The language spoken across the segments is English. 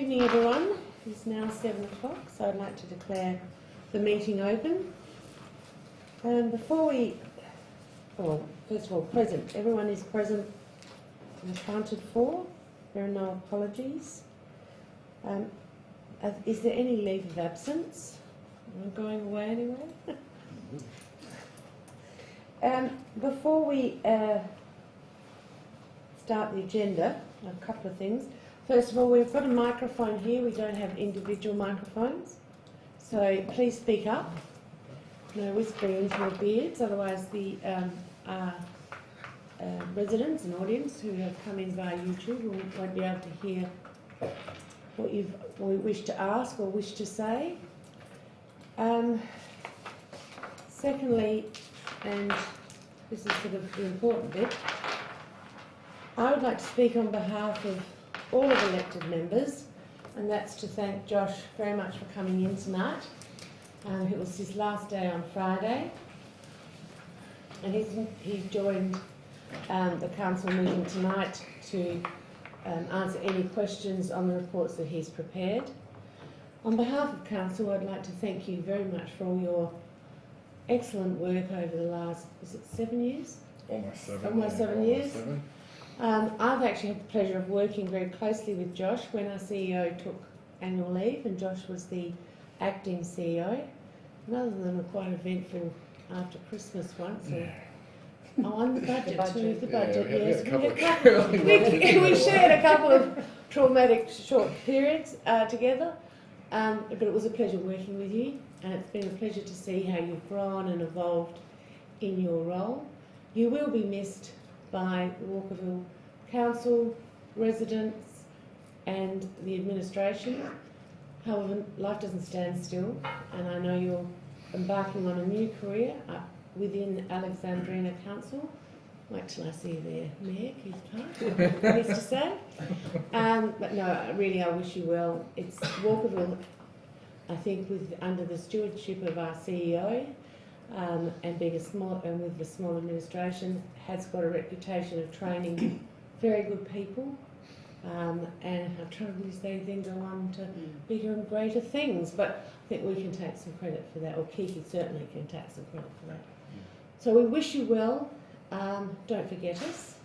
evening, everyone. It's now 7 o'clock, so I'd like to declare the meeting open. First of all, present. Everyone is present and accounted for. There are no apologies. Is there any leave of absence? Am I going away anywhere? Before we start the agenda, a couple of things. First of all, we've got a microphone here. We don't have individual microphones, so please speak up. No whispering into your beards, otherwise the residents and audience who have come in via YouTube won't be able to hear what you wish to ask or wish to say. Secondly, and this is sort of the important bit, I would like to speak on behalf of all of the elected members, and that's to thank Josh very much for coming in tonight. It was his last day on Friday, and he joined the council meeting tonight to answer any questions on the reports that he's prepared. On behalf of council, I'd like to thank you very much for all your excellent work over the last, is it 7 years? Almost 7. Almost 7 years. 7. I've actually had the pleasure of working very closely with Josh when our CEO took annual leave, and Josh was the acting CEO. And other than a quite eventful after Christmas once, on the budget too, the budget, yes. We shared a couple of traumatic short periods together, but it was a pleasure working with you, and it's been a pleasure to see how you've grown and evolved in your role. You will be missed by the Walkerville Council, residents and the administration. However, life doesn't stand still, and I know you're embarking on a new career within Alexandrina Council. Wait till I see you there, Mayor Keith Clark, nice to say. But no, really I wish you well. It's Walkerville, I think, under the stewardship of our CEO, and being with the small administration, has got a reputation of training very good people, and I'm trying to really say then go on to bigger and greater things. But I think we can take some credit for that, or Kiki certainly can take some credit for that. So we wish you well. Don't forget us,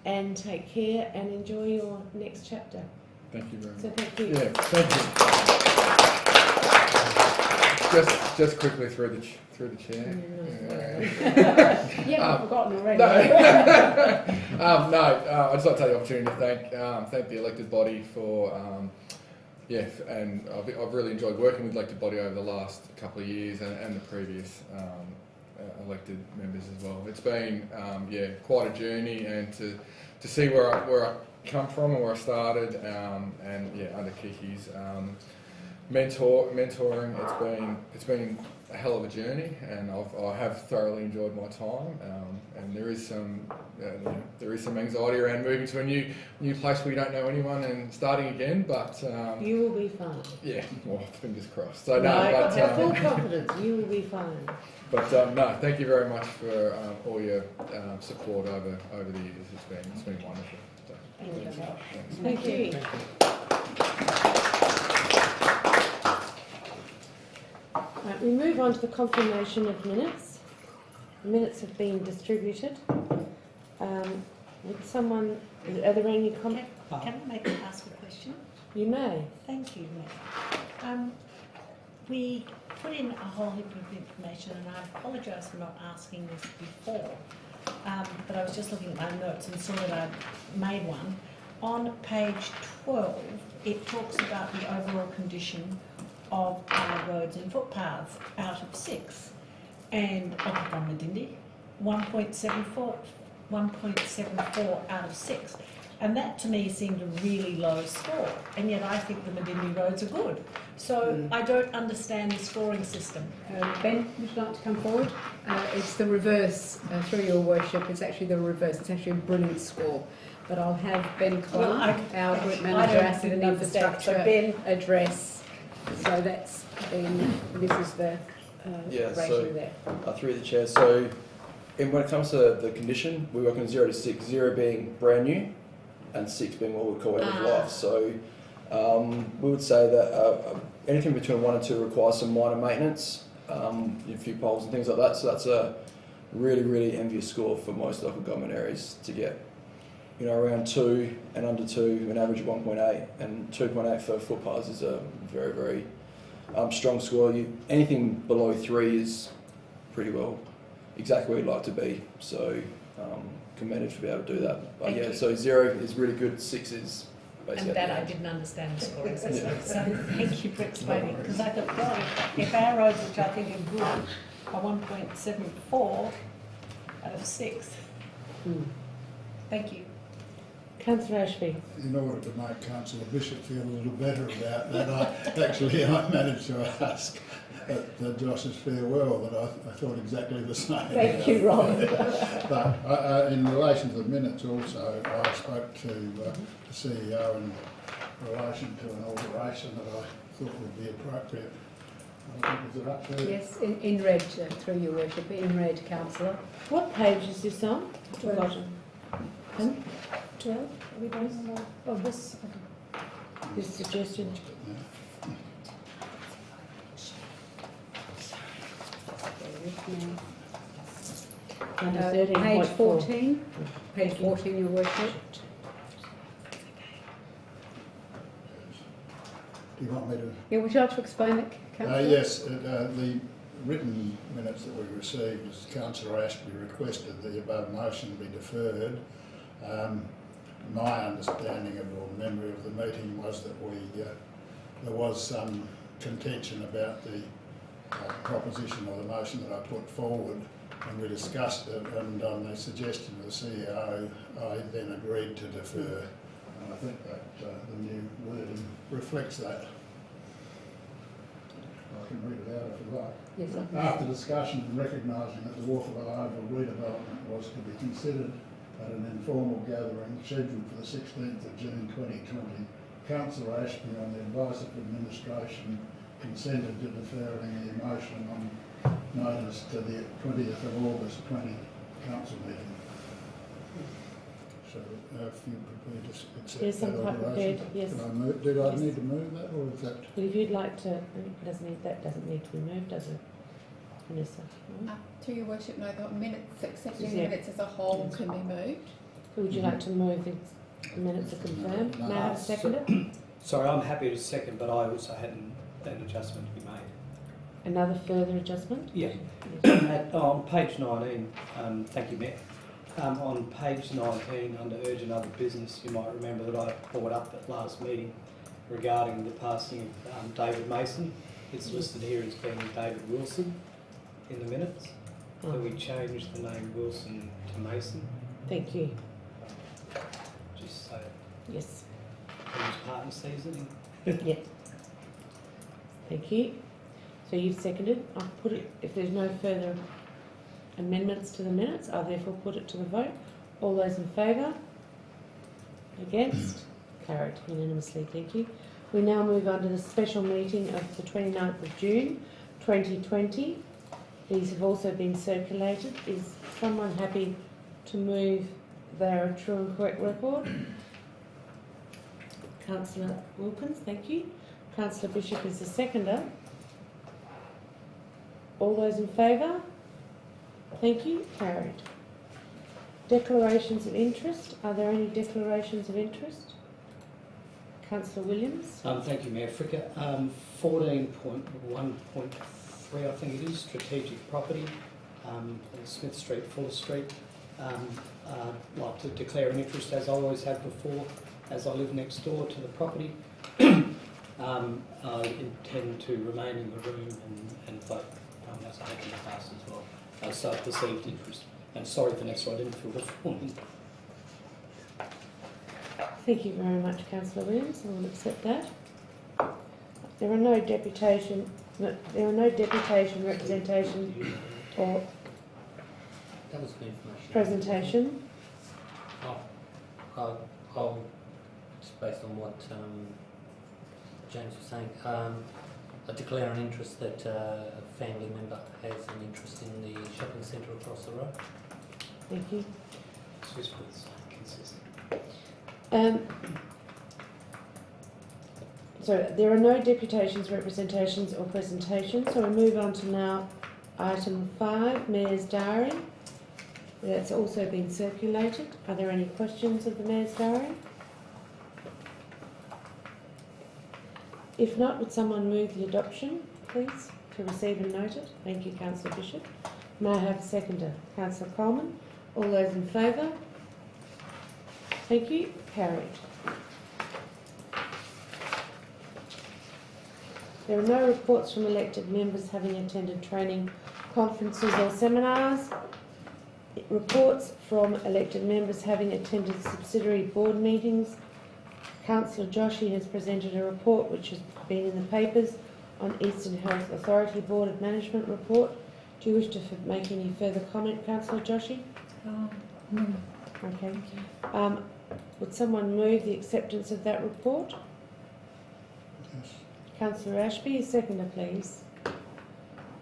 and take care and enjoy your next chapter. Thank you very much. So thank you. Yeah, thank you. Just quickly through the chair. I've forgotten already. I'd just like to take the opportunity to thank the elected body for and I've really enjoyed working with the elected body over the last couple of years and the previous elected members as well. It's been quite a journey, and to see where I come from and where I started, under Kiki's mentoring, it's been a hell of a journey, and I have thoroughly enjoyed my time. And there is some anxiety around moving to a new place where you don't know anyone and starting again. But you will be fine. Yeah, well, fingers crossed. So have full confidence. You will be fine. But thank you very much for all your support over the years. It's been wonderful. So, thank you. Right, we move on to the confirmation of minutes. The minutes have been distributed. Are there any comments? Can I ask a question? You may. Thank you, Matt. We put in a whole heap of information, and I apologise for not asking this before, but I was just looking at my notes and saw that I'd made one. On page 12, it talks about the overall condition of our roads and footpaths out of 6, and on Medindi, 1.74 out of 6, and that to me seemed a really low score, and yet I think the Medindi roads are good. So I don't understand the scoring system. Ben, would you like to come forward? It's the reverse, through your worship. It's actually the reverse. It's actually a brilliant score. But I'll have Ben Clark, our Group Manager, Asset and Infrastructure, address. So that's Ben. This is the ratio there. Through the chair. So when it comes to the condition, we work on 0 to 6, 0 being brand new and 6 being what we call end of life. So We would say that anything between 1 and 2 requires some minor maintenance, a few poles and things like that. So that's a really, really envious score for most local government areas to get. You know, around 2 and under 2, an average of 1.8, and 2.8 for footpaths is a very, very strong score. Anything below 3 is pretty well exactly where you'd like to be. So commended to be able to do that. But Thank yeah, you. so 0 is really good, 6 is And basically. that I didn't understand the scoring system, so thank you for explaining, because I thought, well, if our roads, which I think are good, are 1.74 out of 6. Thank you. Councillor Ashby. In order to make Councillor Bishop feel a little better about that, I managed to ask at Josh's farewell that I thought exactly the same. Thank you, Ron. But in relation to the minutes also, I spoke to the CEO in relation to an alteration that I thought would be appropriate. I think, is it up there? Yes, in red, through your worship, in red, councillor. What page is this on? 12. 12? Are we done? Oh, this, This suggestion. Under page 13.4. 14. Page 14, your worship. Do you want me to? Yeah, would you like to explain it, councillor? Yes, the written minutes that we received, as Councillor Ashby requested the above motion be deferred. My understanding of or memory of the meeting was that there was some contention about the proposition or the motion that I put forward, and we discussed it, and on the suggestion of the CEO, I then agreed to defer. And I think that the new wording reflects that. I can read it out if you like. Yes, After discussion and recognising that the Walkerville Oval redevelopment was to be considered at an informal gathering scheduled for the 16th of June 2020, Councillor Ashby, on the advice of administration, consented to deferring the motion on notice to the 20th of August 20 council meeting. So if you prepared to accept Yes, I'm that quite alteration, prepared, yes. can I move, did I Yes. need to move that, or is that? Well, if you'd like to, that doesn't need to be moved, does it, Vanessa? No? To your worship, no, the minutes, accepting Is the there- minutes as a whole can be moved. Would you like to move the minutes are confirmed? May I have a seconder? Sorry, I'm happy to second, but I also had an adjustment to be made. Another further adjustment? Yeah. Yes. On page 19, thank you, Matt. On page 19, under urgent other business, you might remember that I brought up at last meeting regarding the passing of David Mason. It's listed here as being David Wilson in the minutes. So we changed the name Wilson to Mason, Thank you. just so Yes. whose partner sees it. Yeah. Thank you. So you've seconded. I'll put it, if there's no further amendments to the minutes, I'll therefore put it to the vote. All those in favour? Against? Carried unanimously, thank you. We now move on to the special meeting of the 29th of June 2020. These have also been circulated. Is someone happy to move their true and correct record? Councillor Wilkins, thank you. Councillor Bishop is the seconder. All those in favour? Thank you. Carried. Declarations of interest. Are there any declarations of interest? Councillor Williams. Thank you, Mayor Fricker. 14.1.3, I think it is, strategic property, Smith Street, Fuller Street. I'd like to declare an interest, as I always have before, as I live next door to the property. I intend to remain in the room and vote, as I have in the past as well. So perceived interest. And sorry, Vanessa, I didn't fill the form. Thank you very much, Councillor Williams. I will accept that. There are no deputation, representation, or That was the information. presentation. I'll just based on what James was saying, I declare an interest that a family member has an interest in the shopping centre across the road. Thank you. Swissworth's consistent. So there are no deputations, representations or presentations, so we move on to now item 5, Mayor's Diary. That's also been circulated. Are there any questions of the Mayor's Diary? If not, would someone move the adoption, please, to receive and note it? Thank you, Councillor Bishop. May I have a seconder? Councillor Coleman. All those in favour? Thank you. Carried. There are no reports from elected members having attended training, conferences or seminars. Reports from elected members having attended subsidiary board meetings. Councillor Joshi has presented a report which has been in the papers on Eastern Health Authority Board of Management report. Do you wish to make any further comment, Councillor Joshi? No. Okay. Would someone move the acceptance of that report? Yes. Councillor Ashby, a seconder please.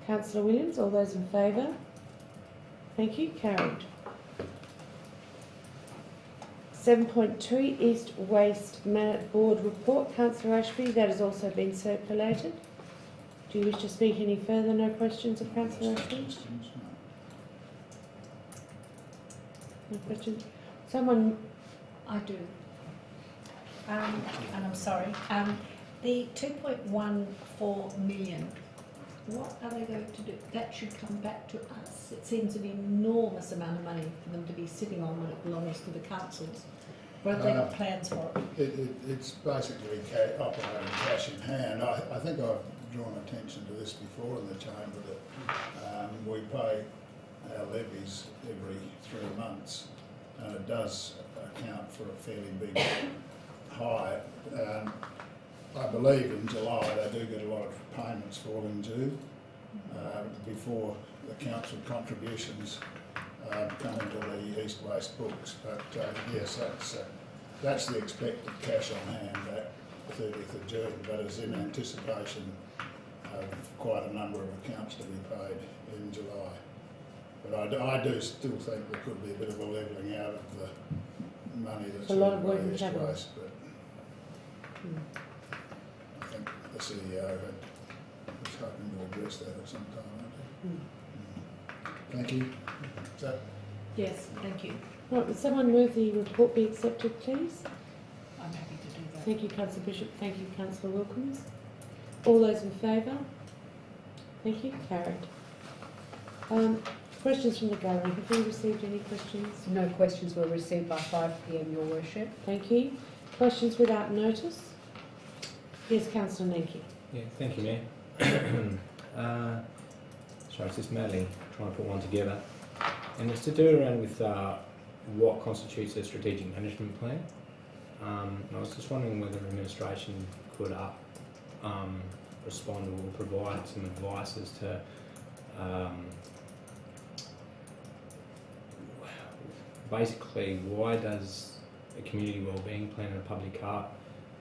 Councillor Williams, all those in favour? Thank you, carried. 7.2 East Waste Board report. Councillor Ashby, that has also been circulated. Do you wish to speak any further? No questions of Councillor Ashby? Questions? No. No questions? Someone... I do. And I'm sorry. The 2.14 million, what are they going to do? That should come back to us. It seems an enormous amount of money for them to be sitting on when it belongs to the councils. What have they got plans for it? It's basically operating cash in hand. I think I've drawn attention to this before in the chamber that we pay our levies every 3 months, and it does account for a fairly big high. I believe in July they do get a lot of payments falling due before the council contributions come into the East Waste books. But yes, that's the expected cash on hand at the 30th of June, but it's in anticipation of quite a number of accounts to be paid in July. But I do still think there could be a bit of a levelling out of the money that's a lot of work in in East capital. Waste, but I think the CEO was hoping to address that at some time. Thank you. So, Yes, thank you. Right, would someone move the report be accepted, please? I'm happy to do that. Thank you, Councillor Bishop. Thank you, Councillor Wilkins. All those in favour? Thank you. Carried. Questions from the gallery. Have we received any questions? No questions were received by 5 p.m, Your Worship. Thank you. Questions without notice? Yes, Councillor Nenke. Yeah, thank you, Mayor. Sorry, it's just Madeline trying to put one together. And it's to do around with what constitutes a strategic management plan. And I was just wondering whether administration could respond or provide some advice as to basically why does a community wellbeing plan and a public art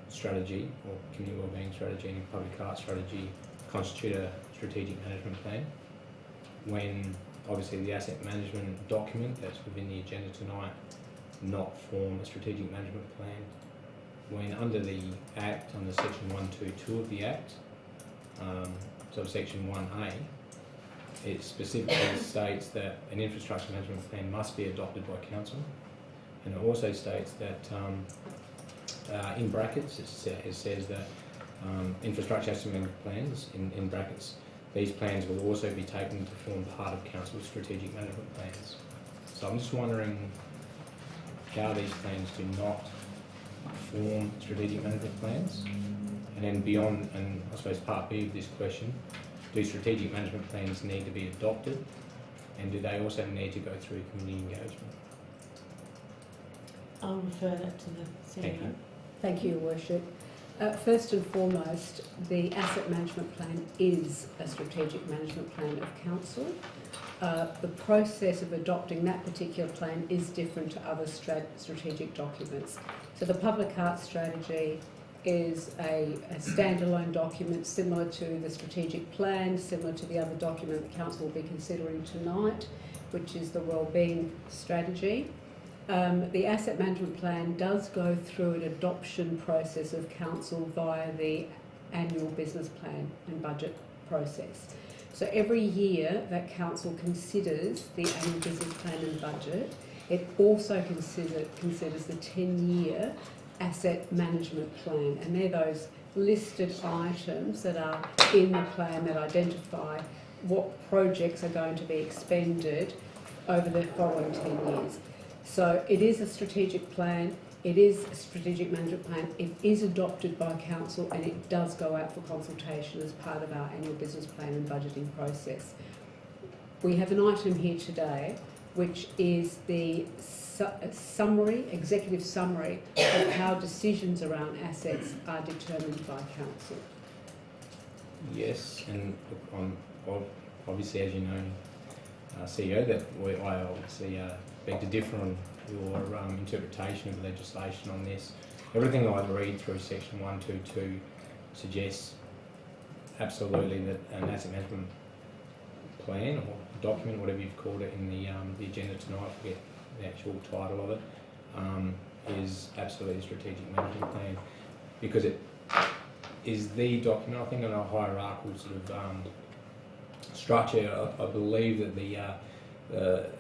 strategy, or community wellbeing strategy and a public art strategy, constitute a strategic management plan, when obviously the asset management document that's within the agenda tonight not form a strategic management plan, when under the Act, under section 122 of the Act, so section 1A, it specifically states that an infrastructure management plan must be adopted by council, and it also states that in brackets it says that infrastructure asset management plans, in brackets, these plans will also be taken to form part of council's strategic management plans. So I'm just wondering how these plans do not form strategic management plans, and then beyond, and I suppose part B of this question, do strategic management plans need to be adopted, and do they also need to go through community engagement? I'll refer that to the Thank CEO. you. Thank you, Your Worship. First and foremost, the asset management plan is a strategic management plan of council. The process of adopting that particular plan is different to other strategic documents. So the public art strategy is a standalone document similar to the strategic plan, similar to the other document the council will be considering tonight, which is the wellbeing strategy. The asset management plan does go through an adoption process of council via the annual business plan and budget process. So every year that council considers the annual business plan and budget, it also considers the 10-year asset management plan, and they're those listed items that are in the plan that identify what projects are going to be expended over the following 10 years. So it is a strategic plan, it is a strategic management plan, it is adopted by council, and it does go out for consultation as part of our annual business plan and budgeting process. We have an item here today which is the summary, executive summary of how decisions around assets are determined by council. Yes, and obviously, as you know, CEO, that I obviously beg to differ on your interpretation of legislation on this. Everything I read through section 122 suggests absolutely that an asset management plan or document, whatever you've called it in the agenda tonight, I forget the actual title of it, is absolutely a strategic management plan, because it is the document, I think, in a hierarchical sort of structure. I believe that the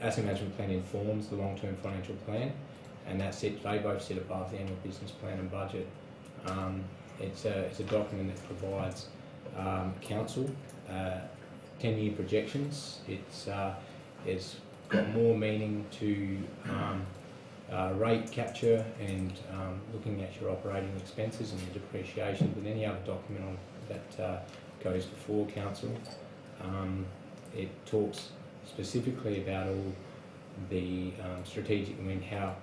asset management plan informs the long-term financial plan, and that's it. They both sit above the annual business plan and budget. It's a document that provides council 10-year projections. It's got more meaning to rate capture and looking at your operating expenses and your depreciation than any other document that goes before council. It talks specifically about all the strategic, how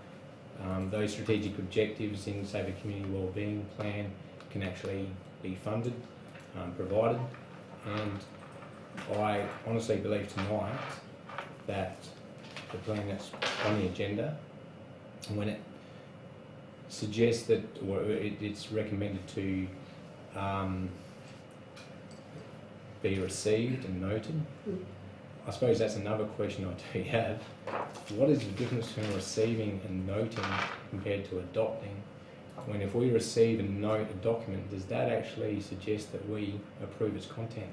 those strategic objectives in, say, the community wellbeing plan can actually be funded, provided, and I honestly believe tonight that the plan that's on the agenda, when it suggests that, or it's recommended to be received and noted, I suppose that's another question I do have. What is the difference between receiving and noting compared to adopting? When if we receive and note a document, does that actually suggest that we approve its content?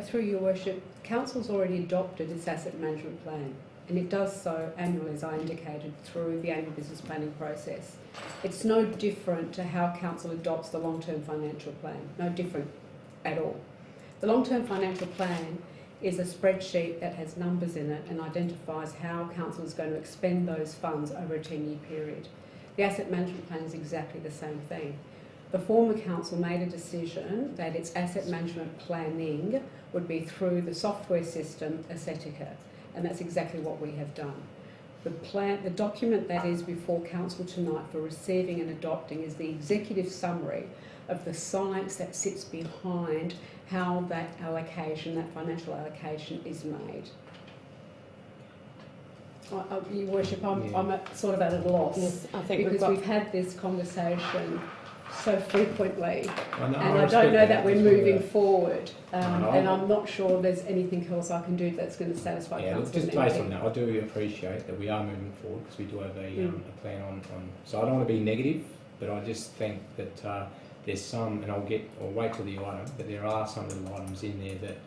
Through your worship, council's already adopted its asset management plan, and it does so annually, as I indicated, through the annual business planning process. It's no different to how council adopts the long-term financial plan, no different at all. The long-term financial plan is a spreadsheet that has numbers in it and identifies how council is going to expend those funds over a 10-year period. The asset management plan is exactly the same thing. The former council made a decision that its asset management planning would be through the software system Assetica, and that's exactly what we have done. The document that is before council tonight for receiving and adopting is the executive summary of the science that sits behind how that allocation, that financial allocation, is made. Your worship, I'm sort of at a loss. Yes, I think because we've had this conversation so frequently, and I don't know that we're moving forward, and I'm not sure there's anything else I can do that's going to satisfy council. Just based on that, I do appreciate that we are moving forward because we do have a plan on. So I don't want to be negative, but I just think that there's some, and I'll wait till the item, but there are some little items in there that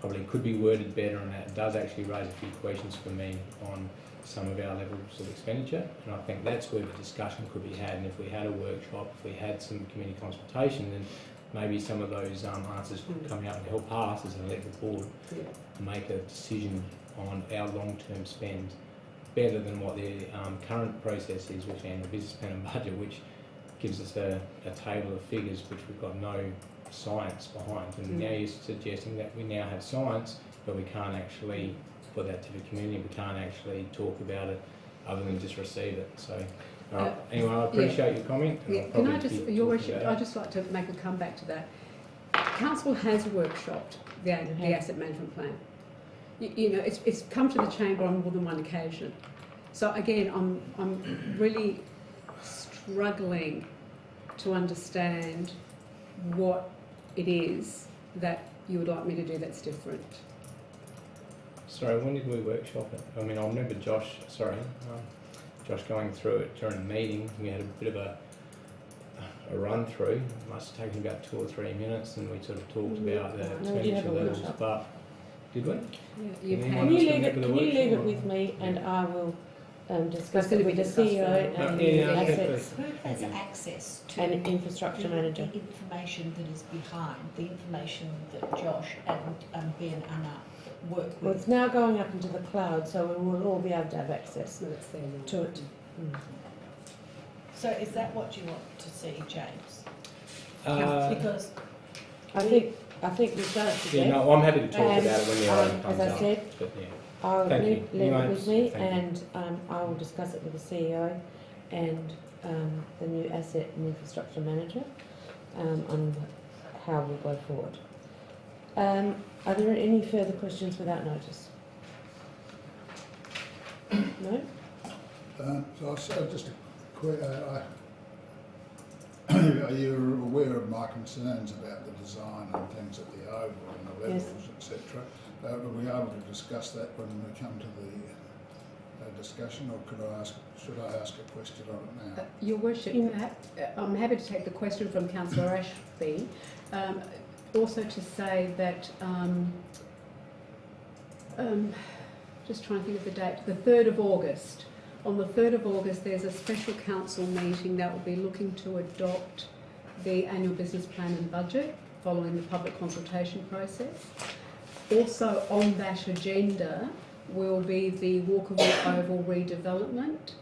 probably could be worded better, and that does actually raise a few questions for me on some of our levels of expenditure, and I think that's where the discussion could be had. And if we had a workshop, if we had some community consultation, then maybe some of those answers could come out and help us as an elected board make a decision on our long-term spend better than what the current process is with annual business plan and budget, which gives us a table of figures which we've got no science behind. And now you're suggesting that we now have science, but we can't actually put that to the community, we can't actually talk about it other than just receive it. So anyway, I appreciate your comment. Can I just, your worship, I'd just like to make a comeback to that. Council has workshopped the asset management plan. You know, it's come to the chamber on more than one occasion. So again, I'm really struggling to understand what it is that you would like me to do that's different. Sorry, when did we workshop it? I mean, I remember Josh Josh going through it during the meeting. We had a bit of a run through. It must have taken about 2 or 3 minutes, and we sort of talked about the expenditure levels. But did we? Yeah, you Can Can you leave it? Can Can you leave it with me, and I will discuss it with the CEO and the assets Who has access to and infrastructure manager. the information that is behind, the information that Josh and Ben and Anna work Well, with? it's now going up into the cloud, so we will all be able to have access So it's there now. to it. So is that what you want to see, James? Uh, Because I think we've done it today. yeah, no, I'm happy to talk And, about it when the item comes as I up. said, But yeah. I'll Thank leave you. it You with me, thank you. and I will discuss it with the CEO and the new asset and infrastructure manager on how we'll go forward. Are there any further questions without notice? No? So I'll say just a quick, are you aware of my concerns about the design and things at the oval and the levels, etc.? Are we able to discuss that when we come to the discussion, or should I ask a question on it now? Your Worship, I'm happy to take the question from Councillor Ashby. Also to say that, just trying to think of the date, the 3rd of August. On the 3rd of August, there's a special council meeting that will be looking to adopt the annual business plan and budget following the public consultation process. Also on that agenda will be the Walkerville Oval redevelopment,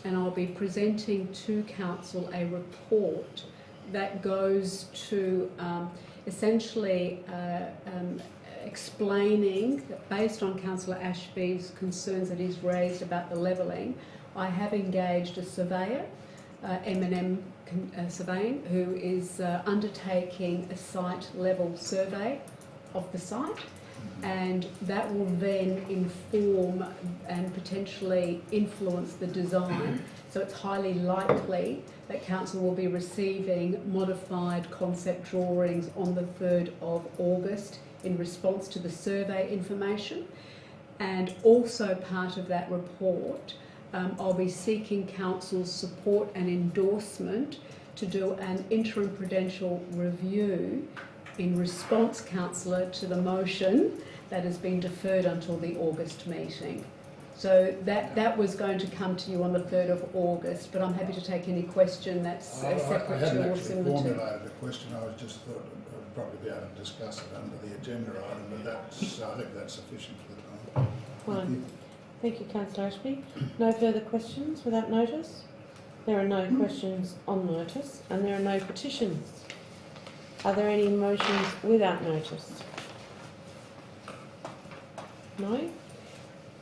and I'll be presenting to Council a report that goes to essentially explaining that based on Councillor Ashby's concerns that he's raised about the levelling, I have engaged a surveyor, M&M Surveying, who is undertaking a site level survey of the site, and that will then inform and potentially influence the design. So it's highly likely that Council will be receiving modified concept drawings on the 3rd of August in response to the survey information. And also part of that report, I'll be seeking Council's support and endorsement to do an interim prudential review in response, Councillor, to the motion that has been deferred until the August meeting. So that was going to come to you on the 3rd of August, but I'm happy to take any question that's separate I hadn't to or actually similar to. formulated a question. I was just thought I'd probably be able to discuss it under the agenda item, but I think that's sufficient for the time. Fine. Thank you, Councillor Ashby. No further questions without notice? There are no questions on notice, and there are no petitions. Are there any motions without notice? No?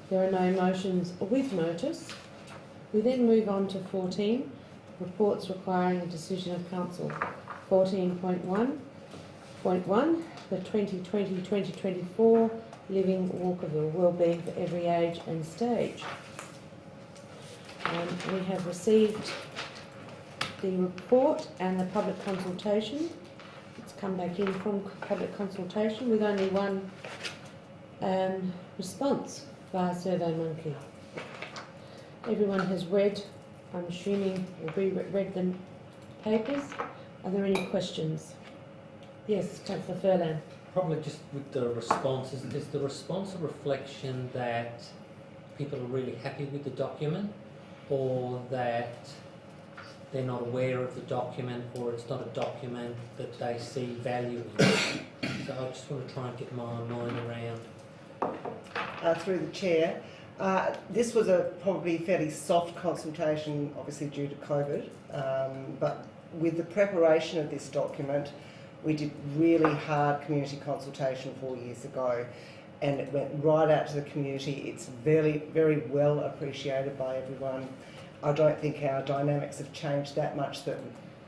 There are no motions with notice. We then move on to 14, reports requiring a decision of Council. 14.1.1, the 2020-2024 Living Walkerville, Wellbeing for Every Age and Stage. We have received the report and the public consultation. It's come back in from public consultation with only one response via SurveyMonkey. Everyone has read, I'm assuming, or read the papers. Are there any questions? Yes, Councillor Furlan. Probably just with the responses, is the response a reflection that people are really happy with the document, or that they're not aware of the document, or it's not a document that they see value in? So I just want to try and get my mind around. Through the chair, this was a probably fairly soft consultation, obviously due to COVID, but with the preparation of this document, we did really hard community consultation 4 years ago, and it went right out to the community. It's very, very well appreciated by everyone. I don't think our dynamics have changed that much that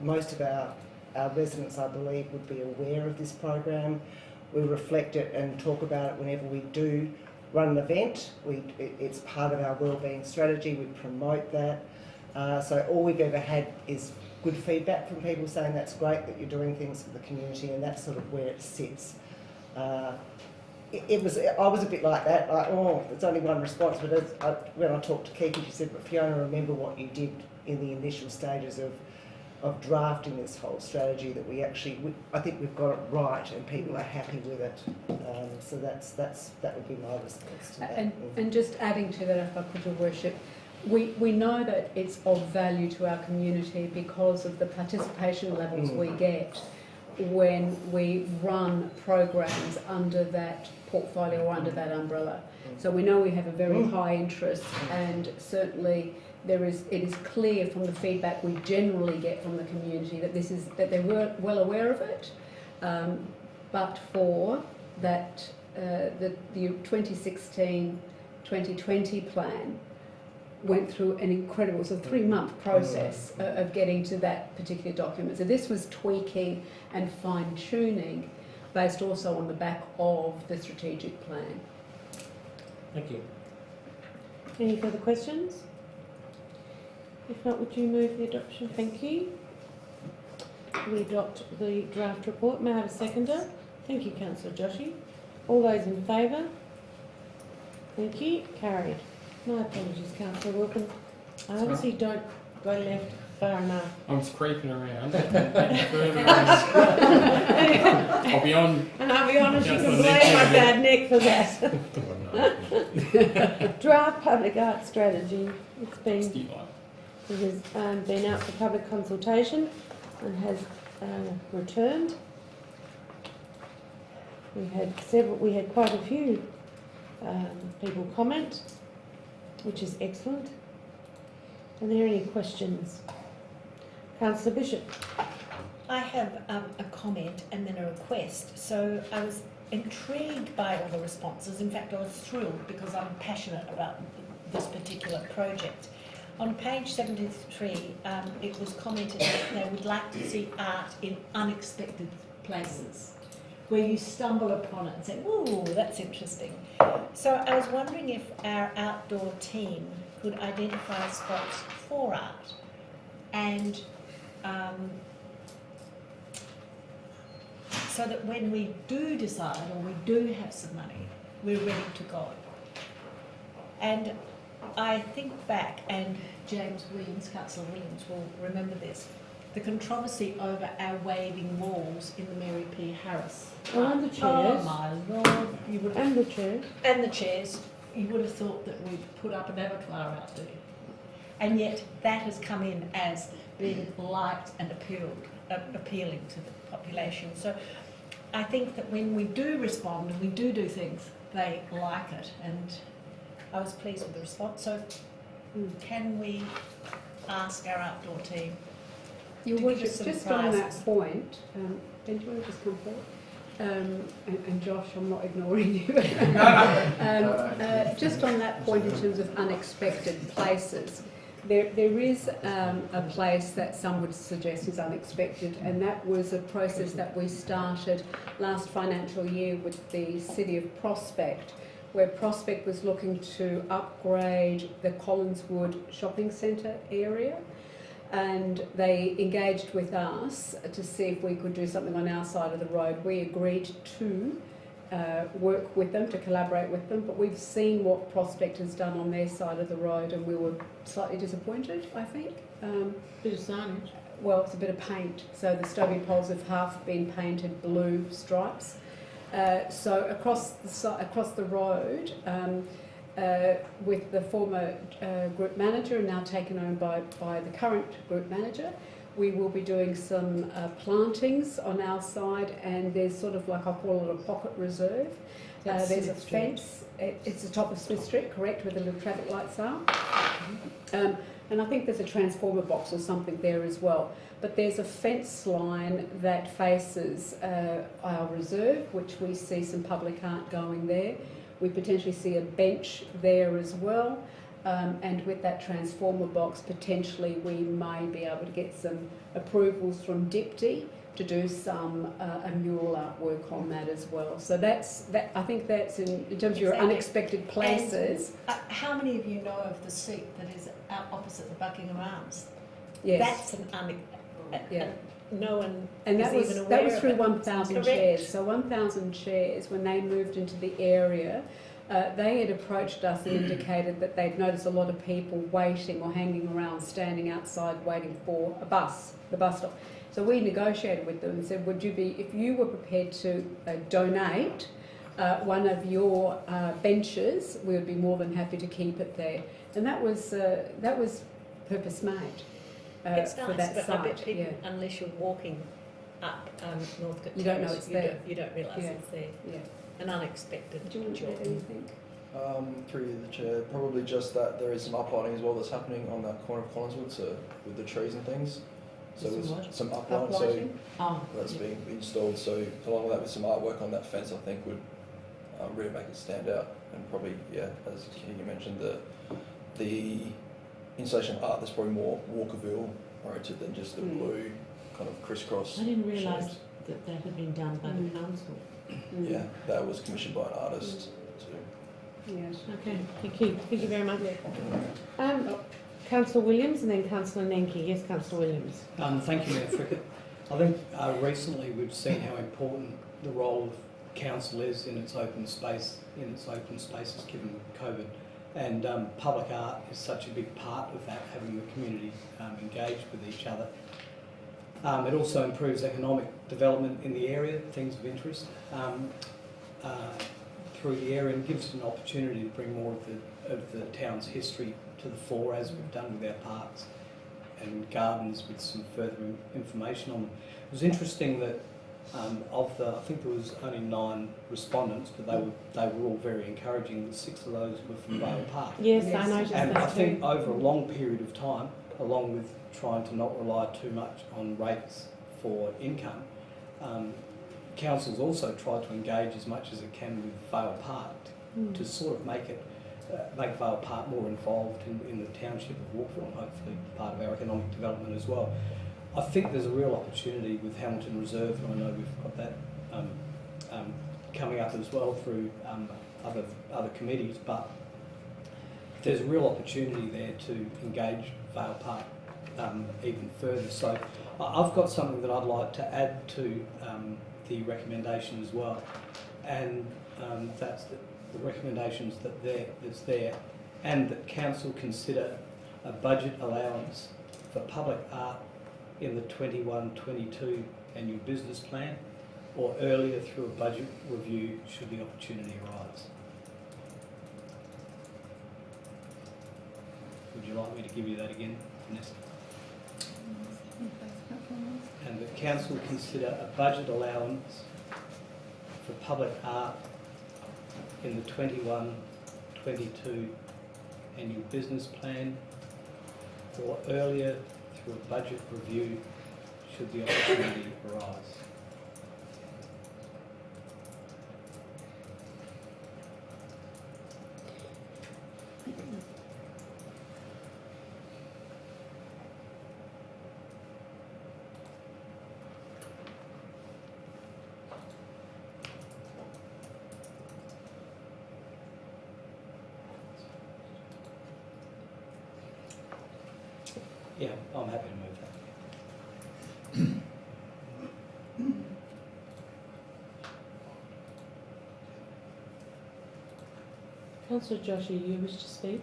most of our residents, I believe, would be aware of this program. We reflect it and talk about it whenever we do run an event. It's part of our wellbeing strategy. We promote that. So all we've ever had is good feedback from people saying that's great that you're doing things for the community, and that's sort of where it sits. it was. I was a bit like that. Like, oh, there's only one response. But when I talked to Kiki, she said, "But Fiona, remember what you did in the initial stages of drafting this whole strategy. That I think we've got it right, and people are happy with it. So that would be my response to that. And just adding to that, if I could, Your Worship, we know that it's of value to our community because of the participation levels we get when we run programs under that portfolio or under that umbrella. So we know we have a very high interest, and certainly it is clear from the feedback we generally get from the community that they were well aware of it, but for that the 2016-2020 plan went through an incredible 3-month process of getting to that particular document. So this was tweaking and fine-tuning based also on the back of the strategic plan. Thank you. Any further questions? If not, would you move the adoption? Thank you. We adopt the draft report. May I have a seconder? Thank you, Councillor Joshi. All those in favour? Thank you. Carried. My apologies, Councillor Wilkins. I obviously don't go left far enough. I'm just creeping around. I'll be on. And I'll be honest, you can blame my bad neck for that. Draft public art strategy. It has been out for public consultation and has returned. We had quite a few people comment, which is excellent. Are there any questions? Councillor Bishop. I have a comment and then a request. So I was intrigued by all the responses. In fact, I was thrilled because I'm passionate about this particular project. On page 73, it was commented that they would like to see art in unexpected places, where you stumble upon it and say, ooh, that's interesting. So I was wondering if our outdoor team could identify spots for art and so that when we do decide or we do have some money, we're ready to go. And I think back, and James Williams, Councillor Williams will remember this, the controversy over our waving walls in the Mary P. Harris. Oh, and the chairs. Oh my Lord. You would have, And the chairs. and the chairs. You would have thought that we'd put up an abattoir out there. And yet that has come in as being liked and appealing to the population. So I think that when we do respond and we do things, they like it. And I was pleased with the response. So can we ask our outdoor team? Your Worship, just on that point, Ben, do you want to just come forward? And Josh, I'm not ignoring you. Just on that point in terms of unexpected places, there is a place that some would suggest is unexpected, and that was a process that we started last financial year with the City of Prospect, where Prospect was looking to upgrade the Collinswood shopping centre area. And they engaged with us to see if we could do something on our side of the road. We agreed to work with them, to collaborate with them, but we've seen what Prospect has done on their side of the road, and we were slightly disappointed, I think. Bit of signage. Well, it's a bit of paint. So the Stobie poles have half been painted blue stripes. So across the road, with the former group manager and now taken over by the current group manager, we will be doing some plantings on our side, and there's sort of like, I'll call it a pocket reserve. There's a fence. It's the top of Smith Street, correct, where the little traffic lights are. And I think there's a transformer box or something there as well. But there's a fence line that faces our reserve, which we see some public art going there. We potentially see a bench there as well, and with that transformer box, potentially we may be able to get some approvals from DIPTI to do some a mural artwork on that as well. So that's that. I think that's in terms of your unexpected places. And, how many of you know of the seat that is out opposite the Buckingham Arms? Yes. That's an no one And is that was even aware that was of through it. 1,000 Correct. chairs. So 1,000 chairs, when they moved into the area, they had approached us and indicated that they'd noticed a lot of people waiting or hanging around, standing outside waiting for a bus, the bus stop. So we negotiated with them and said, would you be, if you were prepared to donate one of your benches, we would be more than happy to keep it there. And that was purpose made It's for nice, that but site. I bet people, yeah. unless you're walking up Northcote You don't know Terrace, it's you there. You don't realise Yeah. it's there. Yeah. An unexpected Do you want to job. add anything? Through the chair, probably just that there is some uplighting as well that's happening on that corner of Collinswood, so with the trees and things. So Some with what? some uplighting, so Uplighting? Oh, that's being installed. So along with that, with some artwork on that fence, I think would really make it stand out. And probably, yeah, as you mentioned, the installation of art, there's probably more Walkerville oriented than just the blue kind of crisscross. I didn't realise shapes. that that had been done by the council. Yeah, that was commissioned by an artist too. Yes. Okay, thank you. Thank you very much. Councillor Williams and then Councillor Nenke. Yes, Councillor Williams. Thank you, Mayor Frickett. I think recently we've seen how important the role of council is in its open spaces given COVID. And public art is such a big part of that, having the community engaged with each other. It also improves economic development in the area, things of interest through the area, and gives an opportunity to bring more of the town's history to the fore, as we've done with our parks and gardens, with some further information on them. It was interesting that I think there was only 9 respondents, but they were all very encouraging. 6 of those were from Vale Park. Yes, I noticed And that I think too. over a long period of time, along with trying to not rely too much on rates for income, council's also tried to engage as much as it can with Vale Park to sort of make Vale Park more involved in the township of Walkerville, and hopefully part of our economic development as well. I think there's a real opportunity with Hamilton Reserve, and I know we've got that coming up as well through other committees, but there's a real opportunity there to engage Vale Park even further. So I've got something that I'd like to add to the recommendation as well, and that's the recommendations that's there, and that council consider a budget allowance for public art in the 21-22 annual business plan, or earlier through a budget review should the opportunity arise. Would you like me to give you that again, Vanessa? And that council consider a budget allowance for public art in the 21-22 annual business plan, or earlier through a budget review should the opportunity arise. Yeah, I'm happy to move that. Councillor Joshi, you wish to speak?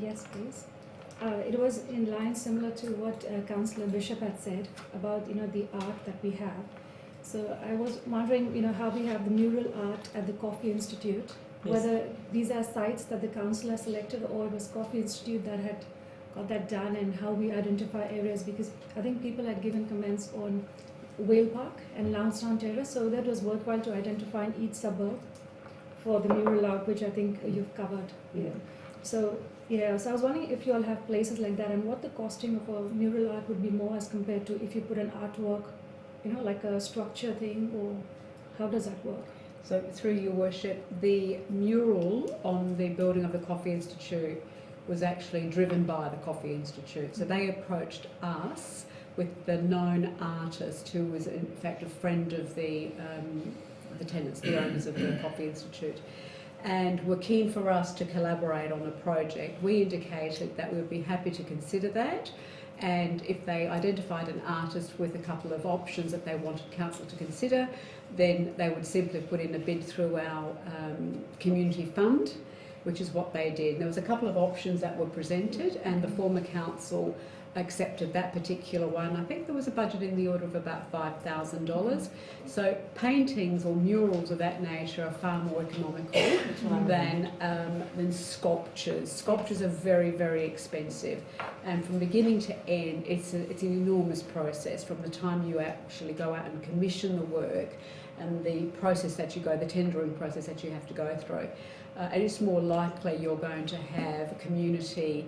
Yes, please. It was in line similar to what Councillor Bishop had said about the art that we have. So I was wondering how we have the mural art at the Coffee Institute, whether these are sites that the council has selected or it was Coffee Institute that had got that done, and how we identify areas, because I think people had given comments on Whale Park and Lansdowne Terrace, so that was worthwhile to identify in each suburb for the mural art, which I think you've covered. So I was wondering if you all have places like that, and what the costing of a mural art would be more as compared to if you put an artwork, like a structure thing, or how does that work? So through your worship, the mural on the building of the Coffee Institute was actually driven by the Coffee Institute. So they approached us with the known artist who was in fact a friend of the tenants, the owners of the Coffee Institute, and were keen for us to collaborate on a project. We indicated that we would be happy to consider that, and if they identified an artist with a couple of options that they wanted council to consider, then they would simply put in a bid through our community fund, which is what they did. There was a couple of options that were presented, and the former council accepted that particular one. I think there was a budget in the order of about $5,000. So paintings or murals of that nature are far more economical than sculptures. Sculptures are very, very expensive, and from beginning to end, it's an enormous process from the time you actually go out and commission the work and the process that you go, the tendering process that you have to go through. And it's more likely you're going to have community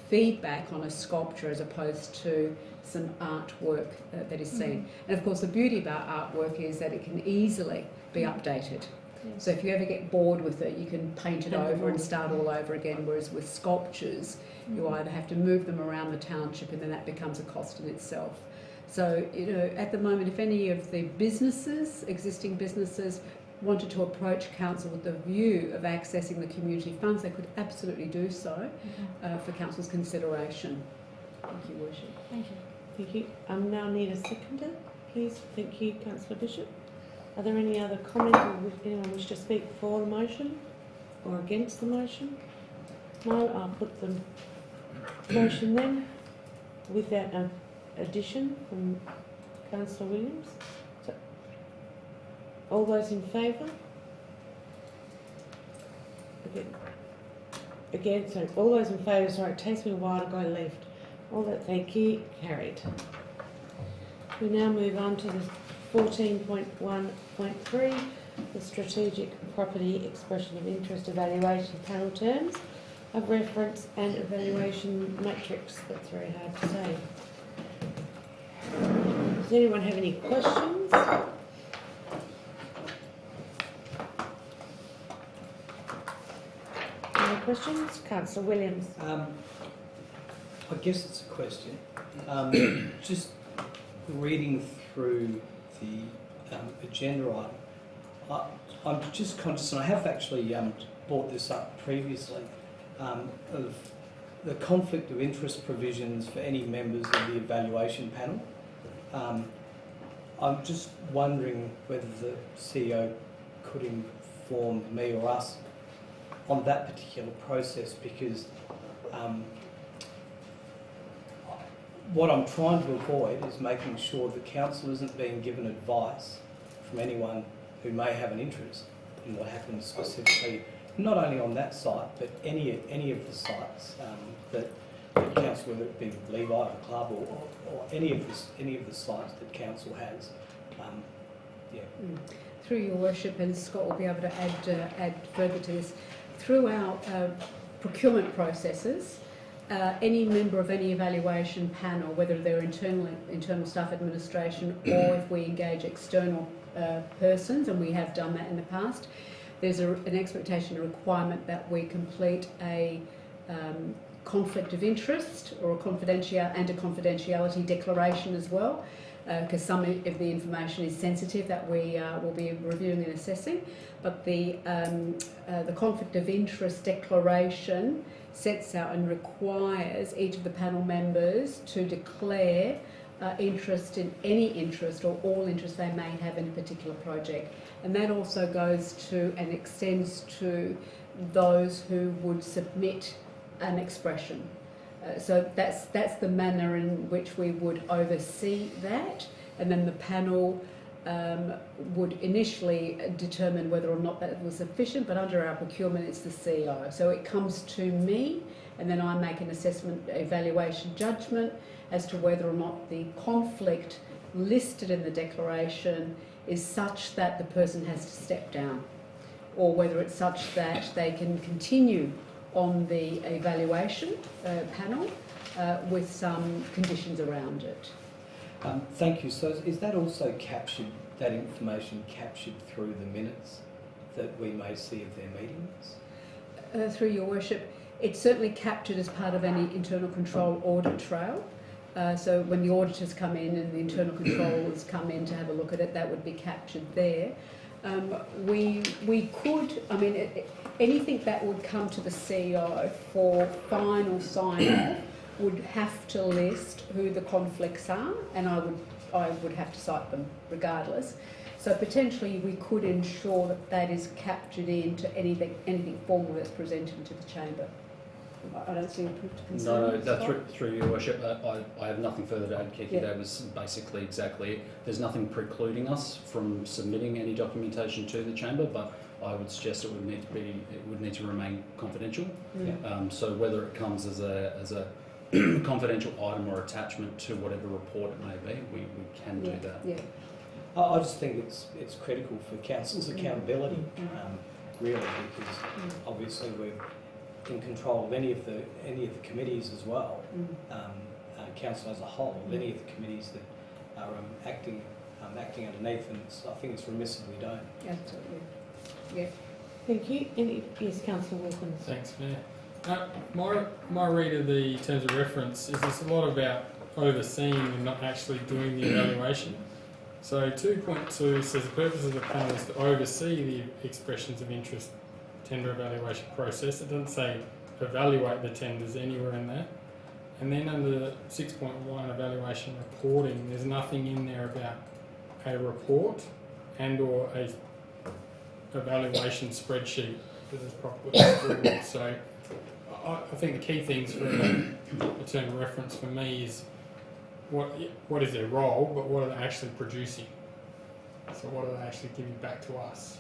feedback on a sculpture as opposed to some artwork that is seen. And of course the beauty about artwork is that it can easily be updated. Yes. So if you ever get bored with it, you can paint it over and start all over again, whereas with sculptures you either have to move them around the township and then that becomes a cost in itself. So, you know, at the moment, if any of the businesses, existing businesses, wanted to approach council with the view of accessing the community funds, they could absolutely do so for council's consideration. Thank you, Worship. Thank you. Thank you. I now need a seconder, please. Thank you, Councillor Bishop. Are there any other comments, or would anyone wish to speak for the motion or against the motion? No, I'll put the motion then with that addition from Councillor Williams. So, all those in favour? Again, so all those in favour, sorry, it takes me a while to go left. All that, thank you, carried. We now move on to the 14.1.3, the Strategic Property Expression of Interest Evaluation Panel Terms of Reference and Evaluation Matrix. That's very hard to say. Does anyone have any questions? Any questions? Councillor Williams. I guess it's a question. Just reading through the agenda item, I'm just conscious, and I have actually brought this up previously, of the conflict of interest provisions for any members of the evaluation panel. I'm just wondering whether the CEO could inform me or us on that particular process, because what I'm trying to avoid is making sure the council isn't being given advice from anyone who may have an interest in what happens specifically, not only on that site, but any of the sites that council, whether it be Levi or the club or any of the sites that council has. Through your worship, and Scott will be able to add further to this, through our procurement processes, any member of any evaluation panel, whether they're internal staff administration or if we engage external persons, and we have done that in the past, there's an expectation, a requirement that we complete a conflict of interest or a confidentiality declaration as well, because some of the information is sensitive that we will be reviewing and assessing. But the conflict of interest declaration sets out and requires each of the panel members to declare interest in any interest or all interest they may have in a particular project. And that also goes to and extends to those who would submit an expression. So that's the manner in which we would oversee that, and then the panel would initially determine whether or not that was sufficient, but under our procurement it's the CEO. So it comes to me, and then I make an assessment, evaluation judgment as to whether or not the conflict listed in the declaration is such that the person has to step down, or whether it's such that they can continue on the evaluation panel with some conditions around it. Thank you. So is that also captured, that information captured through the minutes that we may see of their meetings? Through your worship, it's certainly captured as part of any internal control audit trail. So when the auditors come in and the internal controllers come in to have a look at it, that would be captured there. We could, I mean, anything that would come to the CEO for final sign-off would have to list who the conflicts are, and I would have to cite them regardless. So potentially we could ensure that that is captured into anything formal that's presented to the chamber. I don't see a proof to concern. No, through your worship, I have nothing further to add, Kiki. Yeah. That was basically exactly it. There's nothing precluding us from submitting any documentation to the chamber, but I would suggest it would need to remain confidential. Mm. So whether it comes as a confidential item or attachment to whatever report it may be, we can do that. Yeah. I just think it's critical for council's accountability, really, because obviously we're in control of any of the committees as well. Council as a whole, of any of the committees that are acting underneath, and I think it's remiss if we don't. Absolutely. Yeah. Thank you. Yes, Councillor Wilkins. Thanks, Mayor. My read of the terms of reference is there's a lot about overseeing and not actually doing the evaluation. So 2.2 says the purpose of the panel is to oversee the expressions of interest tender evaluation process. It doesn't say evaluate the tenders anywhere in that. And then under 6.1 evaluation reporting, there's nothing in there about a report and or a evaluation spreadsheet that is properly recorded. So I think the key things for the term of reference for me is what is their role, but what are they actually producing? So what are they actually giving back to us?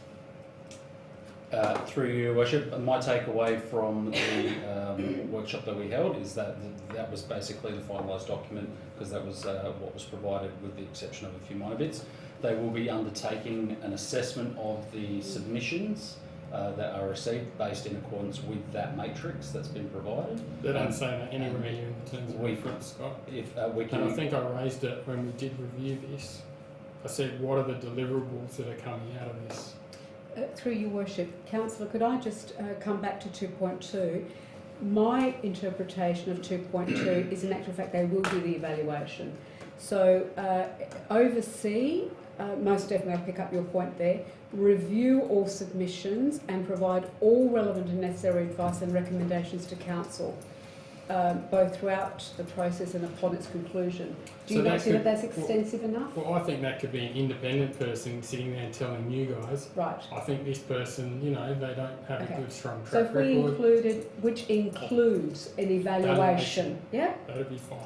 Through your worship, my takeaway from the workshop that we held is that that was basically the finalised document, because that was what was provided with the exception of a few minor bits. They will be undertaking an assessment of the submissions that are received based in accordance with that matrix that's been provided. They don't say that anywhere here in terms of reference, Scott. And I think I raised it when we did review this. I said, what are the deliverables that are coming out of this? Through your worship, Councillor, could I just come back to 2.2? My interpretation of 2.2 is in actual fact they will do the evaluation. So oversee, most definitely I'll pick up your point there, review all submissions and provide all relevant and necessary advice and recommendations to council, both throughout the process and upon its conclusion. Do you not see that that's extensive enough? Well, I think that could be an independent person sitting there telling you guys, right, I think this person, you know, they don't have a good, strong track record. So if we included, which includes an evaluation, yeah? That'd be fine.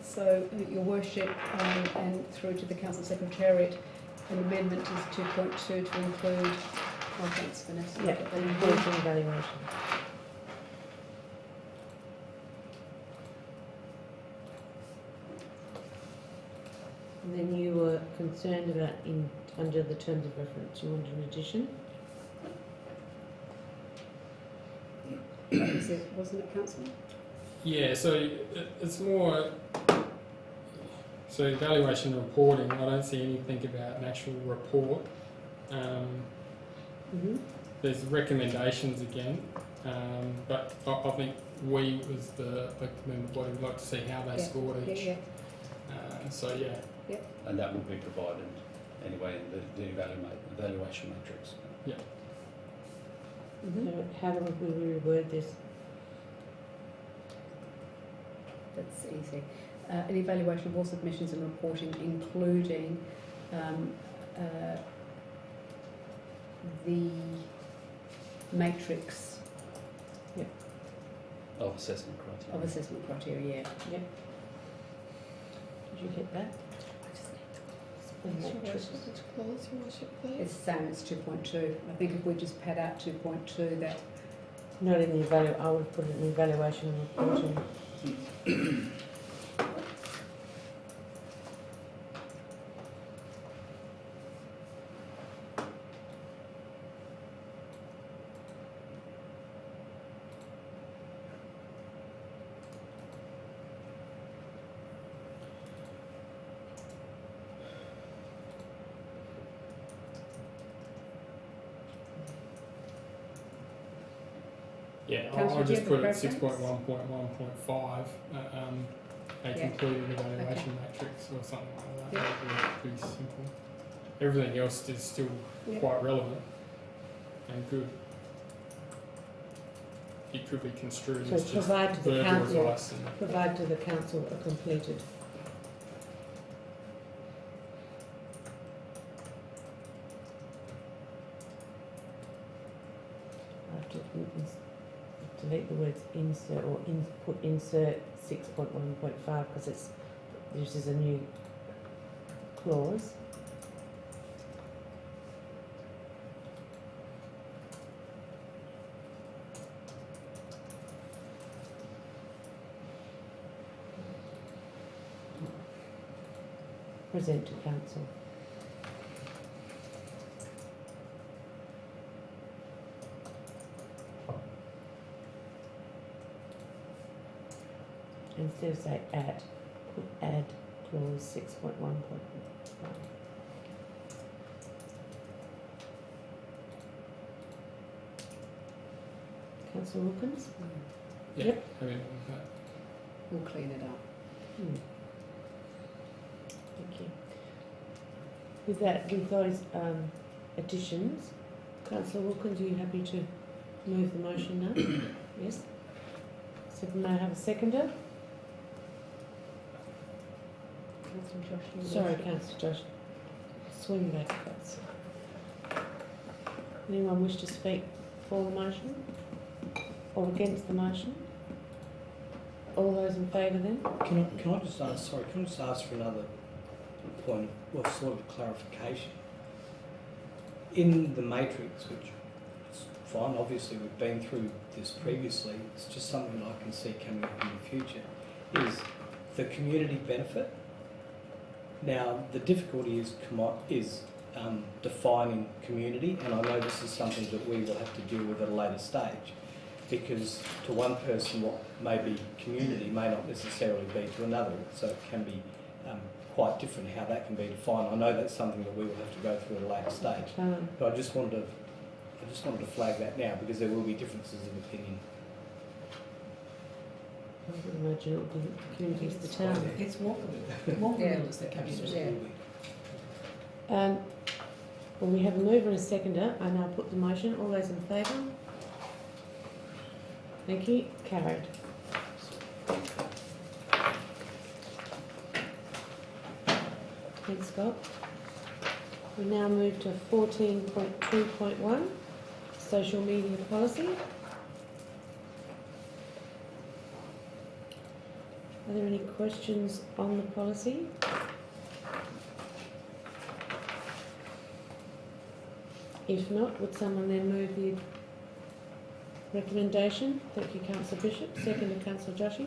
So, your worship, and through to the council secretariat, an amendment is 2.2 to include. Oh, thanks, Vanessa. Yeah, an important evaluation. And then you were concerned about under the terms of reference, you wanted an addition? That was it, wasn't it, Councillor? Yeah, so it's more. So evaluation and reporting, I don't see anything about an actual report. There's recommendations again, but I think we as the member body would like to see how they scored each. So yeah. Yep. And that will be provided anyway in the evaluation matrix. Yeah. So how do we reword this? That's easy. An evaluation of all submissions and reporting, including the matrix of assessment criteria. Of assessment criteria, yeah. Yep. Did you get that? Which clause, your worship, please? It's the same as 2.2. I think if we just pad out 2.2, that. Not in the I would put it in the evaluation and reporting. Yeah, Councillor, I'll do you just have put a it preference? 6.1.1.5, a completed evaluation matrix or something like that. That would be pretty simple. Everything else is still quite relevant and good. it could be construed So as just provide to the verbal council, advice. And provide to the council are completed. I have to delete the words insert or input insert 6.1.5 because this is a new clause. Present to council. Instead of say add, put add clause 6.1.5. Councillor Wilkins? yeah, Yep. I mean, that. We'll clean it up. Thank you. With that, with those additions, Councillor Wilkins, are you happy to move the motion now? Yes? So may I have a seconder? Councillor Josh, you Sorry, wish- Councillor Josh. Swing back, please. Anyone wish to speak for the motion or against the motion? All those in favour then? Can I just ask, sorry, can I just ask for another point, well, sort of clarification? In the matrix, which is fine, obviously we've been through this previously, it's just something that I can see coming up in the future, is the community benefit. Now, the difficulty is defining community, and I know this is something that we will have to deal with at a later stage, because to one person what may be community may not necessarily be to another, so it can be quite different how that can be defined. I know that's something that we will have to go through at a later stage, but I just wanted to flag that now because there will be differences of opinion. I would imagine it would be the community of the town. It's Walkerville. Walkerville is the community. Absolutely. Well, we have a mover and a seconder. I now put the motion. All those in favour? Thank you. Carried. Thanks, Scott. We now move to 14.2.1, social media policy. Are there any questions on the policy? If not, would someone then move the recommendation? Thank you, Councillor Bishop. Second to Councillor Joshi.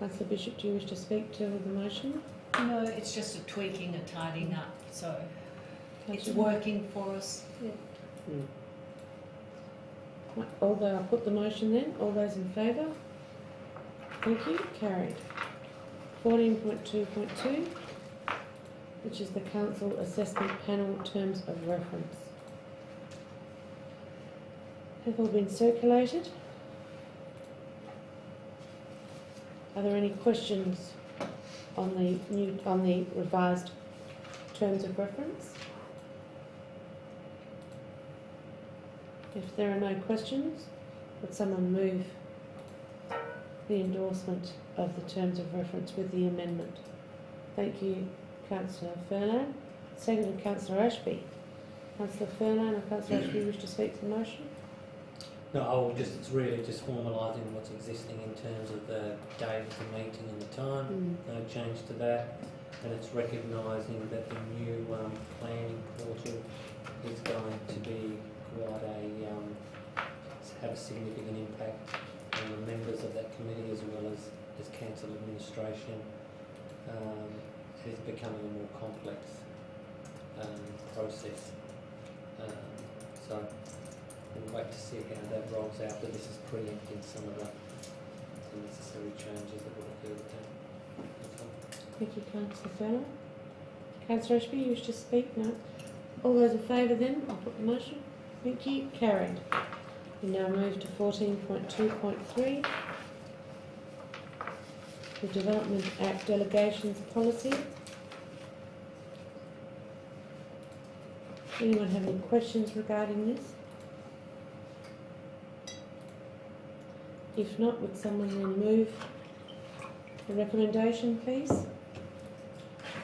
Councillor Bishop, do you wish to speak to the motion? No, it's just a tweaking, a tidying up, so it's Councillor? working for us. Right, although I'll put the motion then. All those in favour? Thank you. Carried. 14.2.2, which is the Council Assessment Panel Terms of Reference. Have all been circulated? Are there any questions on the revised terms of reference? If there are no questions, would someone move the endorsement of the terms of reference with the amendment? Thank you, Councillor Furlan. Seconded, Councillor Ashby. Councillor Furlan or Councillor Ashby wish to speak to the motion? No, it's really just formalising what's existing in terms of the date of the meeting and the time. No change to that. And it's recognising that the new planning portal is going to be have a significant impact on the members of that committee as well as council administration. It is becoming a more complex process. So we'll wait to see how that rolls out, but this is preempting some of the necessary changes that will occur with that. Thank you, Councillor Furlan. Councillor Ashby, you wish to speak? No. All those in favour then? I'll put the motion. Thank you. Carried. We now move to 14.2.3, the Development Act Delegations Policy. Anyone have any questions regarding this? If not, would someone then move the recommendation, please?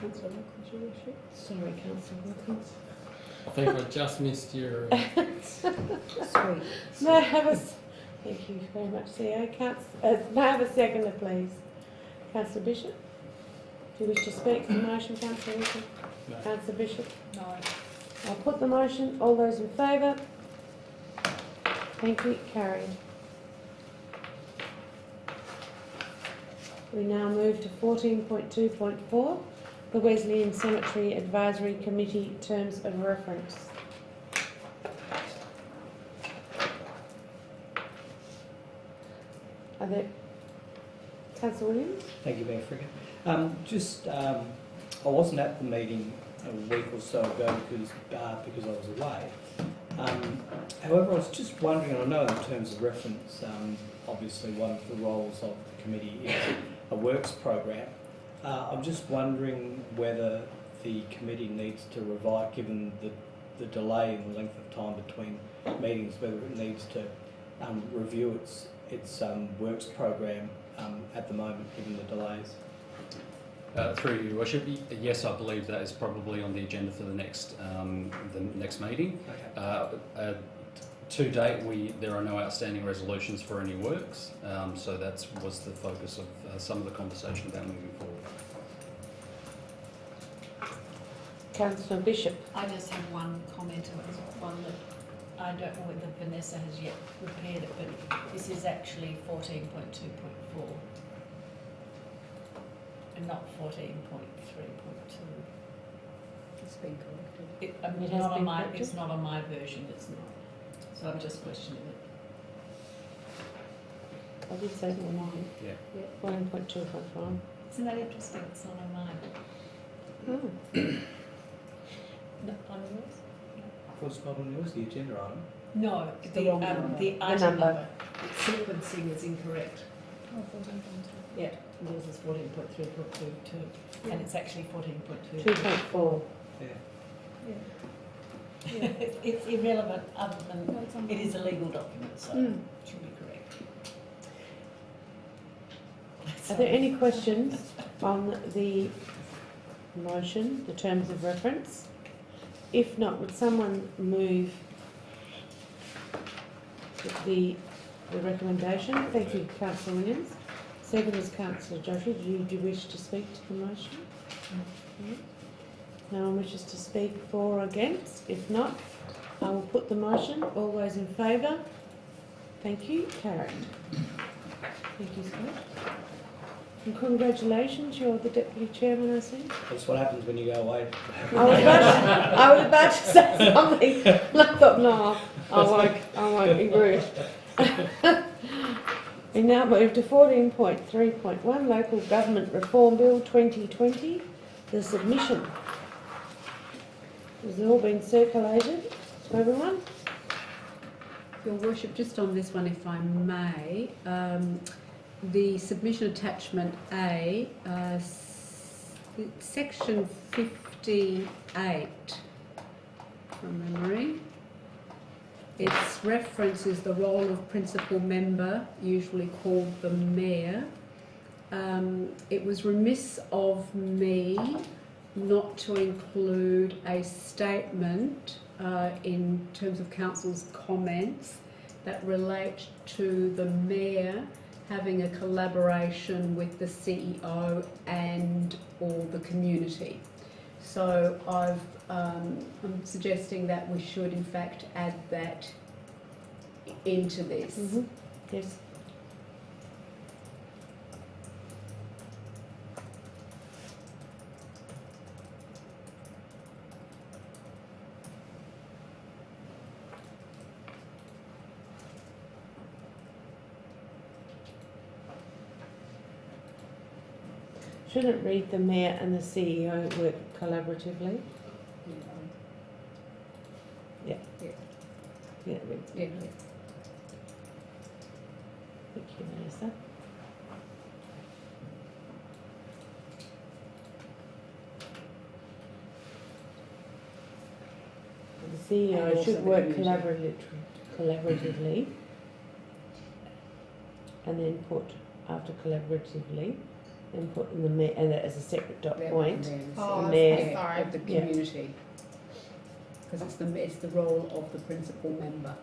Councillor Wilkins, your worship. Sorry, Councillor Wilkins. I think I just missed your. Sweet. May I have a... Thank you very much, CEO. May I have a seconder, please? Councillor Bishop? Do you wish to speak to the motion, Councillor Wilkins? No. Councillor Bishop? No. I'll put the motion. All those in favour? Thank you. Carried. We now move to 14.2.4, the Wesleyan Cemetery Advisory Committee Terms of Reference. Are there... Councillor Williams? Thank you, Mayor Fricke. I wasn't at the meeting a week or so ago because I was away. However, I was just wondering, and I know in terms of reference, obviously one of the roles of the committee is a works program. I'm just wondering whether the committee needs to revise, given the delay in the length of time between meetings, whether it needs to review its works program at the moment, given the delays. Through you, Worship. Yes, I believe that is probably on the agenda for the next meeting. Okay. To date, there are no outstanding resolutions for any works, so that was the focus of some of the conversation about moving forward. Councillor Bishop. I just have one comment, and it was one that I don't know whether Vanessa has yet prepared it, but this is actually 14.2.4 and not 14.3.2. It's been corrected. It has been corrected? It's not on my version, it's not. So I'm just questioning it. I did say to mine. Yeah. 1.2.1. Isn't that interesting? It's not on mine. Oh. Not on yours? I thought it's not on yours, the agenda item. No, It's the wrong number. the The item number. number. Sequencing is incorrect. Oh, 14.2. Yeah, yours is 14.3.22 and it's actually 14.2. 2.4. Yeah. Yeah. It's irrelevant other No, than it's on it is a legal document, so Mm. it should be correct. Are there any questions on the motion, the terms of reference? If not, would someone move the recommendation? Thank you, Councillor Williams. Second is Councillor Joshua. Do you wish to speak to the motion? No. No one wishes to speak for or against? If not, I will put the motion. All those in favour? Thank you. Carried. Thank you, Scott. And congratulations, you're the Deputy Chairman, I see. That's what happens when you go away. I was about to say something. I thought, no, I won't be rude. We now move to 14.3.1, Local Government Reform Bill 2020, the submission. Has it all been circulated to everyone? Your Worship, just on this one, if I may, the submission attachment A, section 58 from memory. Its reference is the role of principal member, usually called the mayor. It was remiss of me not to include a statement in terms of council's comments that relate to the mayor having a collaboration with the CEO and or the community. So I'm suggesting that we should in fact add that into this. Mm-hmm. Yes. Shouldn't read the mayor and the CEO work collaboratively. Yeah. Yeah. Yeah, it reads Yeah. better. Thank you, Vanessa. The And CEO also should the work community. collaboratively and then put after collaboratively, and put in the mayor, and as a separate dot point. Oh, the mayor, okay, sorry. Of the community. Because it's the role of the principal member.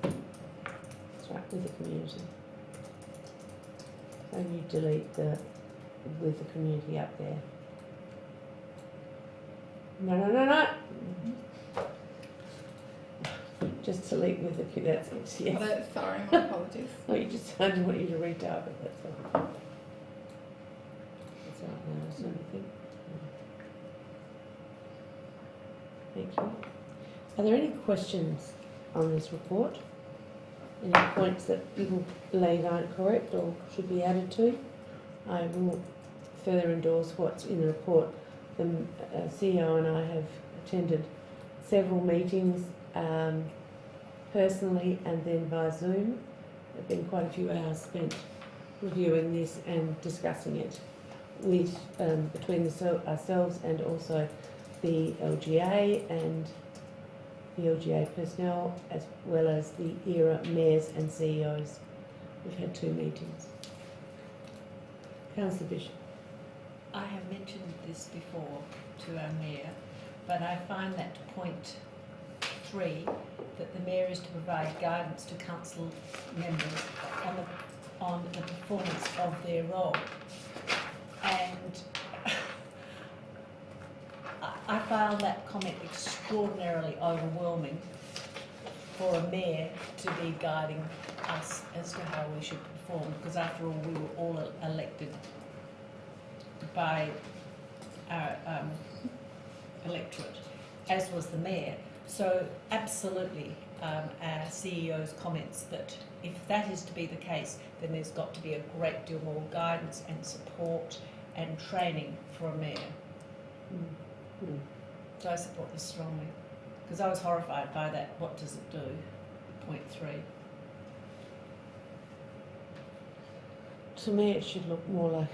That's right, with the community. And you delete the with the community up there. No. Just delete with the that's it. Yes. Sorry, my apologies. No, I just want you to retype it. That's all. That's right. No, that's not anything. Thank you. Are there any questions on this report? Any points that you believe aren't correct or should be added to? I will further endorse what's in the report. The CEO and I have attended several meetings personally and then via Zoom. There have been quite a few hours spent reviewing this and discussing it with between ourselves and also the LGA and the LGA personnel, as well as the ERA mayors and CEOs. We've had 2 meetings. Councillor Bishop. I have mentioned this before to our mayor, but I find that point 3, that the mayor is to provide guidance to council members on the performance of their role. And I found that comment extraordinarily overwhelming for a mayor to be guiding us as to how we should perform, because after all, we were all elected by our electorate, as was the mayor. So absolutely, our CEO's comments that if that is to be the case, then there's got to be a great deal more guidance and support and training for a mayor. So I support this strongly, because I was horrified by that. What does it do? Point 3. To me, it should look more like,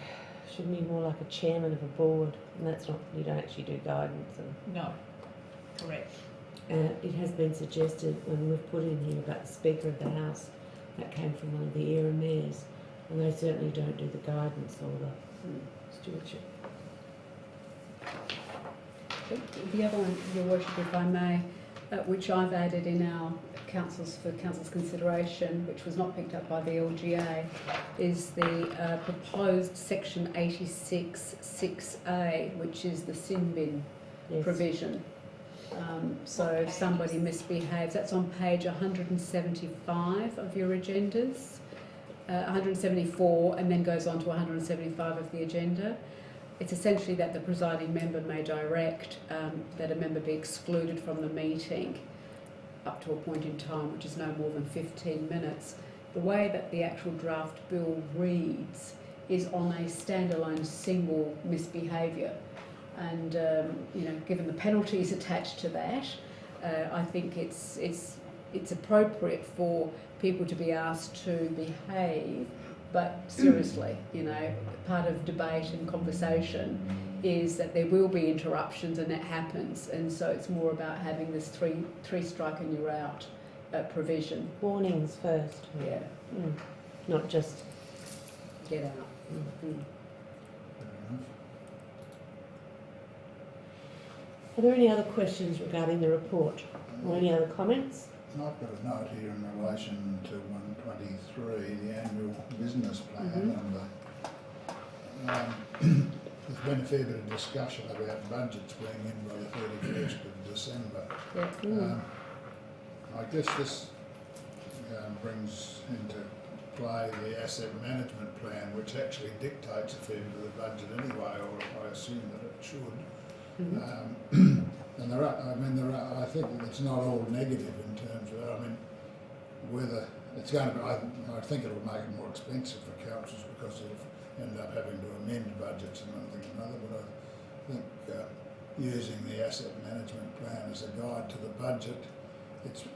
should be more like a chairman of a board, and that's not. You don't actually do guidance. And no, correct. It has been suggested when we've put in here about the Speaker of the House, that came from one of the ERA mayors, and they certainly don't do the guidance or the stewardship. The other one, Your Worship, if I may, which I've added in our council's consideration, which was not picked up by the LGA, is the proposed section 86(6)(a), which is the sin bin provision. So if somebody misbehaves, that's on page 175 of your agendas, 174, and then goes on to 175 of the agenda. It's essentially that the presiding member may direct that a member be excluded from the meeting up to a point in time, which is no more than 15 minutes. The way that the actual draft bill reads is on a standalone single misbehaviour. And given the penalties attached to that, I think it's appropriate for people to be asked to behave, but seriously. Part of debate and conversation is that there will be interruptions, and that happens. And so it's more about having this three strike and you're out provision. Warnings first. Yeah. Not just get out. Are there any other questions regarding the report or any other comments? I've got a note here in relation to 123, the annual business plan. There's been a fair bit of discussion about budgets being in by the 31st of December. I guess this brings into play the asset management plan, which actually dictates a fair bit of the budget anyway, or I assume that it should. And I think that it's not all negative in terms of, whether it's going to be, I think it'll make it more expensive for councils because they'll end up having to amend budgets and one thing and another, but I think using the asset management plan as a guide to the budget,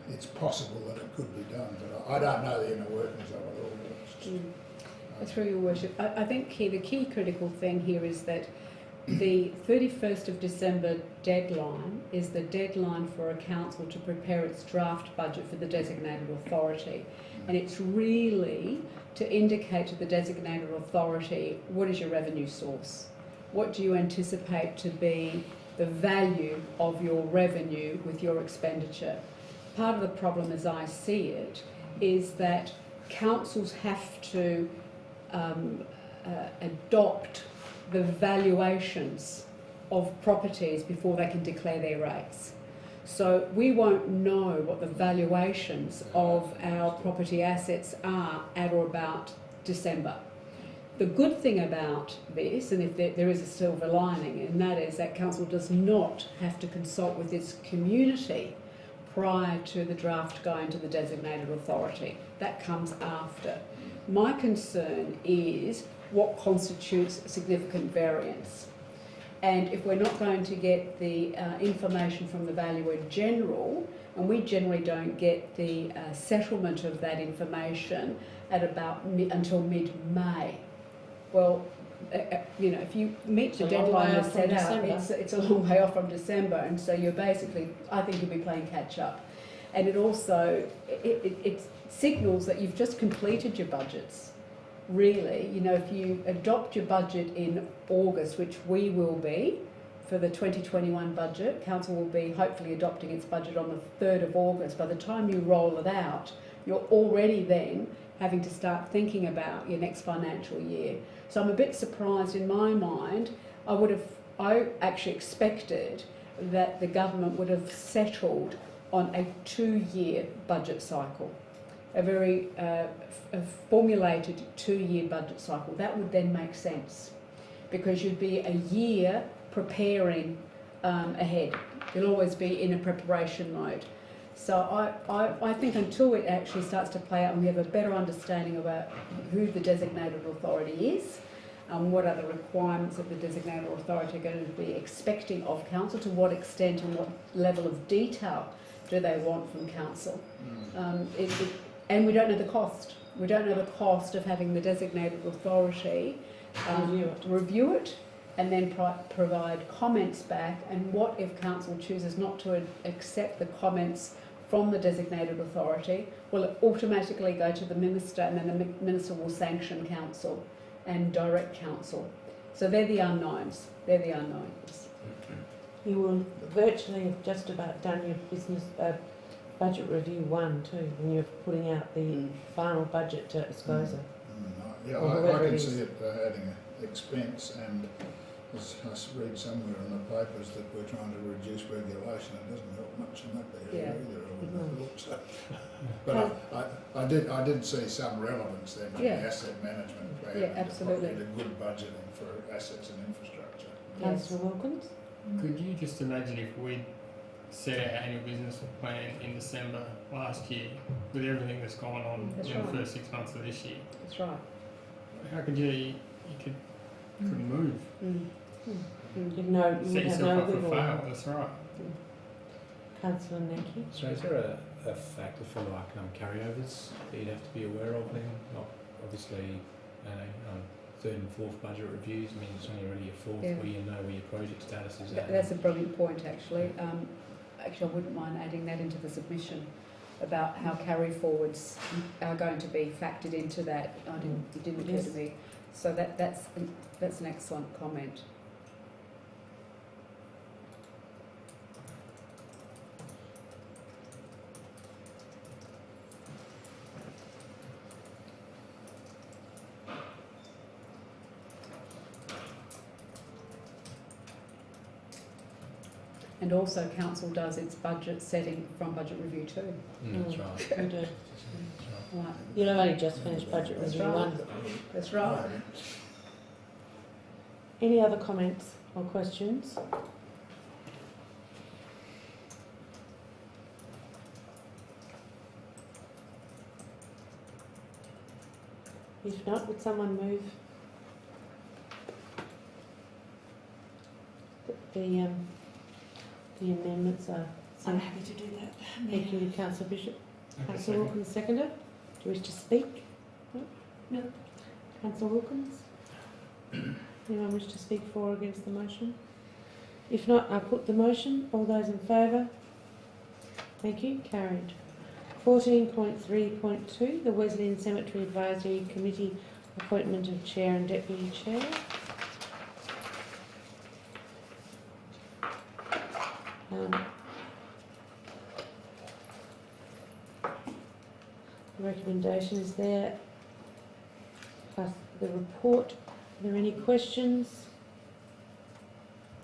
it's possible that it could be done, but I don't know the inner workings of it all. Through Your Worship, I think the key critical thing here is that the 31st of December deadline is the deadline for a council to prepare its draft budget for the designated authority. And it's really to indicate to the designated authority, what is your revenue source? What do you anticipate to be the value of your revenue with your expenditure? Part of the problem, as I see it, is that councils have to adopt the valuations of properties before they can declare their rates. So we won't know what the valuations of our property assets are at or about December. The good thing about this, and if there is a silver lining, and that is that council does not have to consult with its community prior to the draft going to the designated authority. That comes after. My concern is what constitutes significant variance. And if we're not going to get the information from the Valuer General, and we generally don't get the settlement of that information at about until mid-May. Well, you know, if you meet the deadline that's set out, it's a long way off from December, and so you're basically, I think you'll be playing catch up. And it also, it signals that you've just completed your budgets. Really, you know, if you adopt your budget in August, which we will be for the 2021 budget, council will be hopefully adopting its budget on the 3rd of August. By the time you roll it out, you're already then having to start thinking about your next financial year. So I'm a bit surprised in my mind. I actually expected that the government would have settled on a 2-year budget cycle. A very formulated 2-year budget cycle. That would then make sense because you'd be a year preparing ahead. You'll always be in a preparation mode. So I think until it actually starts to play out and we have a better understanding about who the designated authority is, what are the requirements that the designated authority are going to be expecting of council, to what extent and what level of detail do they want from council. And we don't know the cost. We don't know the cost of having the designated authority review it and then provide comments back. And what if council chooses not to accept the comments from the designated authority? Will it automatically go to the minister, and then the minister will sanction council and direct council? So they're the unknowns. They're the unknowns. You will virtually have just about done your business budget review 1 too, when you're putting out the final budget to SCOSA. Yeah, I can see it adding an expense, and as I read somewhere in the papers that we're trying to reduce regulation. It doesn't help much in that area either, I wouldn't have thought so. But I did see some relevance then to the asset management plan. Yeah, absolutely. A good budgeting for assets and infrastructure. Councillor Wilkins? Could you just imagine if we set our annual business plan in December last year with everything that's gone on in the first 6 months of this year? That's right. How could you couldn't move? You'd know, you Set would have yourself no up for wiggle fail, room. that's right. Councillor Necki? So is there a factor for like carryovers that you'd have to be aware of then? Not obviously, third and fourth budget reviews. I mean, it's only already your fourth where you know where your project status is at. That's a brilliant point, actually. Actually, I wouldn't mind adding that into the submission about how carry forwards are going to be factored into that. It didn't occur to me. So that's an excellent comment. And also council does its budget setting from budget review too. That's right. We do. Right. You'll have only just finished budget That's review right. 1. That's right. Any other comments or questions? If not, would someone move the amendments are... I'm happy to do that. Thank you, Councillor Bishop. Okay, Councillor Wilkins, seconder. Do you wish to speak? No. Councillor Wilkins? Anyone wish to speak for or against the motion? If not, I put the motion. All those in favour? Thank you. Carried. 14.3.2, the Wesleyan Cemetery Advisory Committee appointment of Chair and Deputy Chair. The recommendation is there, plus the report. Are there any questions?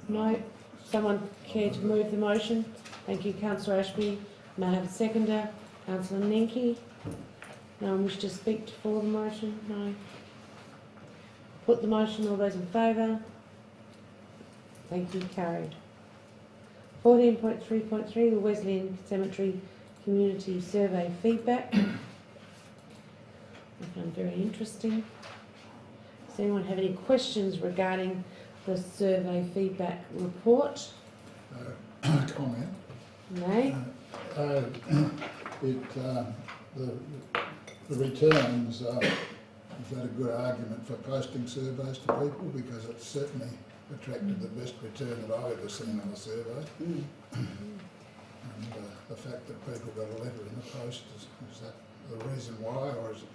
No? Someone care to move the motion? Thank you, Councillor Ashby. May I have a seconder? Councillor Nenke. No one wish to speak for the motion? No. Put the motion. All those in favour? Thank you. Carried. 14.3.3, the Wesleyan Cemetery Community Survey Feedback. I found very interesting. Does anyone have any questions regarding the survey feedback report? Comment. No. The returns, is that a good argument for posting surveys to people, because it's certainly attracted the best return that I've ever seen on a survey. And the fact that people got a letter in the post, is that the reason why, or is it?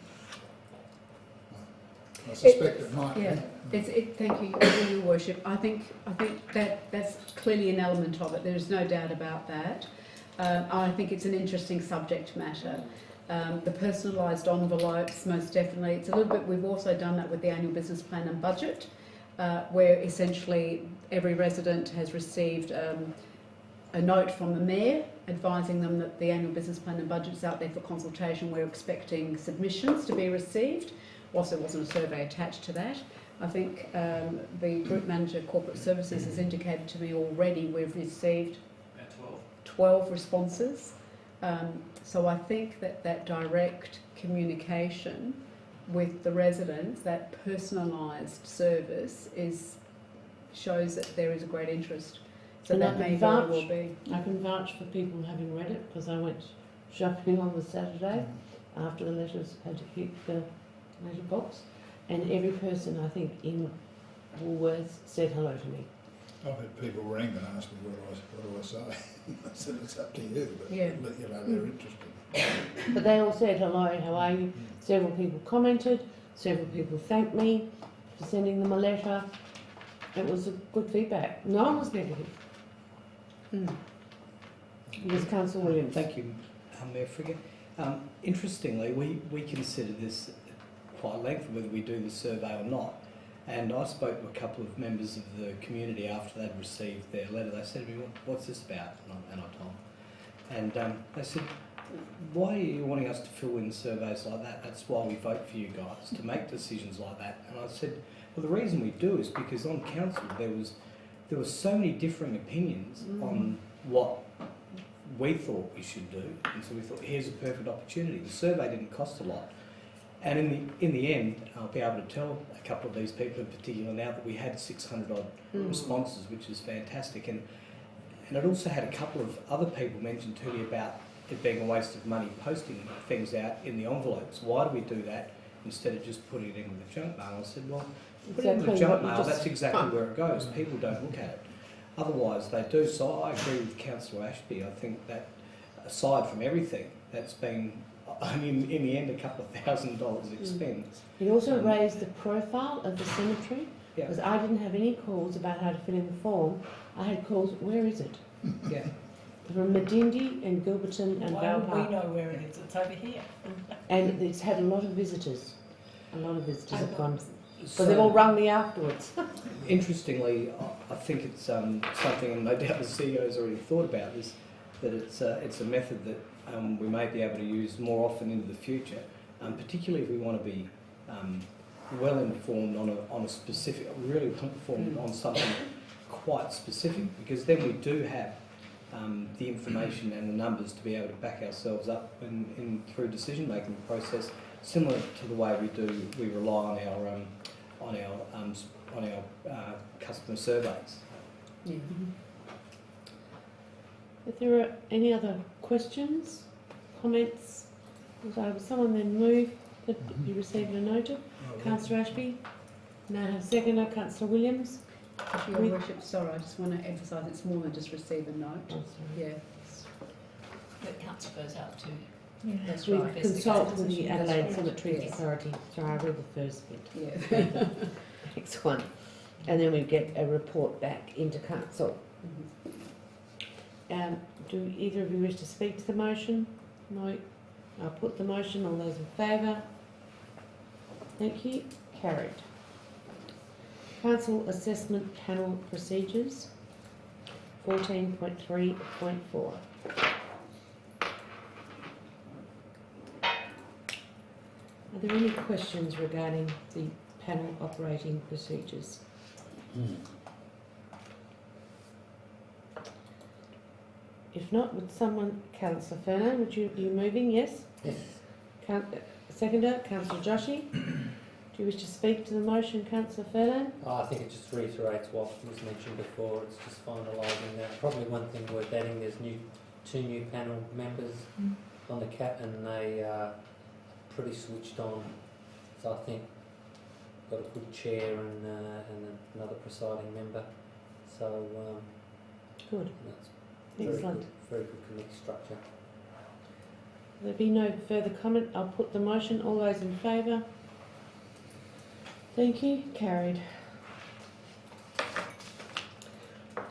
I suspect it might be. Thank you, Your Worship. I think that's clearly an element of it. There is no doubt about that. I think it's an interesting subject matter. The personalised envelopes, most definitely. It's a little bit. We've also done that with the annual business plan and budget, where essentially every resident has received a note from the mayor advising them that the annual business plan and budget is out there for consultation. We're expecting submissions to be received. Whilst there wasn't a survey attached to that, I think the Group Manager Corporate Services has indicated to me already we've received 12 responses. So I think that direct communication with the residents, that personalised service, shows that there is a great interest. So and that may very well be. I can vouch for people having read it, because I went shopping on the Saturday after the letters had hit the letterbox, and every person I think in Woolworths said hello to me. I've had people ring and ask me what do I say. I said it's up to you, but Yeah. you know, they're interested. But they all said hello, how are you? Several people commented, several people thanked me for sending them a letter. It was a good feedback. No one was negative. Yes, Councillor Williams. Thank you, Mayor Frigga. Interestingly, we consider this quite lengthy, whether we do the survey or not. And I spoke to a couple of members of the community after they'd received their letter. They said to me, "What's this about?" And I told them. And they said, "Why are you wanting us to fill in surveys like that? That's why we vote for you guys, to make decisions like that." And I said, "Well, the reason we do is because on council there was so many differing opinions on what we thought we should do, and so we thought, here's a perfect opportunity." The survey didn't cost a lot. And in the end, I'll be able to tell a couple of these people in particular now that we had 600 odd responses, which is fantastic. And it also had a couple of other people mention to me about it being a waste of money posting things out in the envelopes. Why do we do that instead of just putting it in the junk mail? I said, well, put it in the junk mail, that's exactly where it goes. People don't look at it. Otherwise, they do. So I agree with Councillor Ashby. I think that aside from everything that's been, I mean, in the end, a couple of $1,000 expense. He also raised the profile of the cemetery, because I didn't have any calls about how to fill in the form. I had calls, where is it? Yeah. From Medindi and Gilberton and Why would Valpark. we know where it is? It's over here. And it's had a lot of visitors. A lot of visitors have gone. So they've all rung me afterwards. Interestingly, I think it's something, and no doubt the CEO's already thought about this, that it's a method that we may be able to use more often into the future, particularly if we want to be well informed on a specific, really informed on something quite specific, because then we do have the information and the numbers to be able to back ourselves up through decision making process, similar to the way we rely on our customer surveys. Yeah. If there are any other questions, comments, would someone then move that you received a note of? Councillor Ashby? Now have seconder, Councillor Williams. Your Worship, sorry, I just want to emphasise it's more than just receive a note. Oh, sorry. Yeah, That council goes out to. that's We right. consult with the Adelaide That's right. Cemeteries Yes. Authority. Sorry, I read the first bit. Yeah. Next one. And then we get a report back into council. Do either of you wish to speak to the motion? No. I'll put the motion. All those in favour? Thank you. Carried. Council Assessment Panel Procedures 14.3.4. Are there any questions regarding the panel operating procedures? If not, would someone, Councillor Fernand, would you moving? Yes? Yes. Seconder, Councillor Joshi. Do you wish to speak to the motion, Councillor Fernand? I think it just reiterates what was mentioned before. It's just finalising that. Probably one thing worth adding, there's two new panel members on the CAP, and they are pretty switched on. So I think got a good chair and another presiding member. So Good. that's Excellent. very good committee structure. There be no further comment. I'll put the motion. All those in favour? Thank you. Carried.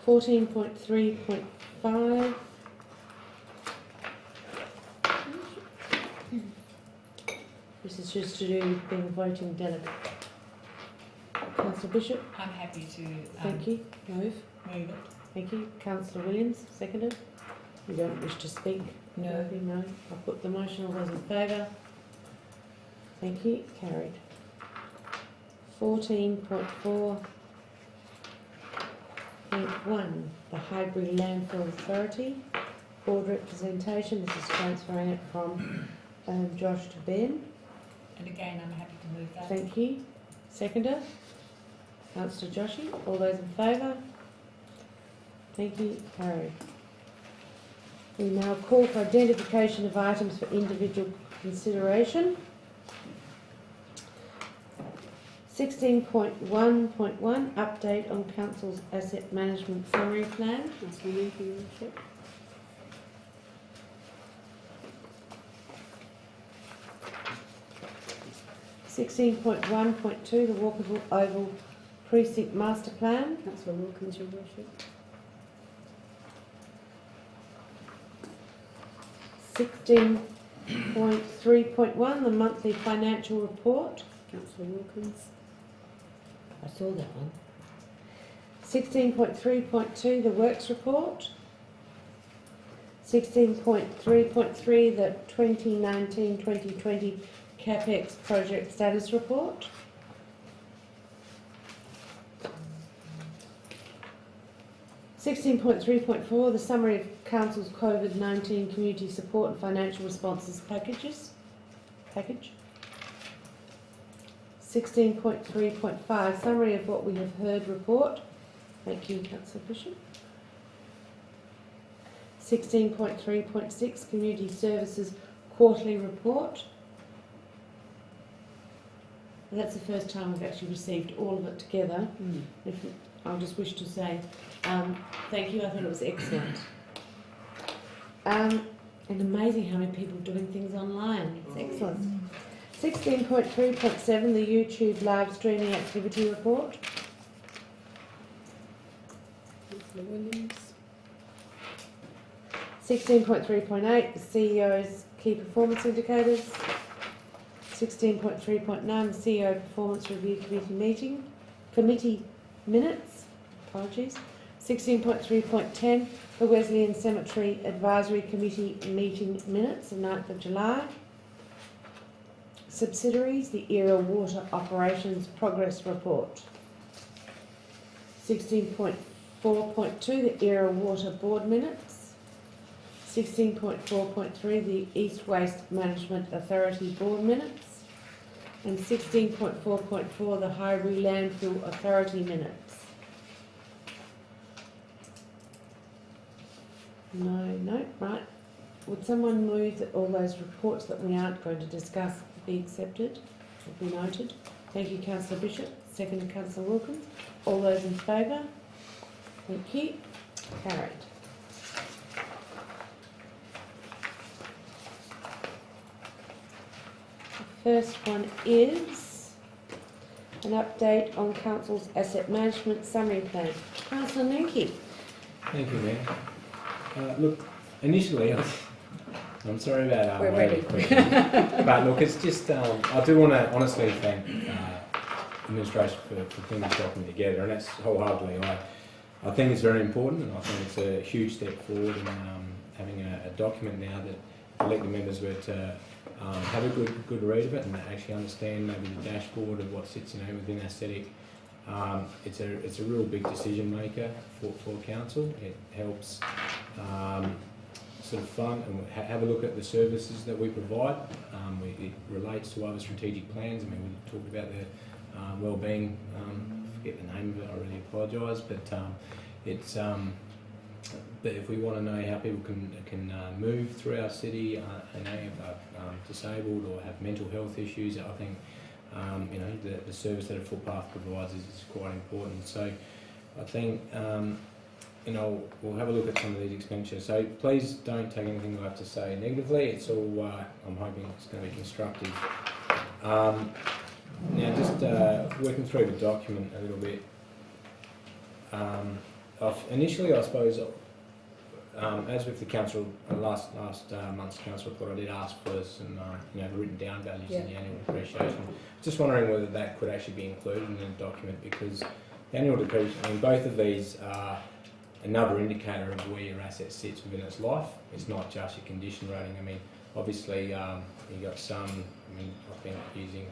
14.3.5. This is just to do with being a voting delegate. Councillor Bishop. I'm happy to Thank you. Move. move it. Thank you. Councillor Williams, seconded. You don't wish to speak? No. No. I'll put the motion. All those in favour? Thank you. Carried. 14.4.1, the Highbury Landfill Authority. Board representation. This is transferring it from Josh to Ben. And again, I'm happy to move that. Thank you. Seconder? Councillor Joshi. All those in favour? Thank you. Carried. We now call for identification of items for individual consideration. 16.1.1, update on Council's Asset Management Summary Plan. That's for me, for your Worship. .1.2, the Walkerville Oval Precinct Master Plan. Councillor Wilkins, your Worship. 16.3.1, the monthly financial report. Councillor Wilkins. I saw that one. 16.3.2, the works report. 16.3.3, the 2019-2020 CapEx project status report. .3.4, the summary of Council's COVID-19 community support and financial responses package. 16.3.5, summary of what we have heard report. Thank you, Councillor Bishop. 16.3.6, community services quarterly report. And that's the first time we've actually received all of it together. I'll just wish to say thank you. I thought it was excellent. And amazing how many people are doing things online. It's excellent. 16.3.7, the YouTube live streaming activity report. Councillor Williams. 16.3.8, the CEO's key performance indicators. 16.3.9, the CEO performance review committee minutes. Apologies. 16.3.10, the Wesleyan Cemetery Advisory Committee meeting minutes, the 9th of July. Subsidiaries, the Era Water Operations Progress Report. 16.4.2, the Era Water Board minutes. 16.4.3, the East Waste Management Authority Board minutes. And 16.4.4, the Highbury Landfill Authority minutes. No, right. Would someone move that all those reports that we aren't going to discuss be accepted or be noted? Thank you, Councillor Bishop. seconded Councillor Wilkins. All those in favour? Thank you. Carried. The first one is an update on Council's asset management summary plan. Councillor Nuki. Thank you, Mayor. Look, initially, I'm sorry about We're ready. but look, it's just I do want to honestly thank administration for putting this document together, and that's wholeheartedly. I think it's very important, and I think it's a huge step forward in having a document now that elected members were to have a good read of it and actually understand maybe the dashboard of what sits within aesthetic. It's a real big decision maker for council. It helps sort of fund and have a look at the services that we provide. It relates to other strategic plans. I mean, we talked about the wellbeing. I forget the name of it. I really apologise, but it's. But if we want to know how people can move through our city, if they're disabled or have mental health issues, I think the service that a footpath provides is quite important. So I think we'll have a look at some of these expenditures. So please don't take anything I have to say negatively. It's all I'm hoping it's going to be constructive. Now, just working through the document a little bit. Initially, I suppose. As with the council, last month's council report, I did ask for some the written down values in the annual depreciation. Just wondering whether that could actually be included in the document, because the annual depreciation, both of these are another indicator of where your asset sits within its life. It's not just your condition rating. Obviously, you've got some, I think using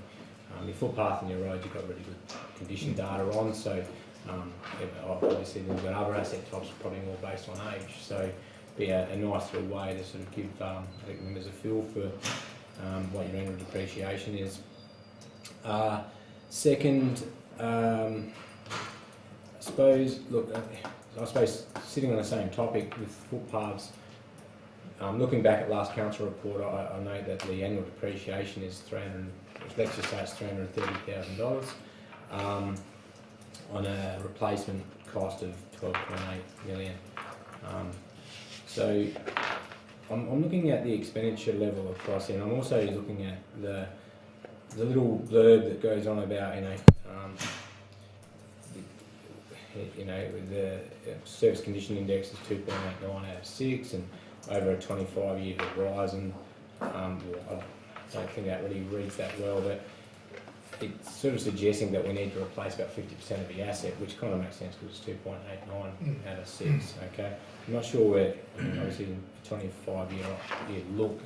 your footpath and your road, you've got really good condition data on, so obviously then you've got other asset types probably more based on age, so it'd be a nice little way to sort of give members a feel for what your annual depreciation is. Second, I suppose sitting on the same topic with footpaths, looking back at last council report, I know that the annual depreciation is let's just say it's $330,000 on a replacement cost of $12.8 million. So I'm looking at the expenditure level across here, and I'm also looking at the little blurb that goes on about the service condition index is 2.89 out of 6, and over a 25-year horizon. I don't think that really reads that well, but it's sort of suggesting that we need to replace about 50% of the asset, which kind of makes sense because it's 2.89 out of 6. Okay, I'm not sure where, obviously, in 25-year look,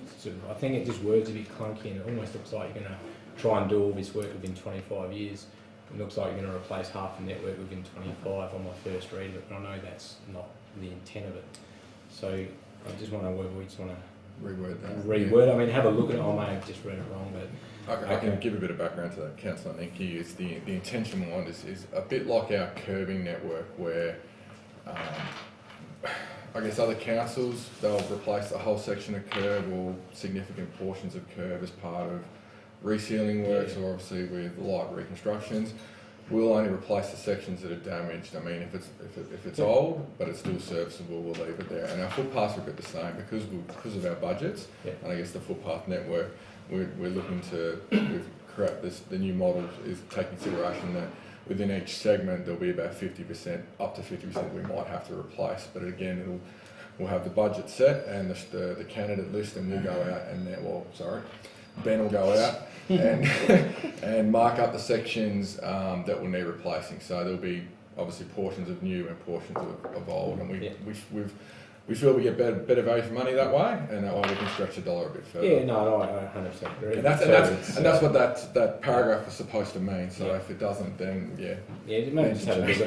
I think it just words a bit clunky, and it almost looks like you're going to try and do all this work within 25 years. It looks like you're going to replace half the network within 25 on my first read of it, but I know that's not the intent of it. So I just want to whether we just want to reword that. Reword. Have a look at it. I may have just read it wrong, but I can give a bit of background to that, Councillor Ninky. Is the intention behind this is a bit like our curbing network, where I guess other councils, they'll replace a whole section of curb or significant portions of curb as part of resealing works, or obviously with light reconstructions. We'll only replace the sections that are damaged. If it's old but it's still serviceable, we'll leave it there. And our footpaths are a bit the same because of our budgets, and I guess the footpath network. We're looking to create this. The new model is take consideration that within each segment there'll be about 50%, up to 50% we might have to replace. But again, we'll have the budget set and the candidate list, and we'll go out and Ben will go out and mark up the sections that will need replacing. So there'll be obviously portions of new and portions of old, and we feel we get better value for money that way, and that way we can stretch the dollar a bit further. Yeah, no, I 100% agree. And that's what that paragraph is supposed to mean. So if it doesn't, then maybe just have a look at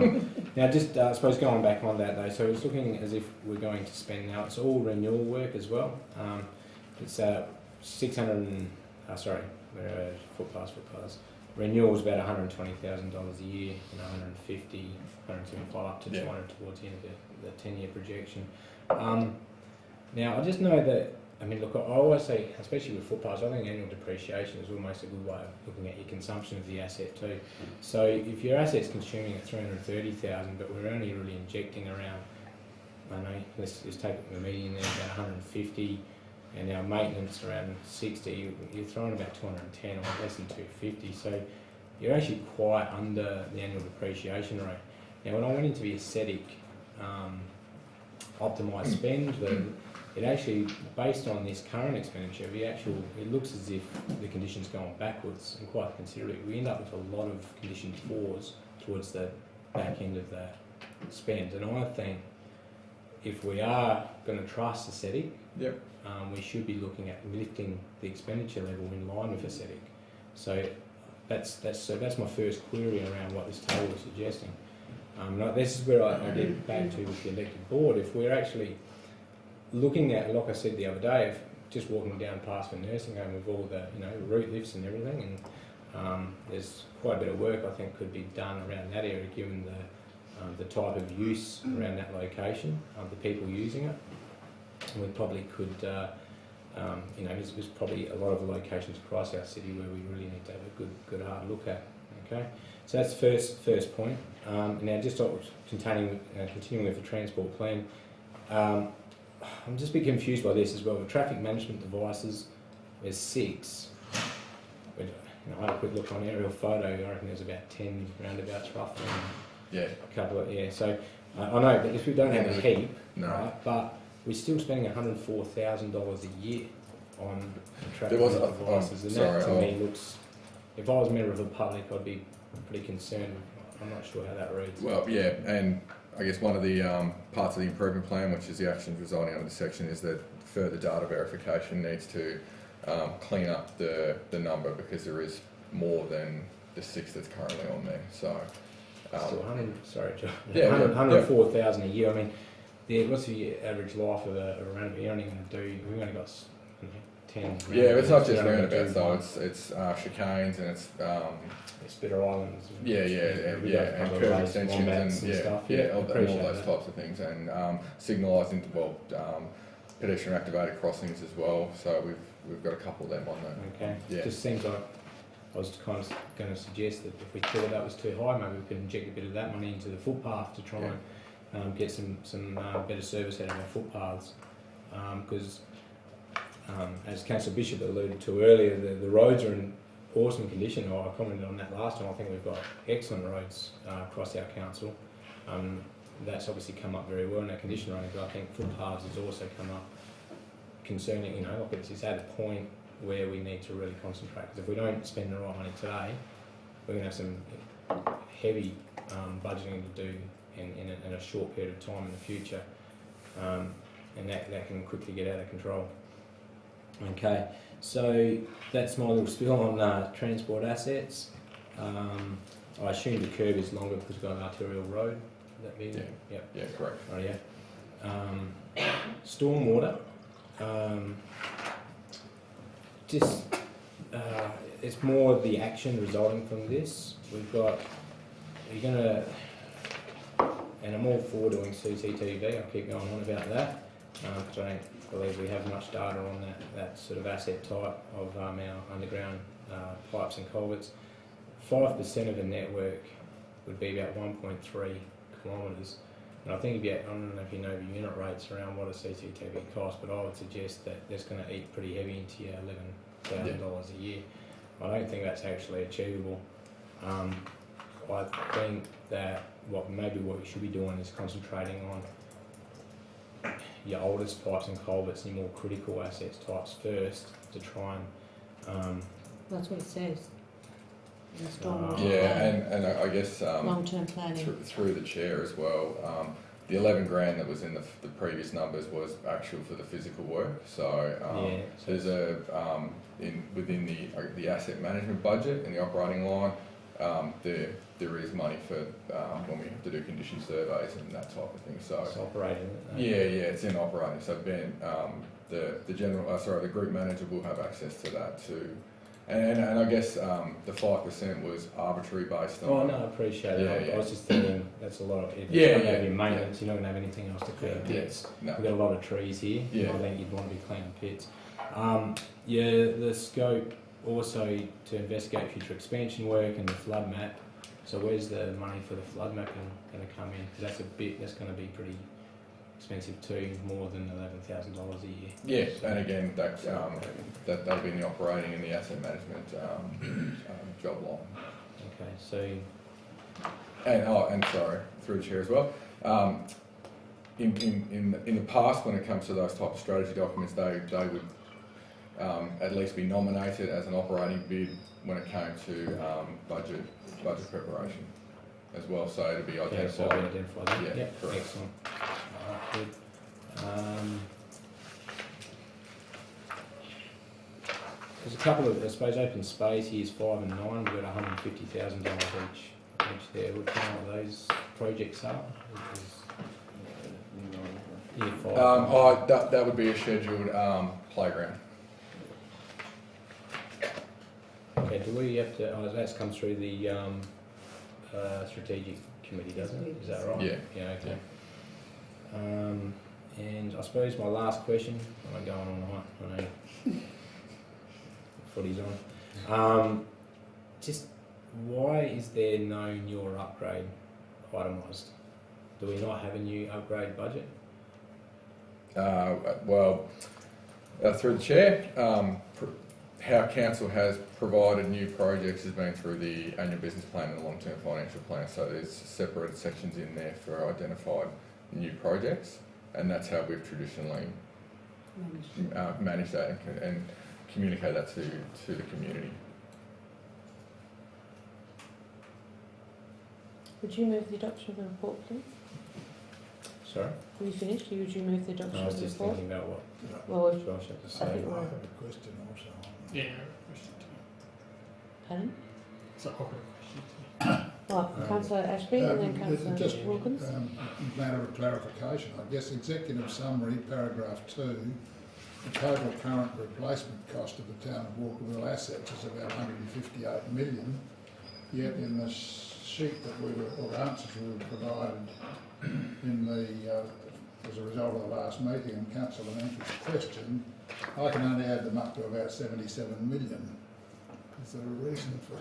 it. Now, just I suppose going back on that though, so it's looking as if we're going to spend now. It's all renewal work as well. It's footpaths. Renewal is about $120,000 a year, 150, 175 up to 200 towards the end of the 10-year projection. Now, I just know that I mean, look, I always say, especially with footpaths, I think annual depreciation is almost a good way of looking at your consumption of the asset too. So if your asset's consuming at 330,000, but we're only really injecting around, I don't know, let's just take the median there, about 150, and our maintenance around 60, you're throwing about 210 or less than 250. So you're actually quite under the annual depreciation rate. Now, when I went into the aesthetic optimised spend, it actually, based on this current expenditure, it looks as if the condition's going backwards and quite considerably. We end up with a lot of condition 4s towards the back end of that spend. And I think if we are going to trust aesthetic, Yep. we should be looking at lifting the expenditure level in line with aesthetic. So that's my first query around what this table is suggesting. This is where I get back to with the elected board. If we're actually looking at, like I said the other day, of just walking down past the nursing home with all the route lifts and everything, and there's quite a bit of work I think could be done around that area given the type of use around that location, the people using it. And we probably could, there's probably a lot of locations across our city where we really need to have a good hard look at. Okay, so that's the first point. Now, just continuing with the transport plan. I'm just a bit confused by this as well. The traffic management devices, there's 6. But, I had a quick look on aerial photo. I reckon there's about 10 roundabouts roughly. Yeah. A couple of So I know, but if we don't have a heap, no. right? But we're still spending $104,000 a year on traffic There was devices, and that to me looks. If I was a member of the public, I'd be pretty concerned. I'm not sure how that reads. Well, yeah, and I guess one of the parts of the improvement plan, which is the actions residing under the section, is that further data verification needs to clean up the number because there is more than the 6 that's currently on there. So, John. 104,000 a year. I mean, what's the average life of a roundabout? You're only going to do. We've only got 10. Yeah, it's not just roundabouts though. It's chicanes and it's Spitter Islands. And curb extensions and stuff. all those types of things, and signalising, pedestrian activated crossings as well. So we've got a couple of them on there. Okay. Yeah. It just seems like I was kind of going to suggest that if we thought that was too high, maybe we could inject a bit of that money into the footpath to try and get some better service out of our footpaths, because as Councillor Bishop alluded to earlier, the roads are in awesome condition. I commented on that last time. I think we've got excellent roads across our council. That's obviously come up very well in our condition rating, but I think footpaths has also come up concerning, it's at a point where we need to really concentrate, because if we don't spend the right money today, we're going to have some heavy budgeting to do in a short period of time in the future, and that can quickly get out of control. Okay, so that's my little spiel on transport assets. I assume the curve is longer because we've got an arterial road. Would that be? Yeah, correct. Oh yeah. Stormwater. It's more the action resulting from this. And I'm all for doing CCTV. I'll keep going on about that because I don't believe we have much data on that sort of asset type of our underground pipes and culverts. 5% of the network would be about 1.3 kilometres. And I think I don't know if you know the unit rates around what a CCTV costs, but I would suggest that that's going to eat pretty heavy into your $11,000 a year. I don't think that's actually achievable. I think that what you should be doing is concentrating on your oldest pipes and culverts and your more critical assets types first to try and... That's what it says. And I guess long-term planning through the chair as well. The 11 grand that was in the previous numbers was actual for the physical work. So there's within the asset management budget in the operating line. There is money for when we have to do condition surveys and that type of thing. So it's operating. It's in operating. So Ben, the group manager will have access to that to And I guess the 5% was arbitrary based on. Oh no, I appreciate it. Yeah, I was just thinking that's a lot of. If Yeah, it's going to yeah, have your maintenance, you're not going to have anything else to clean pits. No. We've got a lot of trees here. Yeah. I think you'd want to be cleaning pits. Yeah, the scope also to investigate future expansion work and the flood map. So where's the money for the flood mapping going to come in? Because that's going to be pretty expensive too, more than $11,000 a year. Yeah, and again, that'll be in the operating and the asset management job line. Okay, so. And sorry, through the chair as well. In the past, when it comes to those type of strategy documents, they would at least be nominated as an operating bid when it came to budget preparation as well. So it'd be identified. Yeah, so identified. Yeah, correct. Excellent. Good. There's a couple of, I suppose, open space. Years 5 and 9, we've got $150,000 each there. What kind of those projects are? Year 5. That would be a scheduled playground. Okay, do we have to, that's come through the strategic committee, doesn't it? Is that right? Yeah. Yeah, okay. And I suppose my last question, I won't go on all night, I know footy's on. Just why is there no newer upgrade itemised? Do we not have a new upgrade budget? Through the chair, how council has provided new projects has been through the annual business plan and the long-term financial plan. So there's separated sections in there for identified new projects, and that's how we've traditionally managed that and communicate that to the community. Would you move the adoption of the report, please? Sorry? Have you finished? Would you move the adoption I was of the just report? thinking about what Well, Josh had to I say. think I we're- have a question also. Yeah, question too. Pardon? So I've got a question too. Oh, Councillor Ashby and then Councillor Just Wilkins. matter of clarification, I guess executive summary, paragraph 2, the total current replacement cost of the town of Walkerville assets is about 158 million, yet in the sheet that or answers we were provided in the, as a result of the last meeting and Councillor Menke's question, I can only add them up to about 77 million. Is there a reason for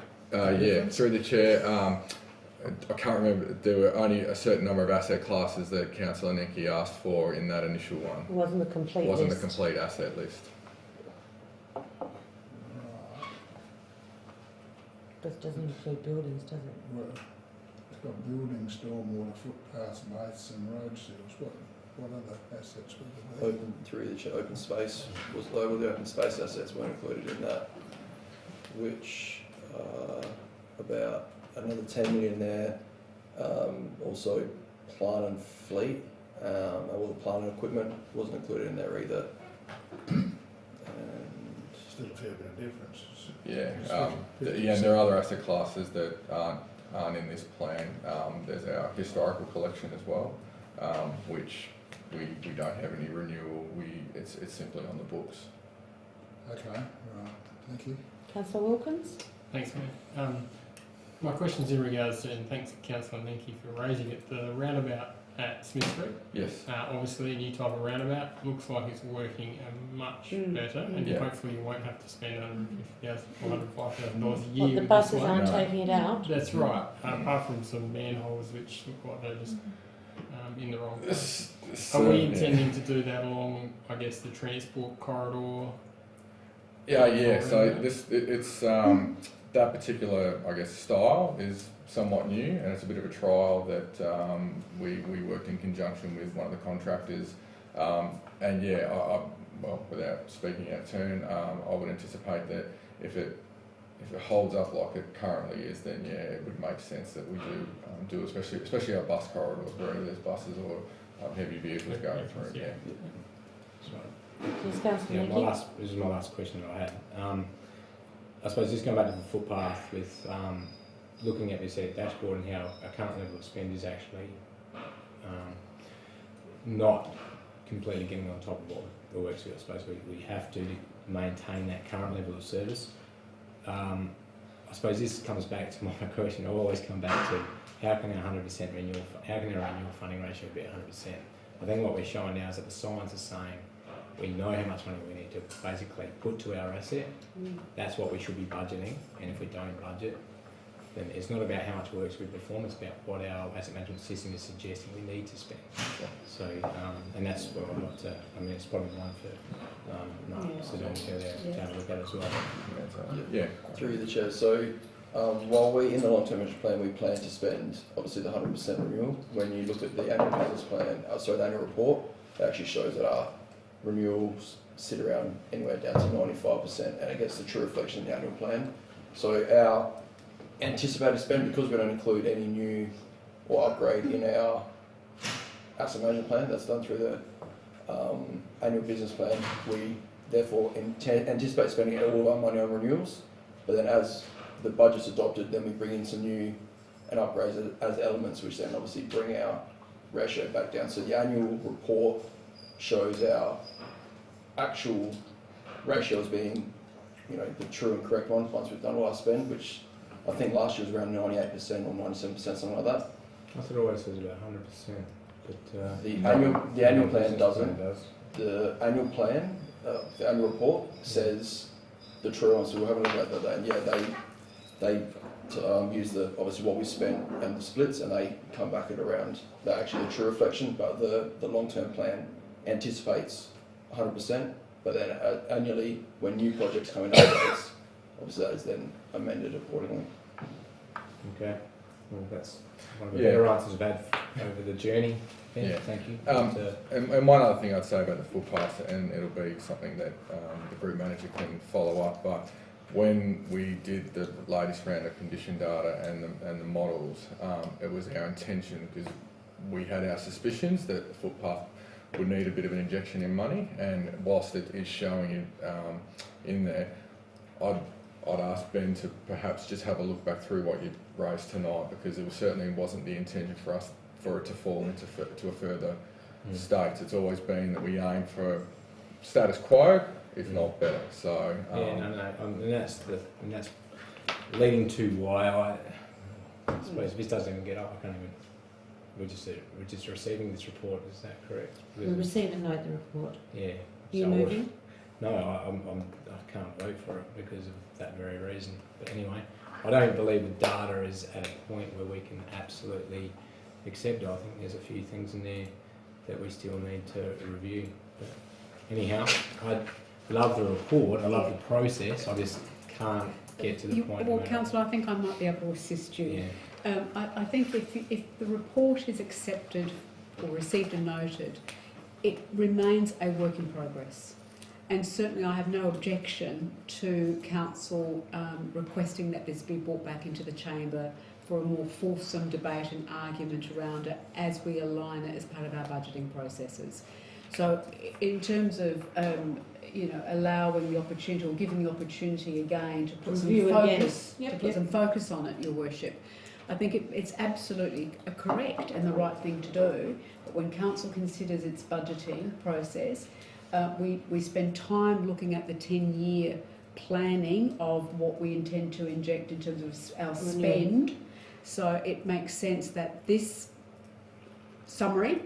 Yeah, through the chair, I can't remember, there were only a certain number of asset classes that Councillor Nenke asked for in that initial one. It wasn't the complete Wasn't list. the complete asset list. But it doesn't include buildings, does it? Well, it's got buildings, stormwater, footpaths, mates and road seals. What other assets were there? Open space was low. The open space assets weren't included in that, which about another 10 million there. Also, plant and fleet, all the plant and equipment wasn't included in there either. And Still a fair bit of difference. Yeah, and there are other asset classes that aren't in this plan. There's our historical collection as well, which we don't have any renewal. It's simply on the books. Okay, right. Thank you. Councillor Wilkins? Thanks, Mayor. My question's in regards to, and thanks Councillor Nenke for raising it, the roundabout at Smith Street. Yes. Obviously a new type of roundabout, looks like it's working much better, and hopefully you won't have to spend $150,000 or $105,000 a year. What, the with buses this one. aren't taking it out? That's right, apart from some manholes which look like they're just in the wrong place. Are we intending to do that along, I guess, the transport corridor? Yeah. So it's that particular, I guess, style is somewhat new, and it's a bit of a trial that we worked in conjunction with one of the contractors. And yeah, well, without speaking out of turn, I would anticipate that if it holds up like it currently is, then yeah, it would make sense that we do especially our bus corridors where there's buses or heavy vehicles going through. Yeah. Yes, Councillor Yeah, Nenke? this is my last question that I had. I suppose just going back to the footpath with looking at this dashboard and how our current level of spend is actually not completely getting on top of what the works we I suppose we have to maintain that current level of service. I suppose this comes back to my question. I always come back to how can a 100% renewal, how can a renewal funding ratio be 100%? I think what we're showing now is that the science is saying we know how much money we need to basically put to our asset. That's what we should be budgeting, and if we don't budget, then it's not about how much work we perform, it's about what our asset management system is suggesting we need to spend. So, and that's what I'd like to, I mean, it's probably one for Sudan to have a look at as well. Yeah. Through the chair. So, while we in the long-term management plan, we plan to spend obviously the 100% renewal. When you look at the annual business plan, the annual report, it actually shows that our renewals sit around anywhere down to 95%, and it gets the true reflection in the annual plan. So our anticipated spend, because we don't include any new or upgrade in our asset management plan that's done through the annual business plan, we therefore anticipate spending all of our money on renewals, but then as the budget's adopted, then we bring in some new and upgrades as elements, which then obviously bring our ratio back down. So the annual report shows our actual ratios being, the true and correct ones once we've done all our spend, which I think last year was around 98% or 97%, something like that. I thought it always says about 100%, but the annual plan doesn't. The annual plan, the annual report says the true one. So we'll have a look at that. And yeah, they use obviously what we spent and the splits, and they come back at around actually the true reflection. But the long-term plan anticipates 100%, but then annually when new projects come in, obviously that is then amended accordingly. Okay, well that's one of the better answers I've had over the journey. Yeah, thank you. And one other thing I'd say about the footpath, and it'll be something that the group manager can follow up, but when we did the latest round of condition data and the models, it was our intention, because we had our suspicions that the footpath would need a bit of an injection in money, and whilst it is showing it in there, I'd ask Ben to perhaps just have a look back through what you raised tonight, because it certainly wasn't the intention for it to fall into a further state. It's always been that we aim for status quo, if not better. So and that's leading to why I suppose if this doesn't even get up, I can't even. We're just receiving this report. Is that correct? We received and note the report. Yeah. You moving? No, I can't vote for it because of that very reason. But anyway, I don't believe the data is at a point where we can absolutely accept it. I think there's a few things in there that we still need to review. But anyhow, I love the report. I love the process. I just can't get to the point. Well, Councillor, I think I might be able to assist you. Yeah. I think if the report is accepted or received and noted, it remains a work in progress. And certainly I have no objection to Council requesting that this be brought back into the Chamber for a more fulsome debate and argument around it as we align it as part of our budgeting processes. So in terms of allowing the opportunity or giving the opportunity again to put some focus on it, Your Worship, I think it's absolutely correct and the right thing to do. But when Council considers its budgeting process, we spend time looking at the 10-year planning of what we intend to inject in terms of our spend. So it makes sense that this summary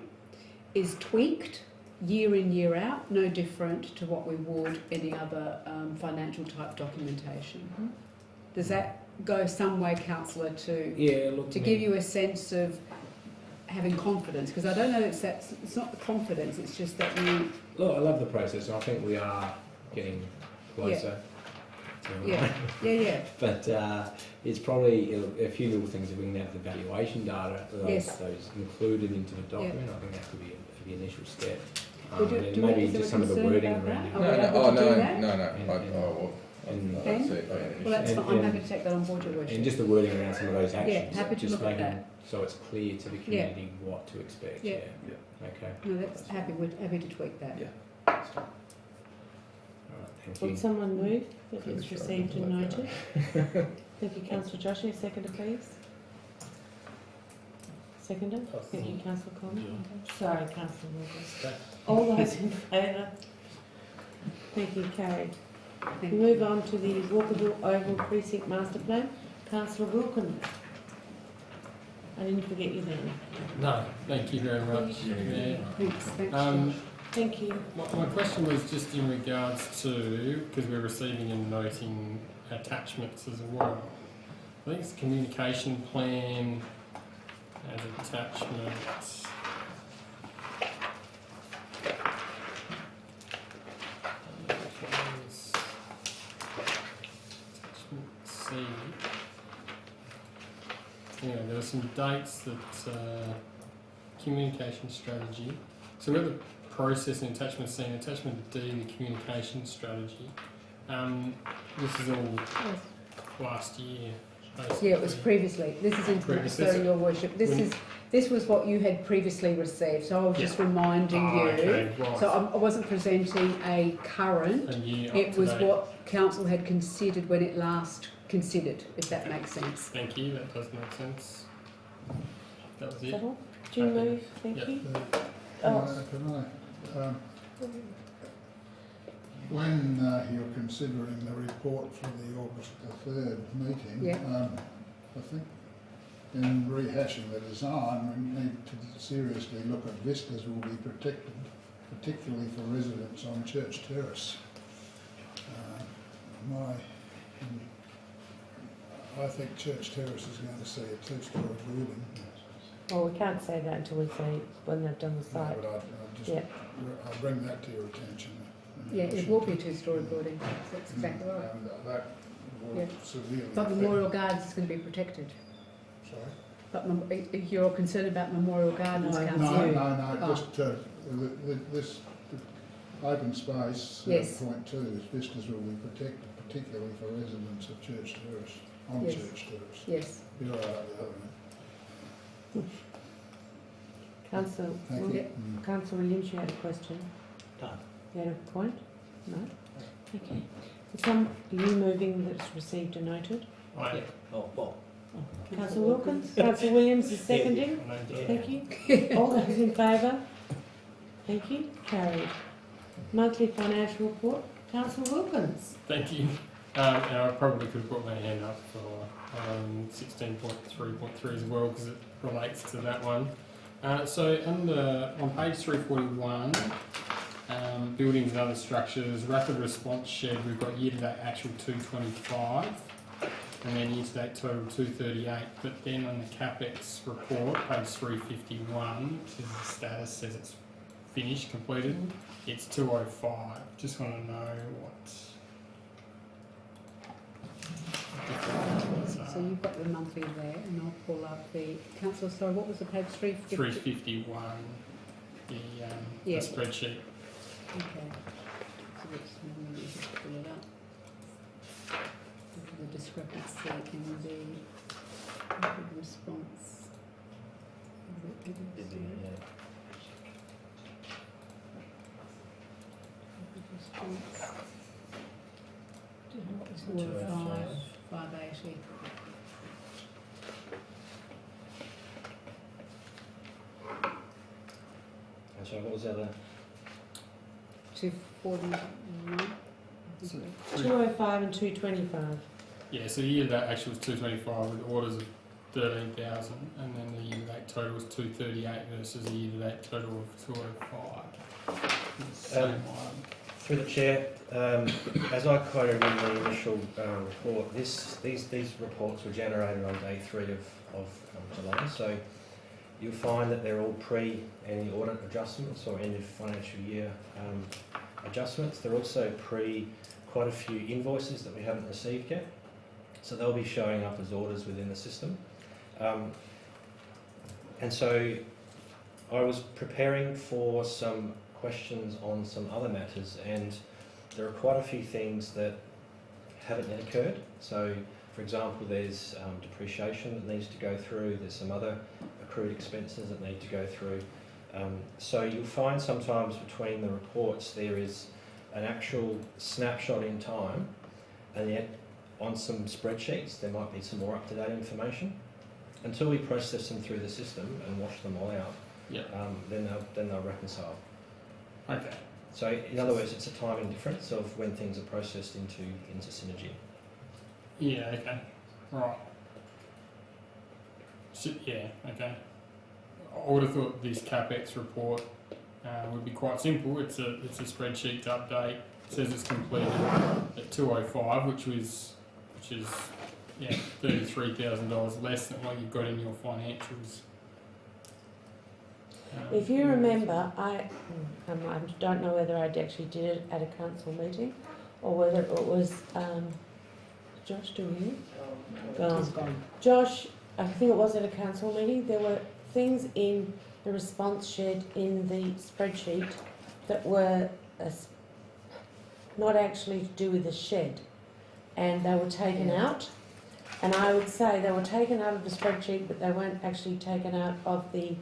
is tweaked year in, year out, no different to what we would any other financial type documentation. Does that go some way, Councillor, to give you a sense of having confidence? Because I don't know it's not the confidence, it's just that you... Look, I love the process, and I think we are getting closer. Yeah. But it's probably a few little things that we can have the valuation data, those included into the document. I think that could be the initial step. And maybe just some of the wording around it. No. Well, that's fine. I'm happy to take that on board, Your Worship. And just the wording around some of those actions. Yeah, happy to just look at that. So it's clear to the community what to expect. Yeah. Okay. No, that's happy. We're happy to tweak that. Yeah. All right, thank you. Would someone move that it's received and noted? Thank you, Councillor Joshua. Seconder, please. Seconder. Thank you, Councillor Coleman. Sorry, Councillor Wilkes. All those in favour? Thank you, carried. We move on to the Walkerville Oval Precinct Master Plan. Councillor Wilkins. I didn't forget you then. No, thank you very much. Yeah. Thanks. Thank you. My question was just in regards to, because we're receiving and noting attachments as well. I think it's the communication plan as attachment. Attachment C. Anyway, there were some dates that communication strategy. So we've got the process in attachment C and attachment D, the communication strategy. This is all last year. Basically. Yeah, it was previously. This is Previously, so Your Worship. This was what you had previously received. So I was just reminding you. Okay, right. So I wasn't presenting a current. It was what council had considered when it last considered, if that makes sense. Thank you. That does make sense. That was it. Do you move? Thank you. Can I? When you're considering the report for the August the 3rd meeting, I think in rehashing the design, we need to seriously look at vistas will be protected, particularly for residents on Church Terrace. I think Church Terrace is going to see a two-storey building. Well, we can't say that until we see when they've done the site. No, but I'll bring that to your attention. Yeah, it will be a two-storey building. That's exactly right. And that will severely But affect- Memorial Gardens is going to be protected. Sorry? But if you're concerned about Memorial Gardens, No, Councillor. just this open space, Yes. point 2, is vistas will be protected, particularly for residents of Church Terrace, on Yes. Church Terrace. Yes. You're right, the other one. Councillor Thank you. Councillor Williams, you had a question? No. You had a point? No? Okay. Are you moving that's received and noted? I Oh, well. Councillor Wilkins? Councillor Williams is seconding? Thank you. All those in favour? Thank you. Carried. Monthly financial report. Councillor Wilkins. Thank you. And I probably could have put my hand up for 16.3.3 as well because it relates to that one. So on page 341, buildings and other structures, rapid response shed, we've got year-to-date actual 225 and then year-to-date total 238. But then on the CapEx report, page 351, which is the status, says it's finished, completed, it's 205. Just want to know what... So you've got the monthly there, and I'll pull up the council. Sorry, what was the page? 351. The spreadsheet. Okay. So let's just pull it up. The discrepancy in the rapid response. Response. 580. And so what was the other? 241. 205 and 225. Yeah, so the year-to-date actual was 225 with orders of 13,000 and then the year-to-date total was 238 versus the year-to-date total of 205. Through the chair, as I quoted in the initial report, these reports were generated on day 3 of July, so you'll find that they're all pre any audit adjustments or end of financial year adjustments. They're also pre quite a few invoices that we haven't received yet, so they'll be showing up as orders within the system. And so I was preparing for some questions on some other matters, and there are quite a few things that haven't yet occurred. So, for example, there's depreciation that needs to go through, there's some other accrued expenses that need to go through. So you'll find sometimes between the reports there is an actual snapshot in time, and yet on some spreadsheets there might be some more up-to-date information. Until we process them through the system and wash them all out, then they'll reconcile. Okay, So in other words, it's a timing difference of when things are processed into synergy. Yeah, okay. Right. So, yeah, okay. I would have thought this CapEx report would be quite simple. It's a spreadsheet to update. It says it's completed at 205, which is $33,000 less than what you've got in your financials. If you remember, I don't know whether I actually did it at a council meeting or whether it was Josh doing it. Gone. Josh, I think it was at a council meeting. There were things in the response shed in the spreadsheet that were not actually to do with the shed, and they were taken out. And I would say they were taken out of the spreadsheet, but they weren't actually taken out of the.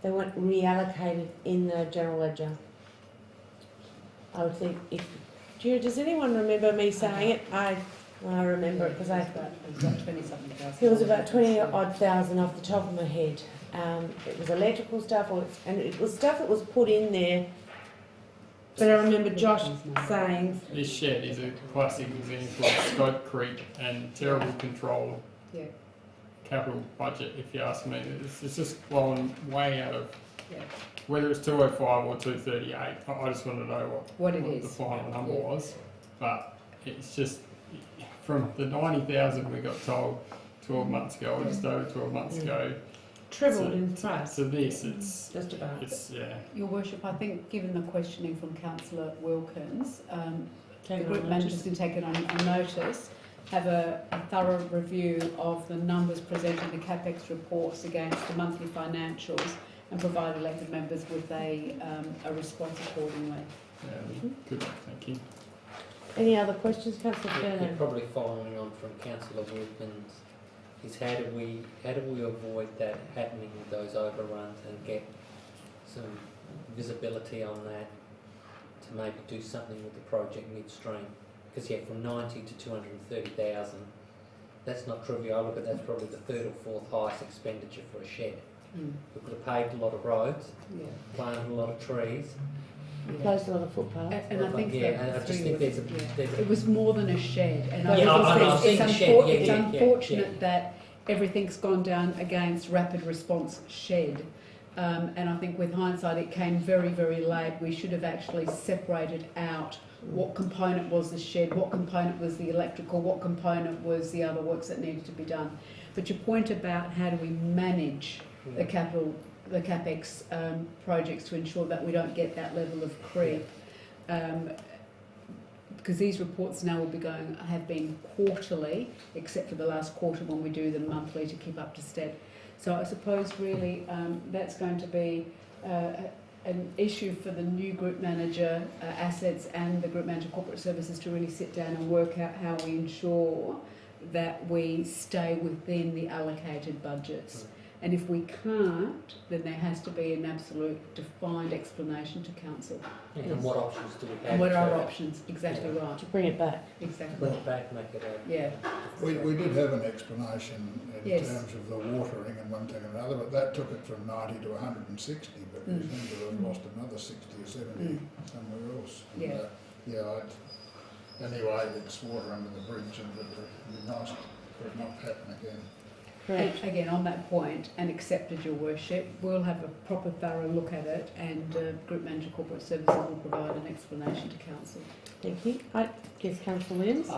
They weren't reallocated in the general ledger. I would think does anyone remember me saying it? I remember it because it was about 20-odd thousand off the top of my head. It was electrical stuff, and it was stuff that was put in there. But I remember Josh saying this shed is a classic example of scope creep and terrible control. Yeah. Capital budget, if you ask me. It's just blown way out of whether it's 205 or 238. I just want to know what the final number was. But it's just from the 90,000 we got told 12 months ago, or just over 12 months ago. Trebled in price. So this, it's just about. Your Worship, I think, given the questioning from Councillor Wilkins, the group managers can take it on notice. Have a thorough review of the numbers presented in the CapEx reports against the monthly financials and provide elected members with a response accordingly. Yeah, good, thank you. Any other questions, Councillor Fernand? Probably following on from Councillor Wilkins, is how do we avoid that happening with those overruns and get some visibility on that to maybe do something with the project midstream? Because from 90 to 230,000, that's not trivial. I look at that's probably the third or fourth highest expenditure for a shed. We could have paved a lot of roads, planted a lot of trees, closed a lot of footpaths. And I think I just think there's it was more than a shed. And it's unfortunate that everything's gone down against rapid response shed. And I think with hindsight, it came very, very late. We should have actually separated out what component was the shed, what component was the electrical, what component was the other works that needed to be done. But your point about how do we manage the CapEx projects to ensure that we don't get that level of creep, because these reports now have been quarterly, except for the last quarter when we do them monthly to keep up to step. So I suppose really that's going to be an issue for the new group manager assets and the group manager corporate services to really sit down and work out how we ensure that we stay within the allocated budgets. And if we can't, then there has to be an absolute defined explanation to council. And what options do we have? And what are our options? Exactly right. To bring it back. Exactly. Bring it back, make it We did have an explanation in terms of the watering and one thing and another, but that took it from 90 to 160, but we seem to have lost another 60 or 70 somewhere else. And, anyway, it's water under the bridge, and it would be nice for it not to happen again. And again, on that point, and accepted, Your Worship, we'll have a proper thorough look at it, and Group Manager Corporate Services will provide an explanation to Council. Thank you. Yes, Councillor Williams.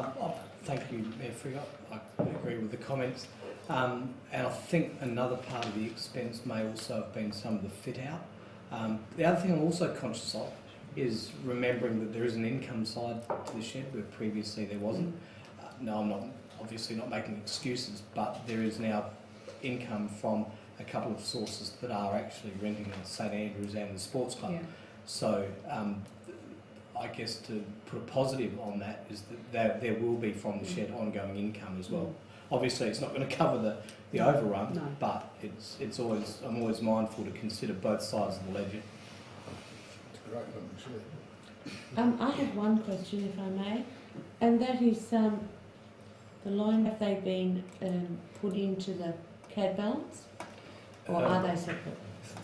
Thank you, Mayor Frigott. I agree with the comments. And I think another part of the expense may also have been some of the fit out. The other thing I'm also conscious of is remembering that there is an income side to the shed where previously there wasn't. No, I'm not obviously not making excuses, but there is now income from a couple of sources that are actually renting at St Andrews and the sports club. So I guess to put a positive on that is that there will be from the shed ongoing income as well. Obviously it's not going to cover the overrun, but I'm always mindful to consider both sides of the ledger. It's a great looking shed. I have one question, if I may, and that is the line, have they been put into the CAD balance, or are they separate?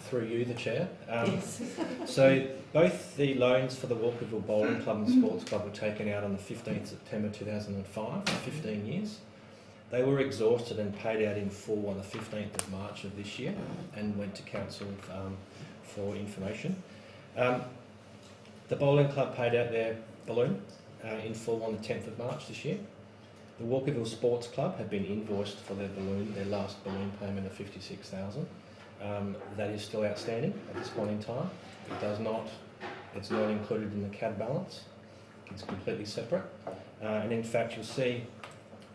through you, the Chair. Yes. So both the loans for the Walkerville Bowling Club and Sports Club were taken out on the 15th September 2005 for 15 years. They were exhausted and paid out in full on the 15th of March of this year and went to Council for information. The Bowling Club paid out their balloon in full on the 10th of March this year. The Walkerville Sports Club have been invoiced for their last balloon payment of $56,000. That is still outstanding at this point in time. It's not included in the CAD balance. It's completely separate. And in fact, you'll see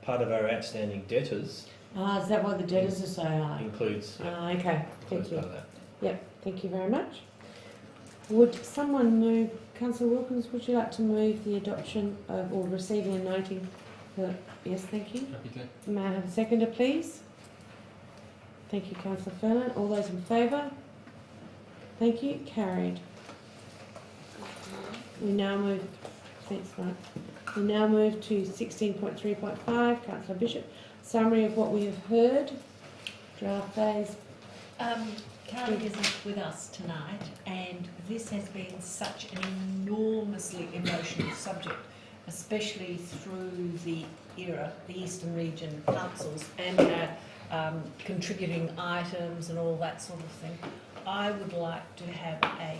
part of our outstanding debtors. Is that why the debtors are so high? Includes. Okay, thank you. Part of that. Yep, thank you very much. Would someone move, Councillor Wilkins, would you like to move the adoption of, or receiving and noting the, yes, thank you. Happy to. May I have a seconder, please? Thank you, Councillor Furlan. All those in favour? Thank you. Carried. We now move. Thanks, Mike. We now move to 16.3.5. Councillor Bishop. Summary of what we have heard. Draft phase. Carly isn't with us tonight, and this has been such an enormously emotional subject, especially through the era, the Eastern Region councils and contributing items and all that sort of thing. I would like to have a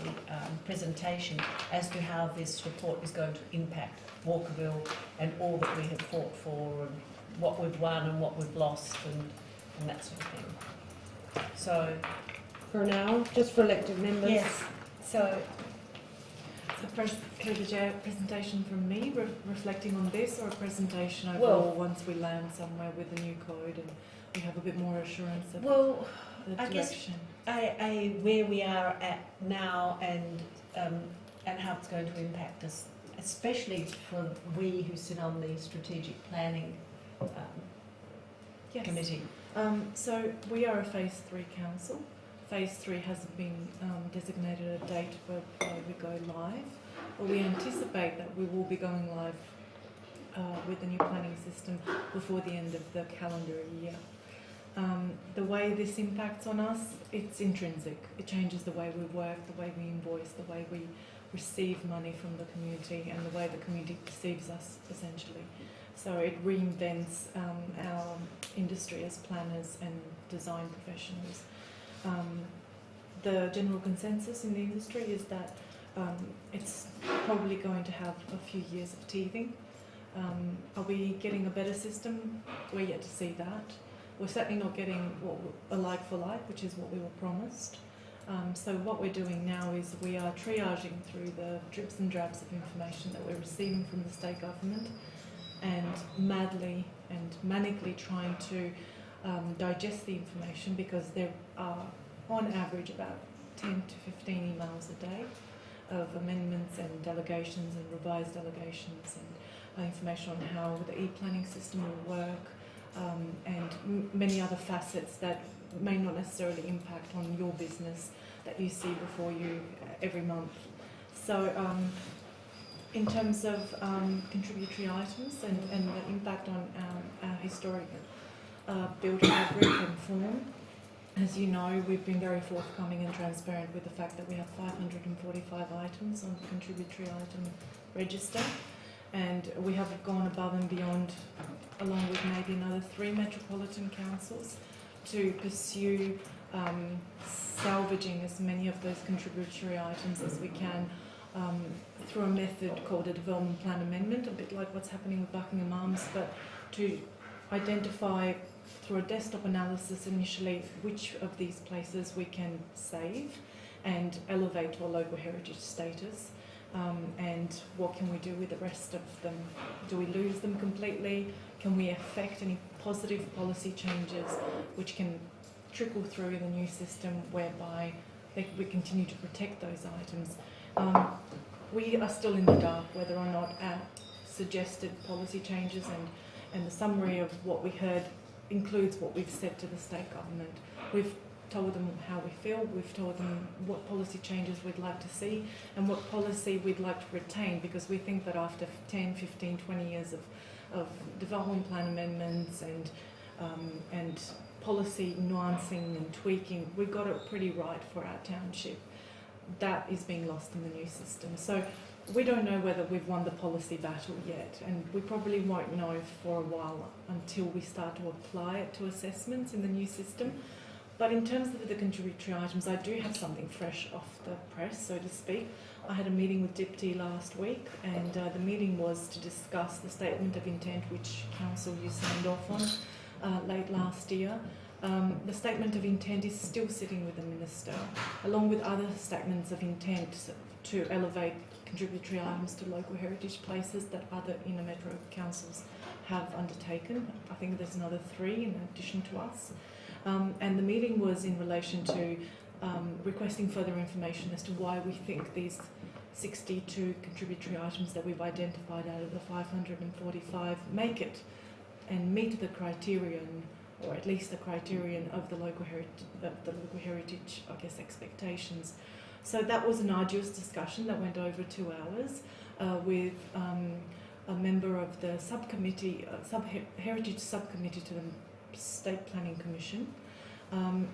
presentation as to how this report is going to impact Walkerville and all that we have fought for and what we've won and what we've lost and that sort of thing. So, for an hour, just for elected members. yes. So, Through the chair, presentation from me reflecting on this, or a presentation overall once we land somewhere with a new code and we have a bit more assurance of the direction? Where we are at now and how it's going to impact us, especially for we who sit on the strategic planning committee. So we are a Phase 3 council. Phase 3 hasn't been designated a date for we go live, but we anticipate that we will be going live with the new planning system before the end of the calendar year. The way this impacts on us, it's intrinsic. It changes the way we work, the way we invoice, the way we receive money from the community and the way the community perceives us, essentially. So it reinvents our industry as planners and design professionals. The general consensus in the industry is that it's probably going to have a few years of teething. Are we getting a better system? We're yet to see that. We're certainly not getting a like for like, which is what we were promised. So what we're doing now is we are triaging through the drips and drabs of information that we're receiving from the state government and madly and manically trying to digest the information, because there are on average about 10 to 15 emails a day of amendments and delegations and revised delegations and information on how the e-planning system will work and many other facets that may not necessarily impact on your business that you see before you every month. So in terms of contributory items and the impact on our historic built fabric and form, as you know, we've been very forthcoming and transparent with the fact that we have 545 items on the contributory item register, and we have gone above and beyond, along with maybe another 3 metropolitan councils, to pursue salvaging as many of those contributory items as we can through a method called a development plan amendment, a bit like what's happening with Buckingham Arms, but to identify through a desktop analysis initially which of these places we can save and elevate to a local heritage status, and what can we do with the rest of them. Do we lose them completely? Can we affect any positive policy changes which can trickle through the new system whereby we continue to protect those items? We are still in the dark whether or not our suggested policy changes and the summary of what we heard includes what we've said to the state government. We've told them how we feel, we've told them what policy changes we'd like to see and what policy we'd like to retain, because we think that after 10, 15, 20 years of development plan amendments and policy nuancing and tweaking, we got it pretty right for our township. That is being lost in the new system. So we don't know whether we've won the policy battle yet, and we probably won't know for a while until we start to apply it to assessments in the new system. But in terms of the contributory items, I do have something fresh off the press, so to speak. I had a meeting with Dipty last week, and the meeting was to discuss the statement of intent which Council you signed off on late last year. The statement of intent is still sitting with the Minister, along with other statements of intent to elevate contributory items to local heritage places that other inner metro councils have undertaken. I think there's another 3 in addition to us. And the meeting was in relation to requesting further information as to why we think these 62 contributory items that we've identified out of the 545 make it and meet the criterion, or at least the criterion of the local heritage, I guess, expectations. So that was an arduous discussion that went over 2 hours with a member of the subcommittee, heritage subcommittee to the State Planning Commission,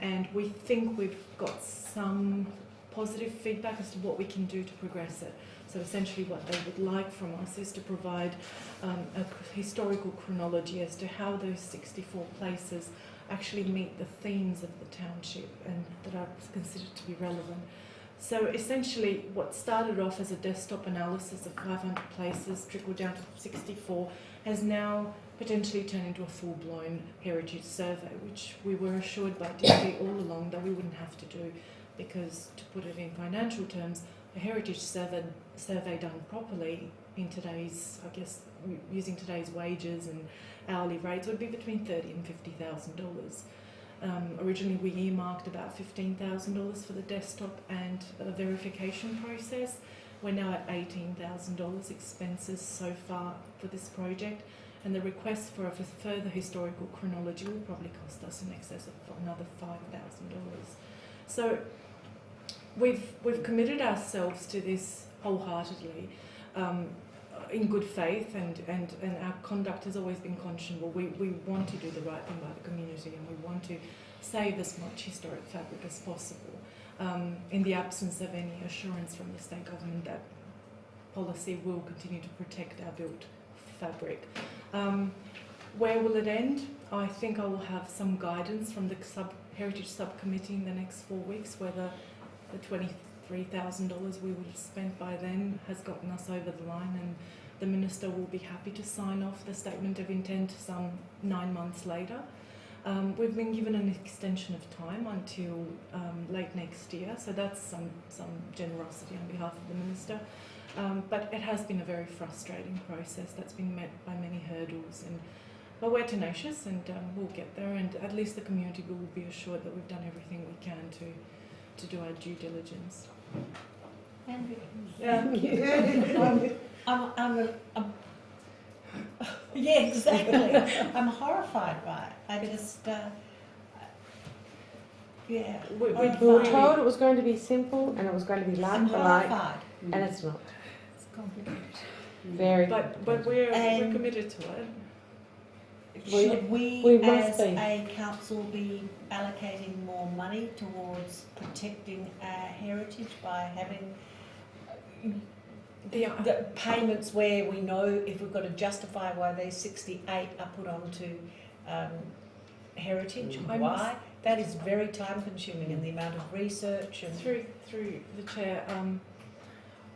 and we think we've got some positive feedback as to what we can do to progress it. So essentially what they would like from us is to provide a historical chronology as to how those 64 places actually meet the themes of the township and that are considered to be relevant. So essentially what started off as a desktop analysis of 500 places trickled down to 64 has now potentially turned into a full-blown heritage survey, which we were assured by DP all along that we wouldn't have to do, because to put it in financial terms, a heritage survey done properly in today's, I guess, using today's wages and hourly rates would be between $30,000 and $50,000. Originally we earmarked about $15,000 for the desktop and the verification process. We're now at $18,000 expenses so far for this project, and the request for a further historical chronology will probably cost us in excess of another $5,000. So we've committed ourselves to this wholeheartedly, in good faith, and our conduct has always been conscionable. We want to do the right thing by the community, and we want to save as much historic fabric as possible, in the absence of any assurance from the state government that policy will continue to protect our built fabric. Where will it end? I think I will have some guidance from the Heritage Subcommittee in the next 4 weeks whether the $23,000 we would have spent by then has gotten us over the line, and the Minister will be happy to sign off the statement of intent some 9 months later. We've been given an extension of time until late next year, so that's some generosity on behalf of the Minister. But it has been a very frustrating process that's been met by many hurdles, but we're tenacious, and we'll get there, and at least the community will be assured that we've done everything we can to do our due diligence. Andrew. Yeah, exactly. I'm horrified by it. I just, yeah. We were told it was going to be simple and it was going to be like for like, and it's not. It's complicated. Very. But we're committed to it. Should we as a council be allocating more money towards protecting our heritage by having the payments where we know if we've got to justify why these 68 are put onto heritage, why? That is very time consuming, and the amount of research and... Through the Chair,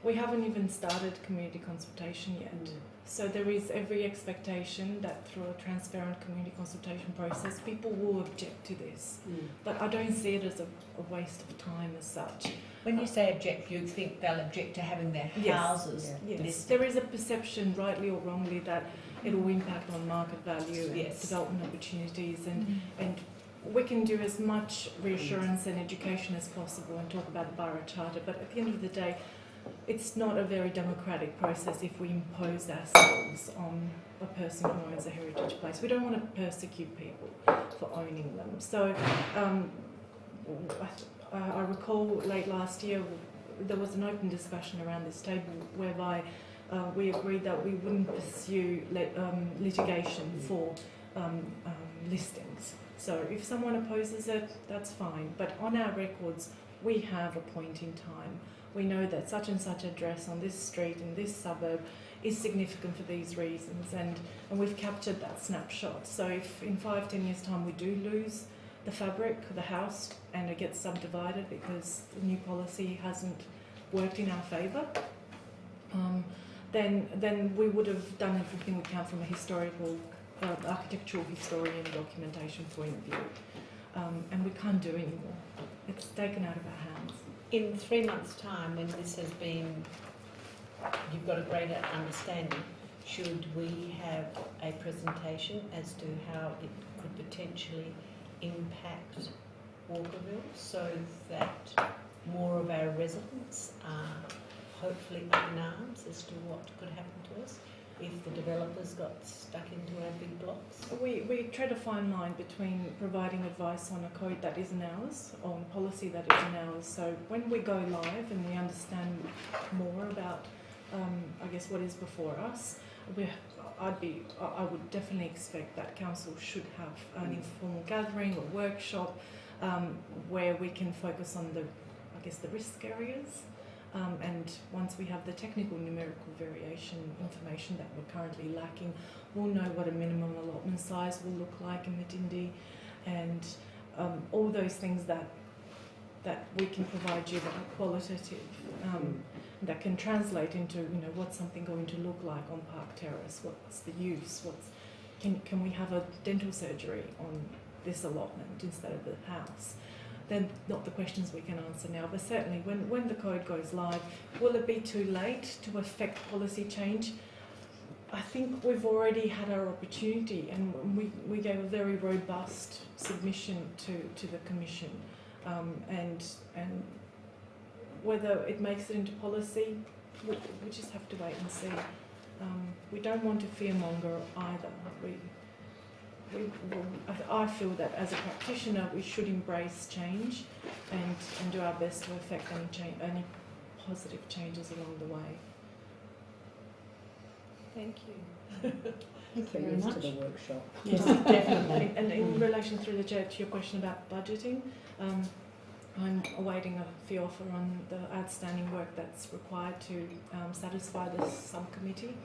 we haven't even started community consultation yet. So there is every expectation that through a transparent community consultation process, people will object to this. But I don't see it as a waste of time as such. When you say object, you think they'll object to having their houses listed? Yes, there is a perception, rightly or wrongly, that it will impact on market value and development opportunities, and we can do as much reassurance and education as possible and talk about the borough charter, but at the end of the day, it's not a very democratic process if we impose ourselves on a person who owns a heritage place. We don't want to persecute people for owning them. So I recall late last year there was an open discussion around this table whereby we agreed that we wouldn't pursue litigation for listings. So if someone opposes it, that's fine. But on our records, we have a point in time. We know that such and such address on this street in this suburb is significant for these reasons, and we've captured that snapshot. So if in 5-10 years' time we do lose the fabric, the house, and it gets subdivided because the new policy hasn't worked in our favour, then we would have done everything we can from a historical, architectural historian documentation point of view. And we can't do anymore. It's taken out of our hands. In 3 months' time, when this has been, you've got a greater understanding, should we have a presentation as to how it could potentially impact Walkerville so that more of our residents are hopefully up in arms as to what could happen to us if the developers got stuck into our big blocks? We tread a fine line between providing advice on a code that isn't ours, on policy that isn't ours. So when we go live and we understand more about, I guess, what is before us, I would definitely expect that council should have an informal gathering or workshop where we can focus on the risk areas. And once we have the technical numerical variation information that we're currently lacking, we'll know what a minimum allotment size will look like in the Dindi, and all those things that we can provide you that are qualitative, that can translate into what's something going to look like on Park Terrace, what's the use, can we have a dental surgery on this allotment instead of the house? They're not the questions we can answer now, but certainly when the code goes live, will it be too late to affect policy change? I think we've already had our opportunity, and we gave a very robust submission to the Commission, and whether it makes it into policy, we just have to wait and see. We don't want to fearmonger either. I feel that as a practitioner we should embrace change and do our best to affect any positive changes along the way. Thank you. Thank you very much. To the workshop. Yes, definitely. And in relation through the chair to your question about budgeting, I'm awaiting a fee offer on the outstanding work that's required to satisfy the subcommittee.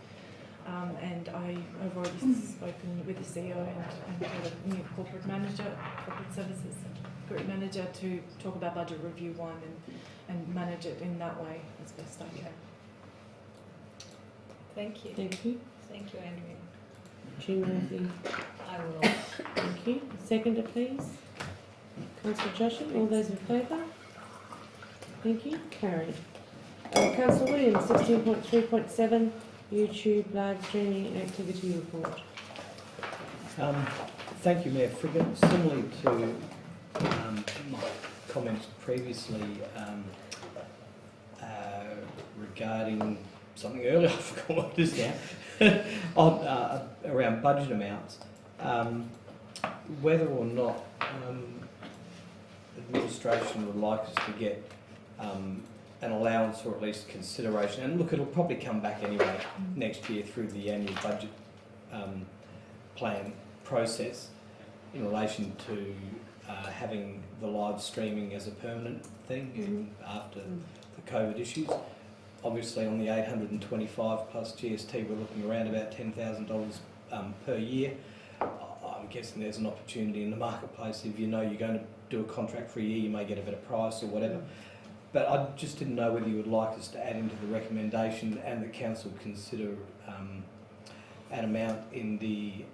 And I've already spoken with the CEO and the new corporate services group manager to talk about budget review 1 and manage it in that way as best I can. Thank you. Thank you. Thank you, Andrea. Jim Murphy. I will. Thank you. Seconder, please. Councillor Joshua, all those in favour? Thank you. Carried. Councillor Williams, 16.3.7. YouTube live streaming activity report. Thank you, Mayor Frigga. Similarly to my comments previously regarding something earlier, I forgot what it is now, around budget amounts, whether or not administration would like us to get an allowance or at least consideration, and look, it'll probably come back anyway next year through the annual budget plan process in relation to having the live streaming as a permanent thing after the COVID issues. Obviously on the 825 plus GST we're looking around about $10,000 per year. I'm guessing there's an opportunity in the marketplace. If you know you're going to do a contract for a year, you may get a better price or whatever. But I just didn't know whether you would like us to add into the recommendation and the council consider an amount in the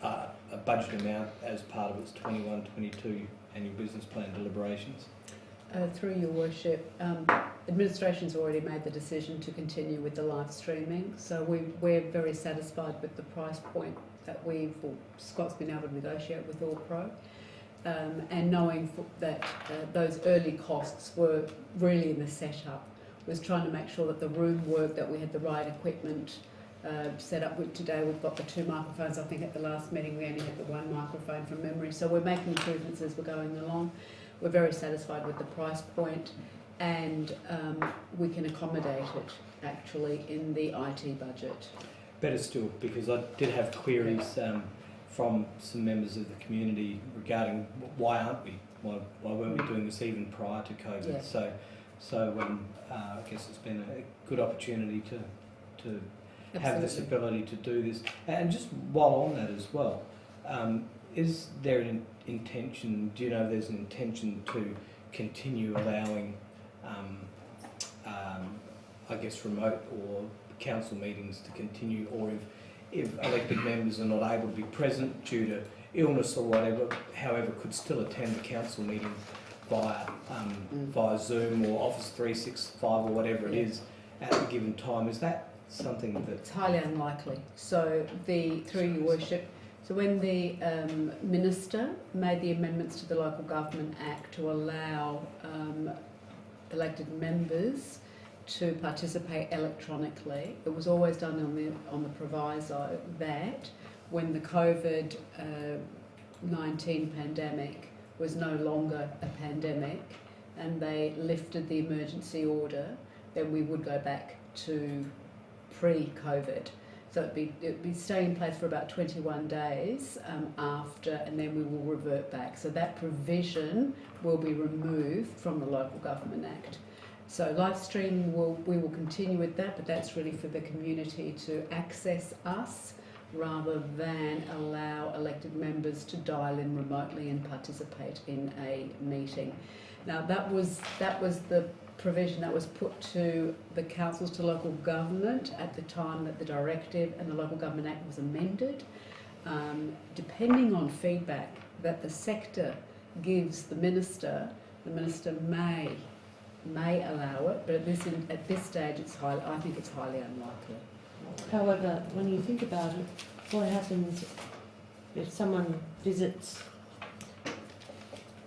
a budget amount as part of its 21-22 annual business plan deliberations. Through your worship, administration's already made the decision to continue with the live streaming, so we're very satisfied with the price point that Scott's been able to negotiate with All Pro. And knowing that those early costs were really in the setup, was trying to make sure that the room worked, that we had the right equipment set up. Today we've got the 2 microphones. I think at the last meeting we only had the 1 microphone from memory. So we're making improvements as we're going along. We're very satisfied with the price point, and we can accommodate it actually in the IT budget. Better still, because I did have queries from some members of the community regarding why aren't we? Why weren't we doing this even prior to COVID? Yeah. So I guess it's been a good opportunity to have this ability to do this. And just while on that as well, is there an intention, do you know if there's an intention to continue allowing, I guess, remote or council meetings to continue, or if elected members are not able to be present due to illness or whatever, however, could still attend the council meeting via Zoom or Office 365 or whatever it is at a given time? Is that something that... It's highly unlikely. So through your worship, so when the Minister made the amendments to the Local Government Act to allow elected members to participate electronically, it was always done on the proviso that when the COVID-19 pandemic was no longer a pandemic and they lifted the emergency order, then we would go back to pre-COVID. So it'd be staying in place for about 21 days after, and then we will revert back. So that provision will be removed from the Local Government Act. So live streaming, we will continue with that, but that's really for the community to access us rather than allow elected members to dial in remotely and participate in a meeting. Now that was the provision that was put to the councils to local government at the time that the directive and the Local Government Act was amended. Depending on feedback that the sector gives the minister may allow it, but at this stage I think it's highly unlikely. However, when you think about it, what happens if someone visits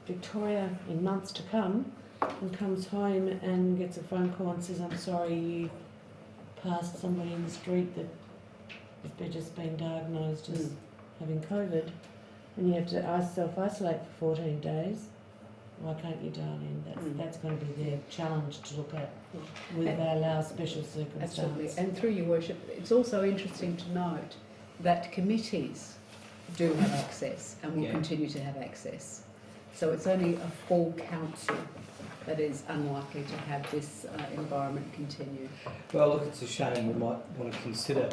Victoria in months to come and comes home and gets a phone call and says, I'm sorry, you passed somebody in the street that they've just been diagnosed as having COVID, and you have to self-isolate for 14 days. Why can't you dial in? That's going to be their challenge to look at. Will they allow special circumstances? Absolutely. And through your worship, it's also interesting to note that committees do have access and will continue to have access. So it's only a full council that is unlikely to have this environment continue. Well, look, it's a shame. We might want to consider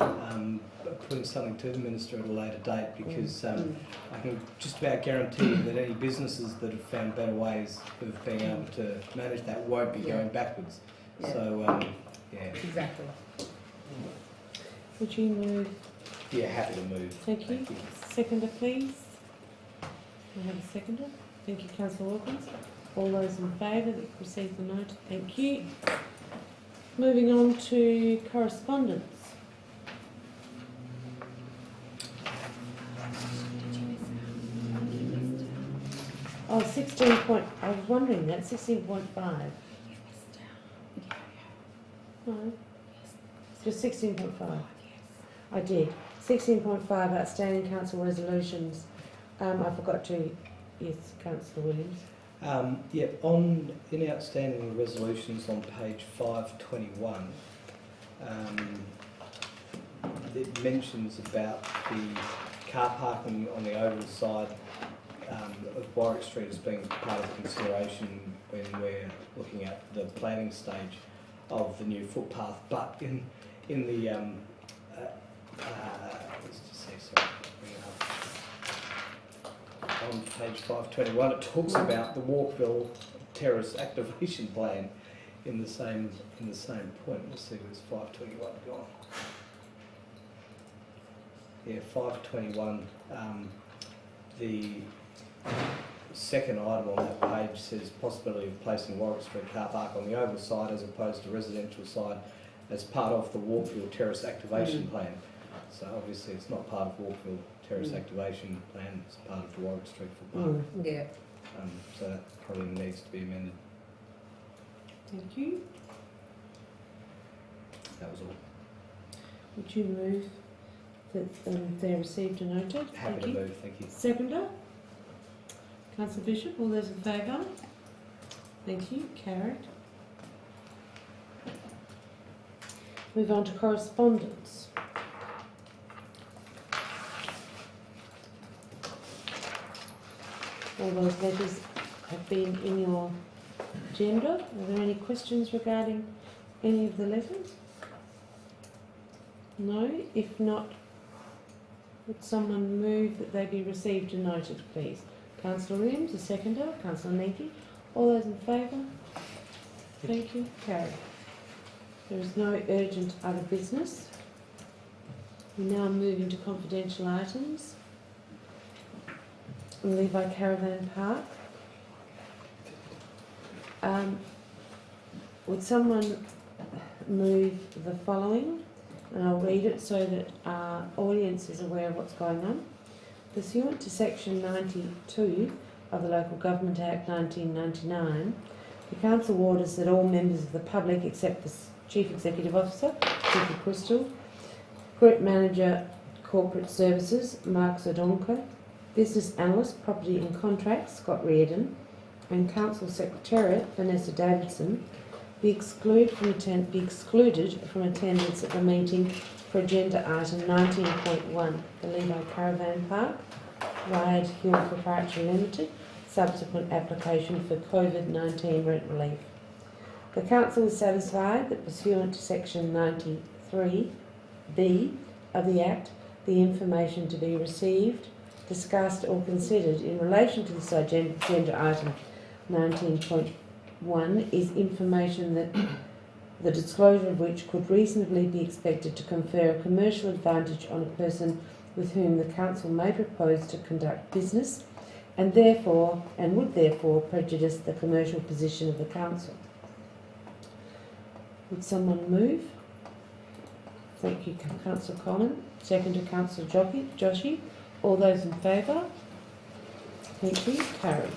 putting something to the Minister at a later date, because I can just about guarantee you that any businesses that have found better ways of being able to manage that won't be going backwards. Yeah. So, Exactly. Would you move? Yeah, happy to move. Thank you. Seconder, please. We have a seconder. Thank you, Councillor Wilkins. All those in favour that received the note, thank you. Moving on to correspondence. Oh, 16 point, I was wondering that, 16.5. No, just 16.5. I did. 16.5 outstanding council resolutions. I forgot to, yes, Councillor Williams. In outstanding resolutions on page 521, it mentions about the car parking on the Oval side of Warwick Street as being part of consideration when we're looking at the planning stage of the new footpath. But in the let's just see, sorry, bring it up. On page 521, it talks about the Walkerville terrace activation plan in the same point. Let's see, where's 521 gone? Yeah, 521. The second item on that page says possibility of placing Warwick Street car park on the Oval side as opposed to residential side as part of the Walkerville terrace activation plan. So obviously it's not part of Walkerville terrace activation plan, it's part of the Warwick Street footpath. Yeah. So that probably needs to be amended. Thank you. That was all. Would you move that they received and noted? Happy to move, thank you. Seconder? Councillor Bishop, all those in favour? Thank you, carried. Move on to correspondence. All those letters have been in your agenda. Are there any questions regarding any of the letters? No? If not, would someone move that they be received and noted, please? Councillor Williams, a seconder. Councillor Nenke. All those in favour? Thank you. Carried. There is no urgent other business. We now move into confidential items. Levi Caravan Park. Would someone move the following? And I'll read it so that our audience is aware of what's going on. Pursuant to Section 92 of the Local Government Act 1999, the Council orders that all members of the public, except the Chief Executive Officer, Vicky Crystal, Group Manager, Corporate Services, Mark Zodonka, Business Analyst, Property and Contracts, Scott Reardon, and Council Secretariat, Vanessa Davidson, be excluded from attendance at the meeting for agenda item 19.1, the Levi Caravan Park, Wyatt Hill Proprietary Limited, subsequent application for COVID-19 rent relief. The Council is satisfied that pursuant to Section 93B of the Act, the information to be received, discussed or considered in relation to this agenda item 19.1 is information that the disclosure of which could reasonably be expected to confer a commercial advantage on a person with whom the Council may propose to conduct business and would therefore prejudice the commercial position of the Council. Would someone move? Thank you, Councillor Collin. Second to Councillor Joshi. All those in favour? Thank you. Carried.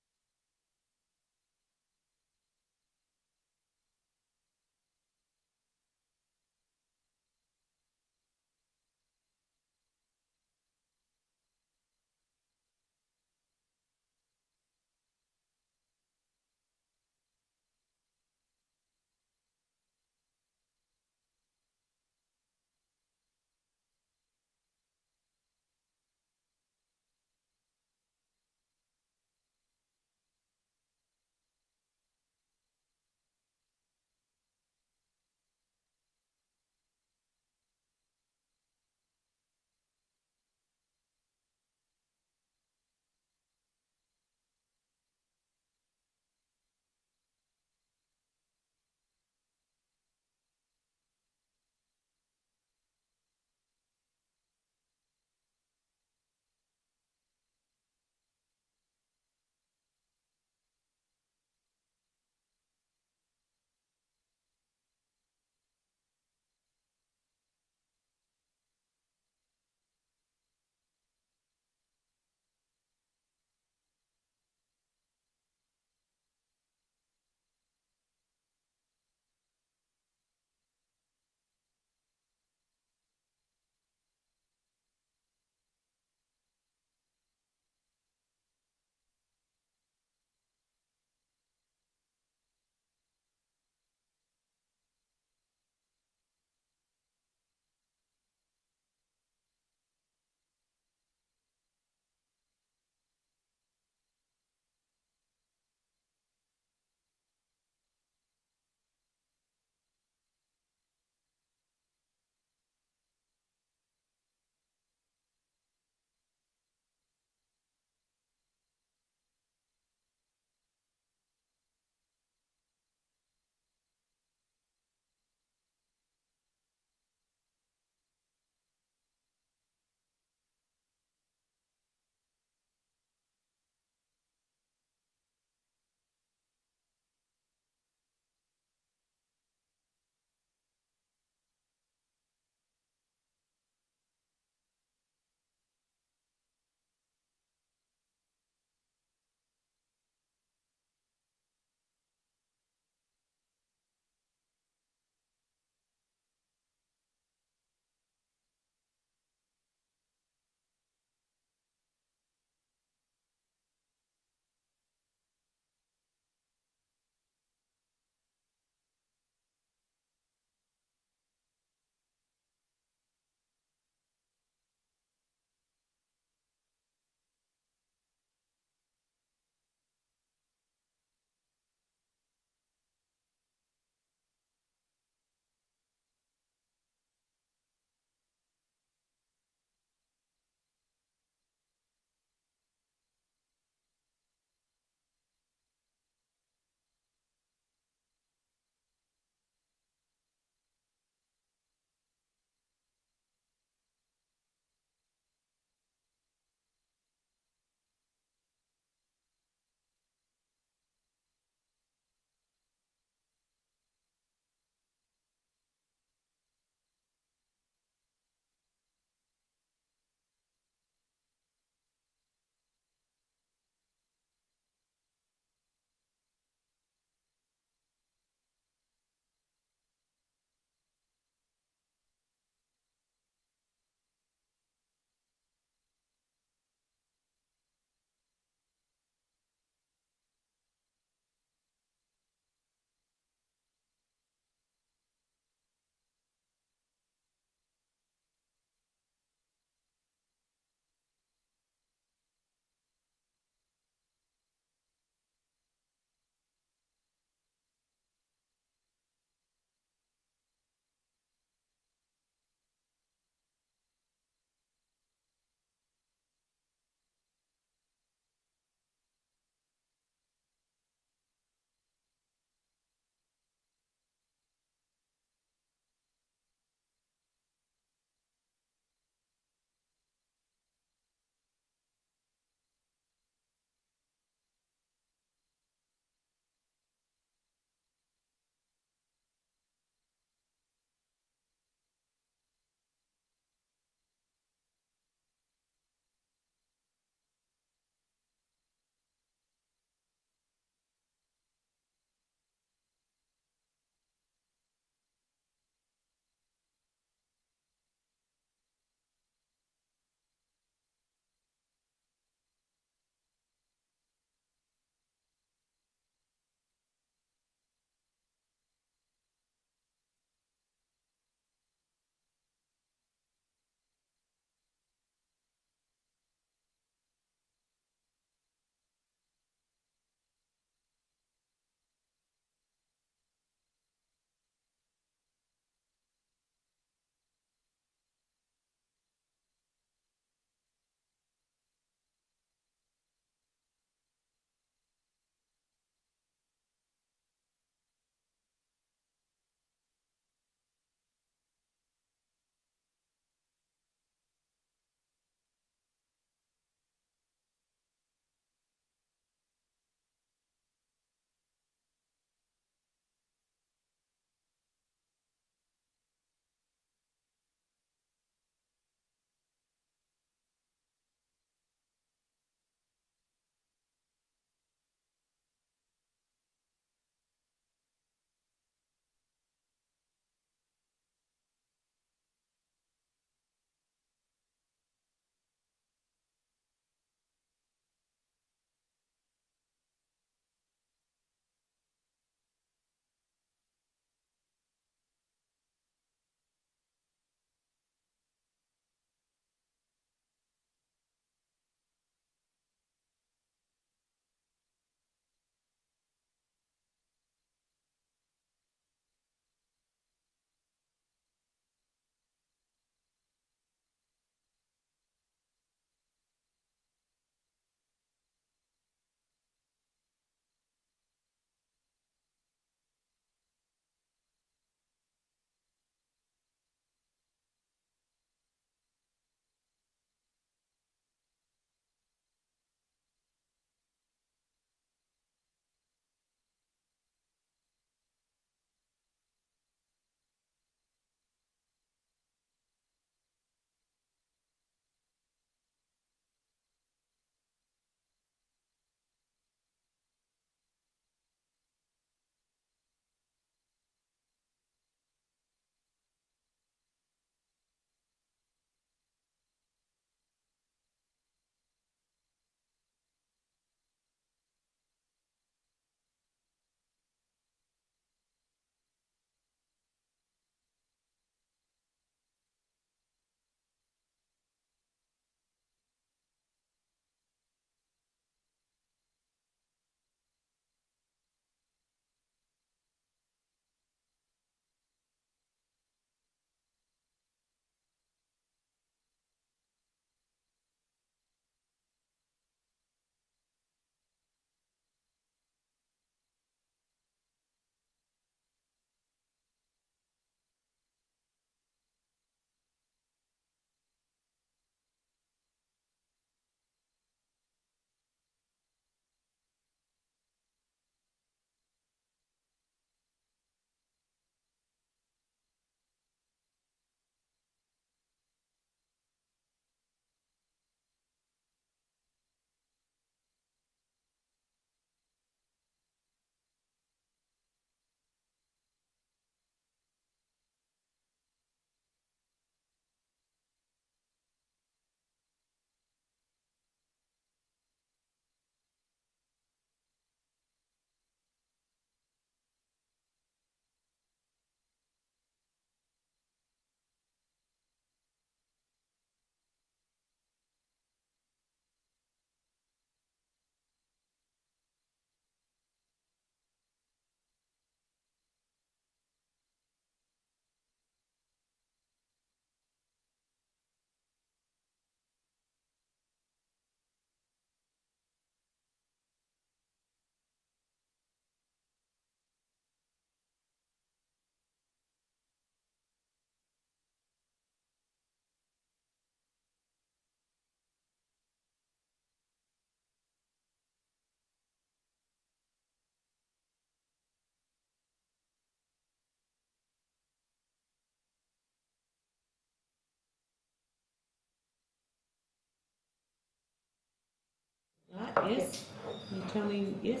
Yes. You tell me yes.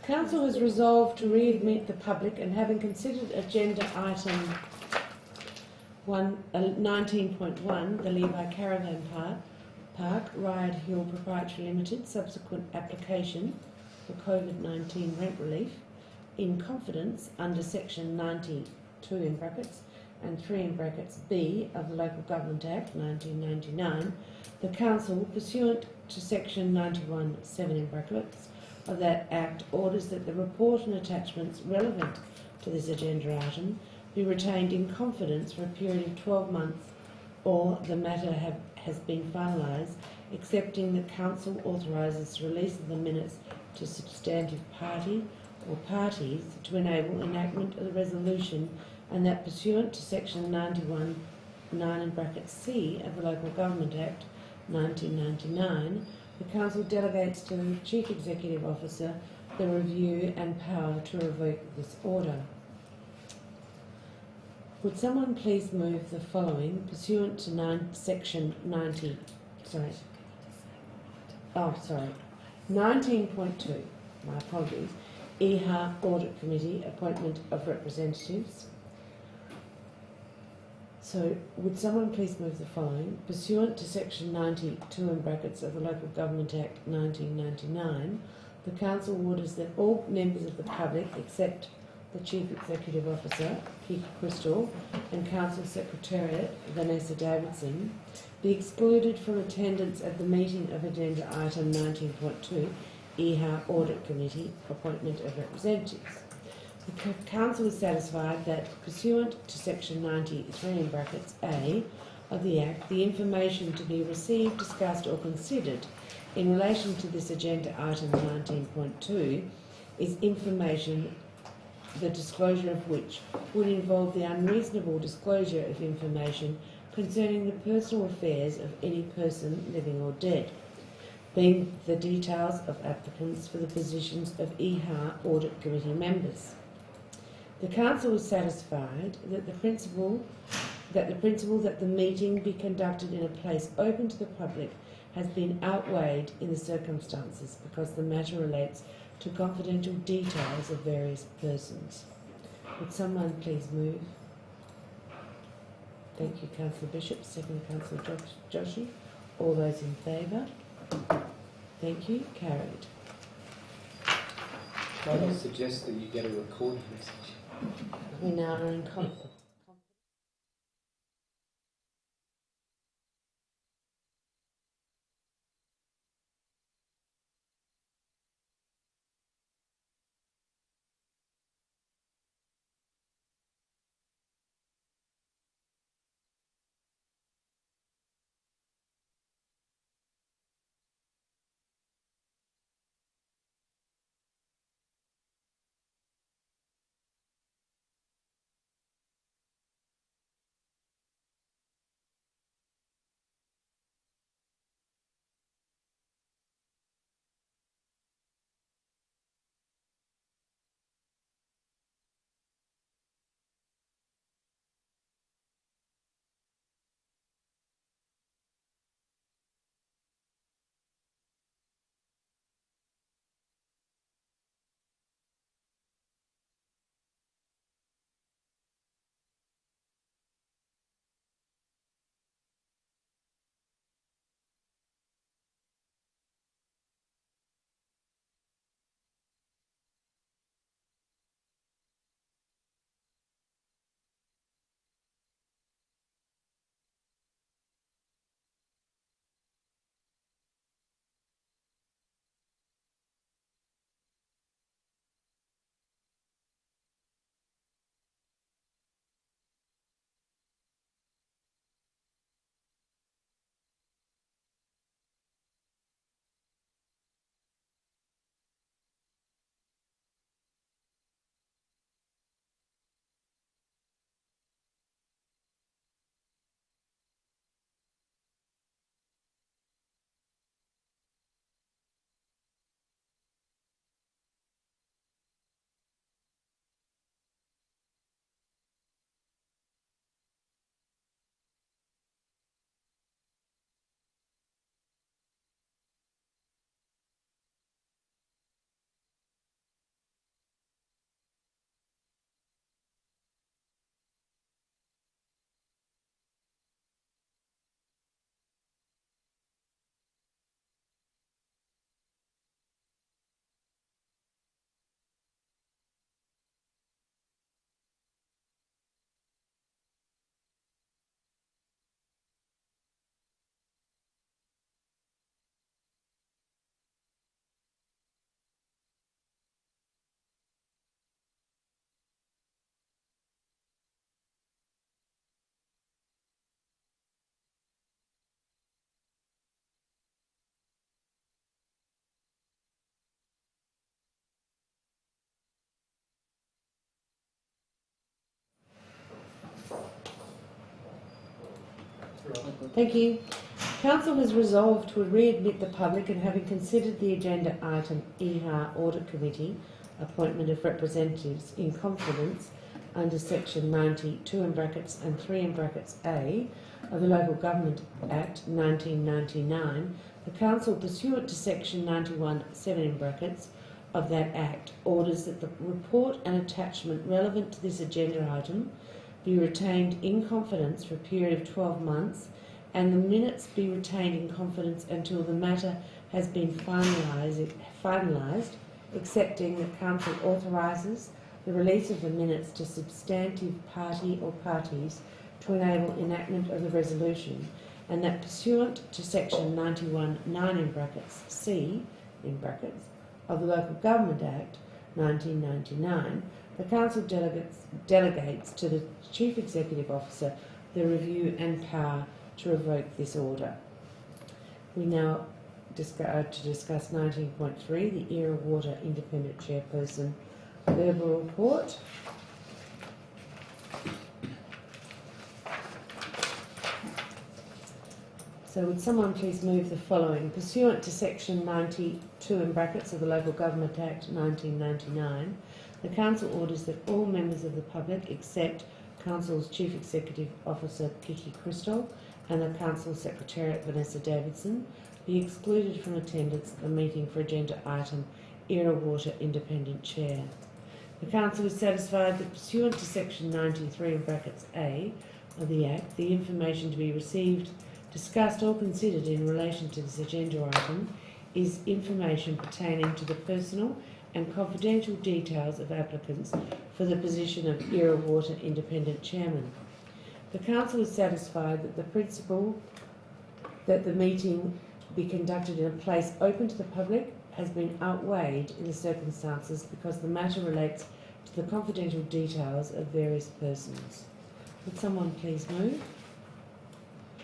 Council has resolved to readmit the public and having considered agenda item 19.1, the Levi Caravan Park, Riot Hill Proprietary Limited, subsequent application for COVID-19 rent relief, in confidence under section 92 in brackets and 3 in brackets B of the Local Government Act 1999, the Council, pursuant to section 91(7) in brackets of that Act, orders that the report and attachments relevant to this agenda item be retained in confidence for a period of 12 months, or the matter has been finalised, excepting that Council authorises the release of the minutes to substantive party or parties to enable enactment of the resolution, and that pursuant to section 91(9) in brackets C of the Local Government Act 1999, the Council delegates to the Chief Executive Officer the review and power to revoke this order. Would someone please move the following pursuant to section 19.2, my apologies, EHA Audit Committee, appointment of representatives. So, would someone please move the following? Pursuant to section 92 in brackets of the Local Government Act 1999, the Council orders that all members of the public, except the Chief Executive Officer, Kiki Crystal, and Council Secretariat, Vanessa Davidson, be excluded from attendance at the meeting of agenda item 19.2, EHA Audit Committee, appointment of representatives. The Council is satisfied that, pursuant to section 93 in brackets A of the Act, the information to be received, discussed or considered in relation to this agenda item 19.2 is information the disclosure of which would involve the unreasonable disclosure of information concerning the personal affairs of any person, living or dead, being the details of applicants for the positions of EHA Audit Committee members. The Council is satisfied that the principle that the meeting be conducted in a place open to the public has been outweighed in the circumstances because the matter relates to confidential details of various persons. Would someone please move? Thank you, Councillor Bishop. Second, Councillor Joshi. All those in favour? Thank you. Carried. Might I suggest that you get a recorded message? We now are in conflict. Thank you. Council has resolved to readmit the public and having considered the agenda item EHA Audit Committee appointment of representatives in confidence under section 92 in brackets and 3 in brackets A of the Local Government Act 1999, the Council, pursuant to section 91(7) in brackets of that Act, orders that the report and attachment relevant to this agenda item be retained in confidence for a period of 12 months and the minutes be retained in confidence until the matter has been finalised, excepting that Council authorises the release of the minutes to substantive party or parties to enable enactment of the resolution, and that pursuant to section 91(9) in brackets C in brackets of the Local Government Act 1999, the Council delegates to the Chief Executive Officer the review and power to revoke this order. We now discuss 19.3, the Era Water Independent Chairperson verbal report. So would someone please move the following? Pursuant to section 92 in brackets of the Local Government Act 1999, the Council orders that all members of the public, except Council's Chief Executive Officer Kiki Crystal and the Council Secretariat Vanessa Davidson, be excluded from attendance at the meeting for agenda item Era Water Independent Chair. The Council is satisfied that pursuant to section 93 in brackets A of the Act, the information to be received, discussed or considered in relation to this agenda item is information pertaining to the personal and confidential details of applicants for the position of Era Water Independent Chairman. The Council is satisfied that the principle that the meeting be conducted in a place open to the public has been outweighed in the circumstances because the matter relates to the confidential details of various persons. Would someone please move?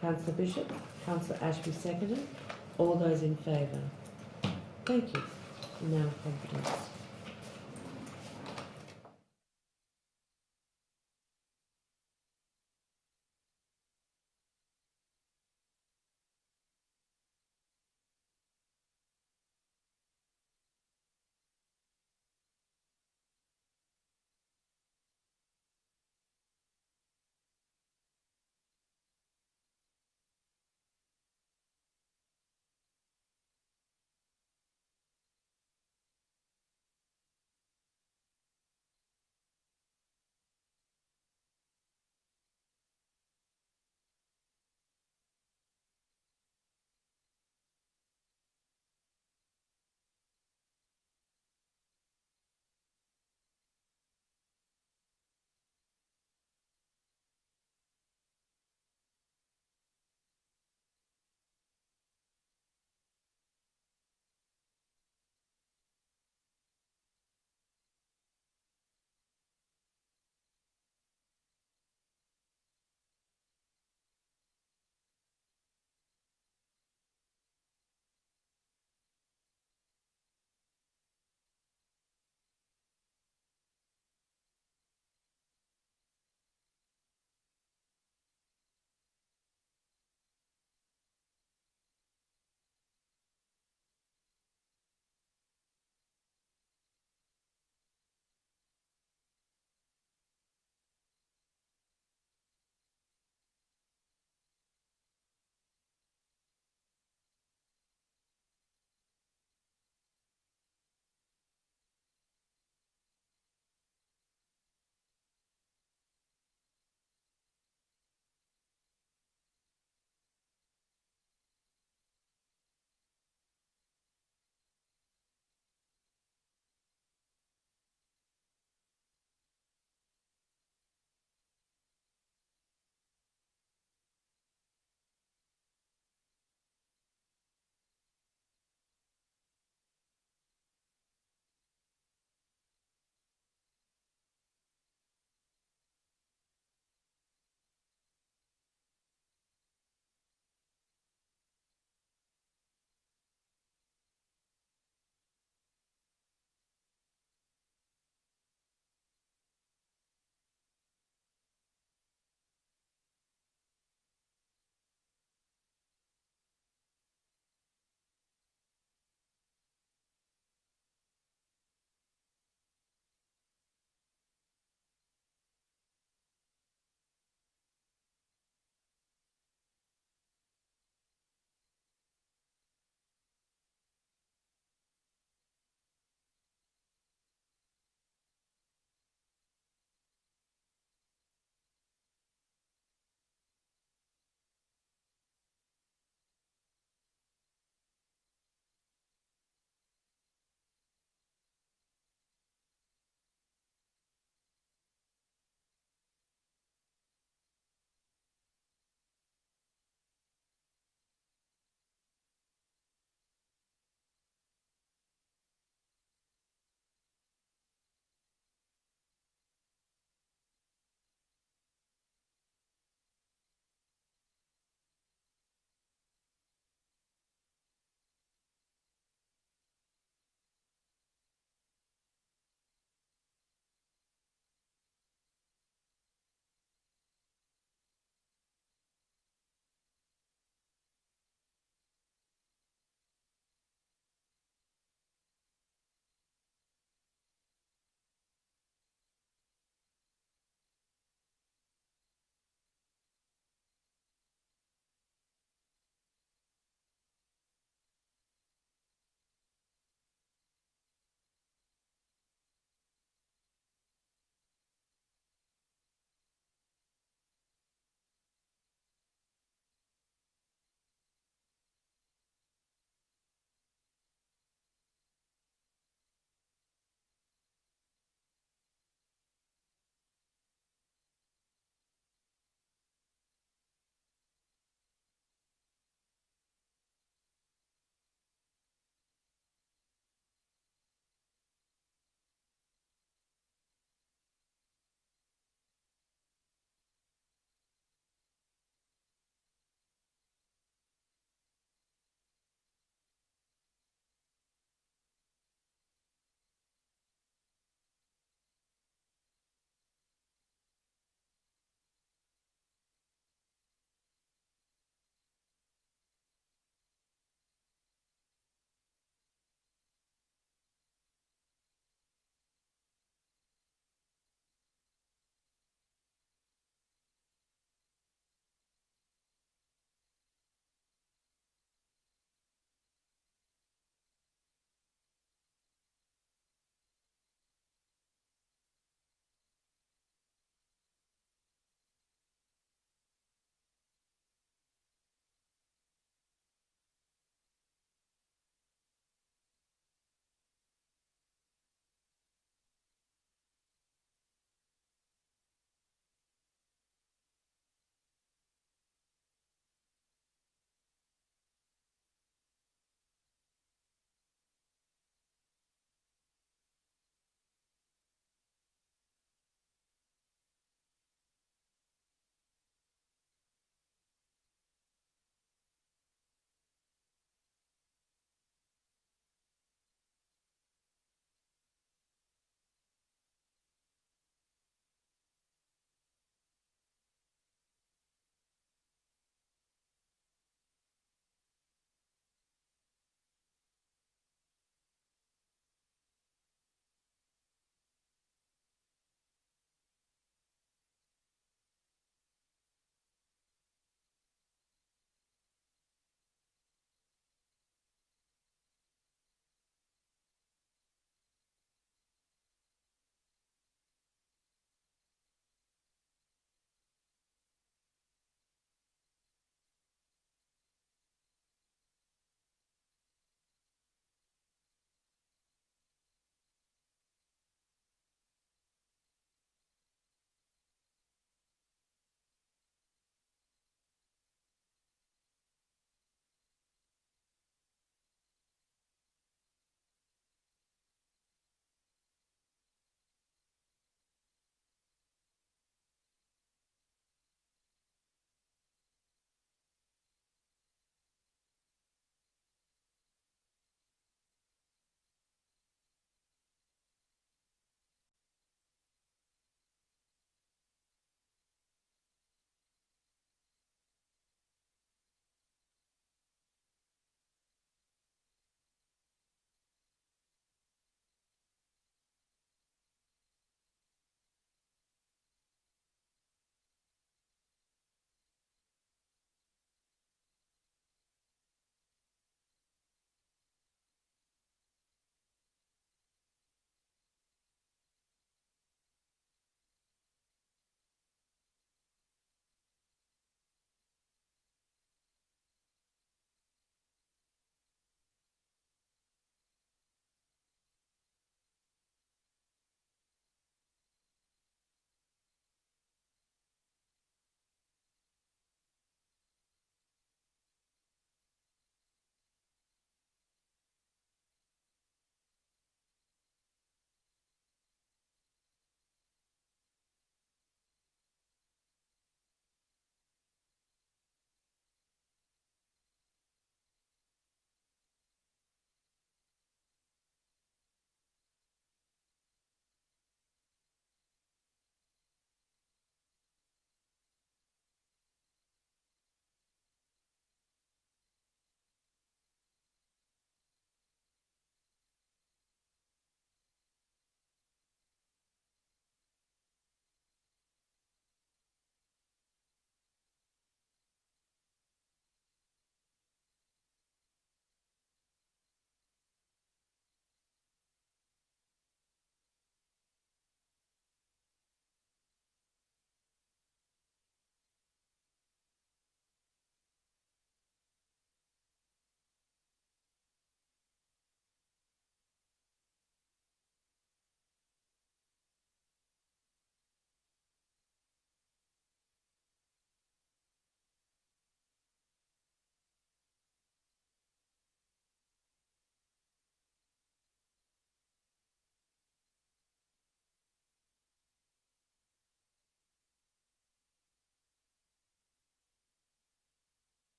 Councillor Bishop, Councillor Ashby seconded. All those in favour? Thank you. Now confidence.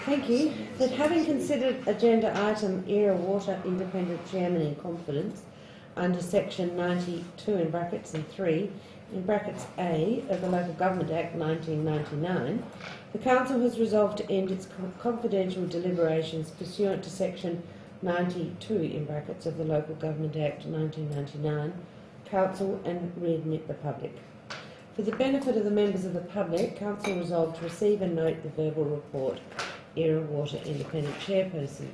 Thank you. That having considered agenda item Era Water Independent Chairman in confidence under section 92 in brackets and 3 in brackets A of the Local Government Act 1999, the Council has resolved to end its confidential deliberations pursuant to section 92 in brackets of the Local Government Act 1999, Council, and readmit the public. For the benefit of the members of the public, Council resolved to receive and note the verbal report, Era Water Independent Chairperson.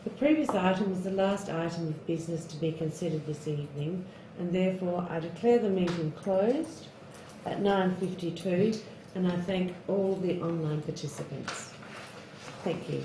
The previous item was the last item of business to be considered this evening, and therefore I declare the meeting closed at 9:52, and I thank all the online participants. Thank you.